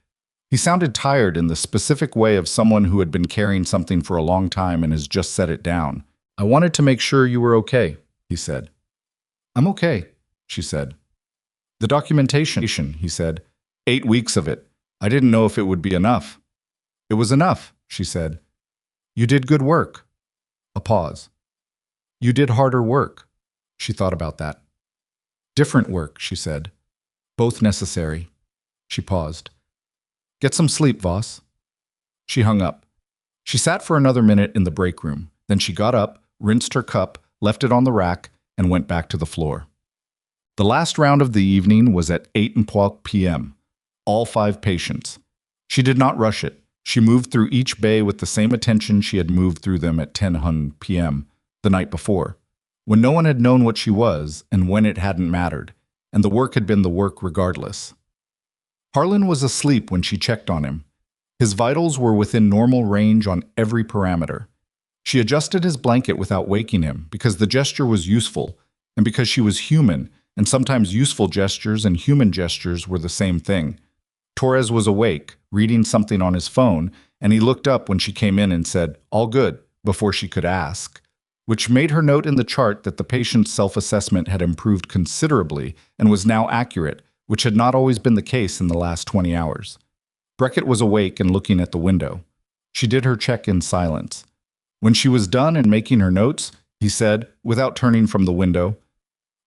He sounded tired in the specific way of someone who had been carrying something for a long time and has just set it down. "I wanted to make sure you were okay," he said. "I'm okay," she said. "The documentation," he said. 8 weeks of it. I didn't know if it would be enough." "It was enough," she said. "You did good work." A pause. "You did harder work." She thought about that. "Different work," she said. "Both necessary." She paused. "Get some sleep, Voss." She hung up. She sat for another minute in the break room. Then she got up, rinsed her cup, left it on the rack, and went back to the floor. The last round of the evening was at 8:00 p.m. All 5 patients. She did not rush it. She moved through each bay with the same attention she had moved through them at 10:00 p.m. the night before, when no one had known what she was and when it hadn't mattered, and the work had been the work regardless. Harlan was asleep when she checked on him. His vitals were within normal range on every parameter. She adjusted his blanket without waking him because the gesture was useful, and because she was human, and sometimes useful gestures and human gestures were the same thing. Torres was awake, reading something on his phone, and he looked up when she came in and said, "All good," before she could ask, which made her note in the chart that the patient's self-assessment had improved considerably and was now accurate, which had not always been the case in the last 20 hours. Beckett was awake and looking at the window. She did her check in silence. When she was done and making her notes, he said, without turning from the window,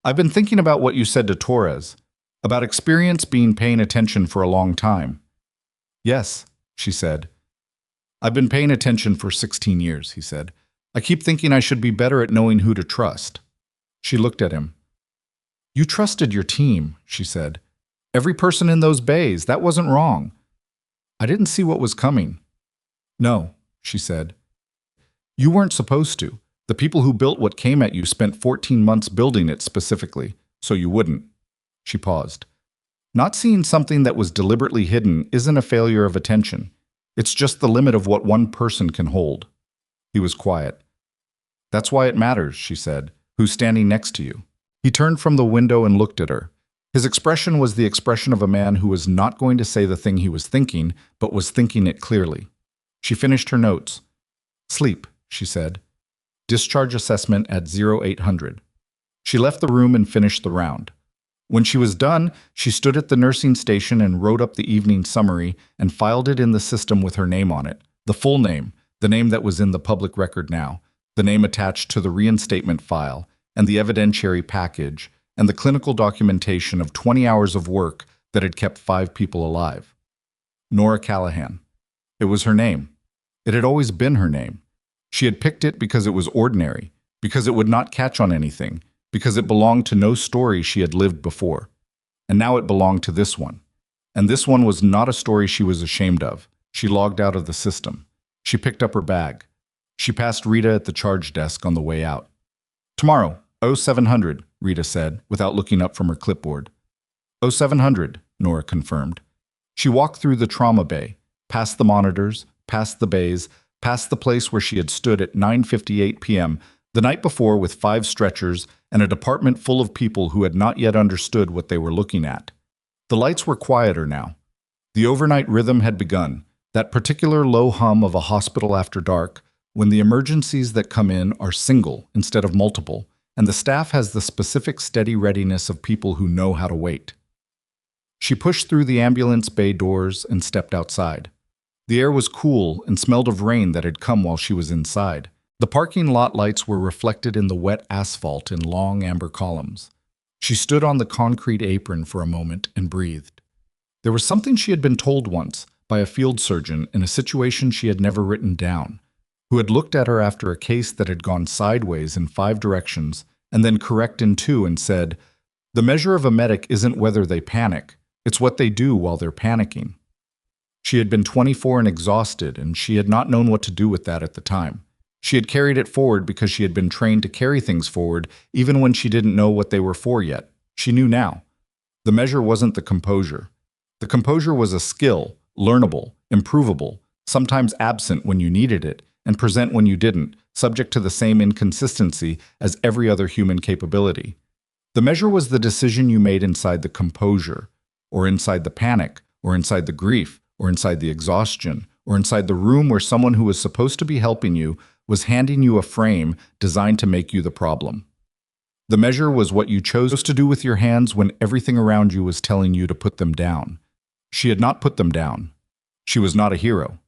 "I've been thinking about what you said to Torres, about experience being paying attention for a long time." "Yes," she said. "I've been paying attention for 16 years, he said. "I keep thinking I should be better at knowing who to trust." She looked at him. "You trusted your team," she said. "Every person in those bays, that wasn't wrong." "I didn't see what was coming." "No," she said. "You weren't supposed to. The people who built what came at you spent 14 months building it specifically, so you wouldn't." She paused. "Not seeing something that was deliberately hidden isn't a failure of attention. It's just the limit of what one person can hold." He was quiet. "That's why it matters," she said. "Who's standing next to you?" He turned from the window and looked at her. His expression was the expression of a man who was not going to say the thing he was thinking, but was thinking it clearly. She finished her notes. "Sleep," she said. "Discharge assessment at 0800. She left the room and finished the round. When she was done, she stood at the nursing station and wrote up the evening summary and filed it in the system with her name on it, the full name, the name that was in the public record now, the name attached to the reinstatement file, and the evidentiary package, and the clinical documentation of 20 hours of work that had kept 5 people alive. Nora Callahan. It was her name. It had always been her name. She had picked it because it was ordinary, because it would not catch on anything, because it belonged to no story she had lived before. And now it belonged to this one. And this one was not a story she was ashamed of. She logged out of the system. She picked up her bag. She passed Rita at the charge desk on the way out. "Tomorrow, 0700, Rita said, without looking up from her clipboard. 0700, Nora confirmed. She walked through the trauma bay, past the monitors, past the bays, past the place where she had stood at 9:58 p.m. the night before with 5 stretchers and a department full of people who had not yet understood what they were looking at. The lights were quieter now. The overnight rhythm had begun, that particular low hum of a hospital after dark, when the emergencies that come in are single instead of multiple, and the staff has the specific steady readiness of people who know how to wait. She pushed through the ambulance bay doors and stepped outside. The air was cool and smelled of rain that had come while she was inside. The parking lot lights were reflected in the wet asphalt in long amber columns. She stood on the concrete apron for a moment and breathed. There was something she had been told once by a field surgeon in a situation she had never written down, who had looked at her after a case that had gone sideways in 5 directions and then correct in 2 and said, "The measure of a medic isn't whether they panic, it's what they do while they're panicking." She had been 24 and exhausted, and she had not known what to do with that at the time. She had carried it forward because she had been trained to carry things forward even when she didn't know what they were for yet. She knew now. The measure wasn't the composure. The composure was a skill, learnable, improvable, sometimes absent when you needed it, and present when you didn't, subject to the same inconsistency as every other human capability. The measure was the decision you made inside the composure, or inside the panic, or inside the grief, or inside the exhaustion, or inside the room where someone who was supposed to be helping you was handing you a frame designed to make you the problem. The measure was what you chose to do with your hands when everything around you was telling you to put them down. She had not put them down. She was not a hero.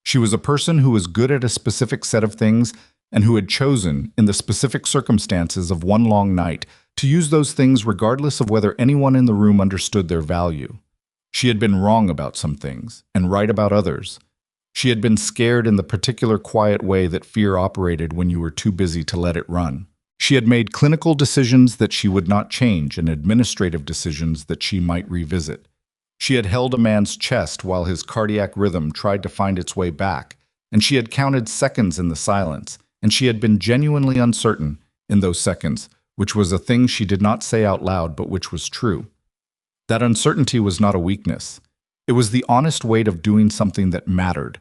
She was a person who was good at a specific set of things and who had chosen, in the specific circumstances of one long night, to use those things regardless of whether anyone in the room understood their value. She had been wrong about some things and right about others. She had been scared in the particular quiet way that fear operated when you were too busy to let it run. She had made clinical decisions that she would not change and administrative decisions that she might revisit. She had held a man's chest while his cardiac rhythm tried to find its way back, and she had counted seconds in the silence, and she had been genuinely uncertain in those seconds, which was a thing she did not say out loud but which was true. That uncertainty was not a weakness. It was the honest weight of doing something that mattered.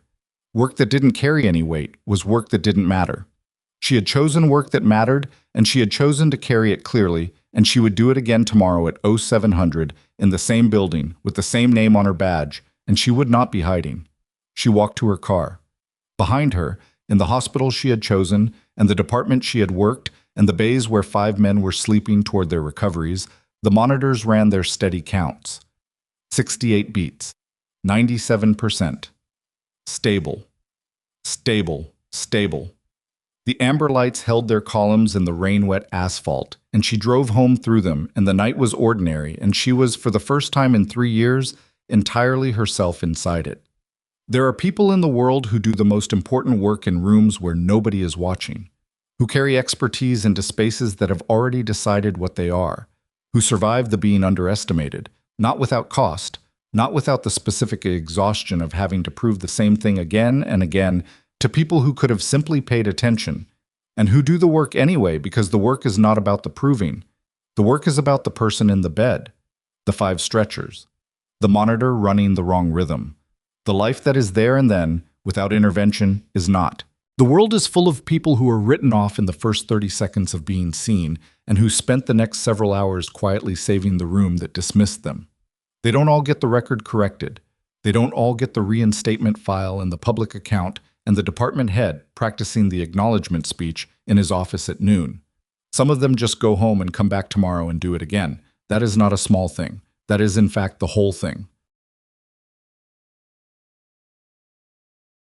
Work that didn't carry any weight was work that didn't matter. She had chosen work that mattered, and she had chosen to carry it clearly, and she would do it again tomorrow at 0700 in the same building with the same name on her badge, and she would not be hiding. She walked to her car. Behind her, in the hospital she had chosen, and the department she had worked, and the bays where 5 men were sleeping toward their recoveries, the monitors ran their steady counts. 68 beats. 97%. Stable. Stable. Stable. The amber lights held their columns in the rain-wet asphalt, and she drove home through them, and the night was ordinary, and she was, for the first time in 3 years, entirely herself inside it. There are people in the world who do the most important work in rooms where nobody is watching, who carry expertise into spaces that have already decided what they are, who survive the being underestimated, not without cost, not without the specific exhaustion of having to prove the same thing again and again to people who could have simply paid attention, and who do the work anyway because the work is not about the proving. The work is about the person in the bed, the 5 stretchers, the monitor running the wrong rhythm. The life that is there and then, without intervention, is not. The world is full of people who are written off in the first 30 seconds of being seen, and who spent the next several hours quietly saving the room that dismissed them. They don't all get the record corrected. They don't all get the reinstatement file and the public account and the department head practicing the acknowledgement speech in his office at noon. Some of them just go home and come back tomorrow and do it again. That is not a small thing. That is, in fact, the whole thing.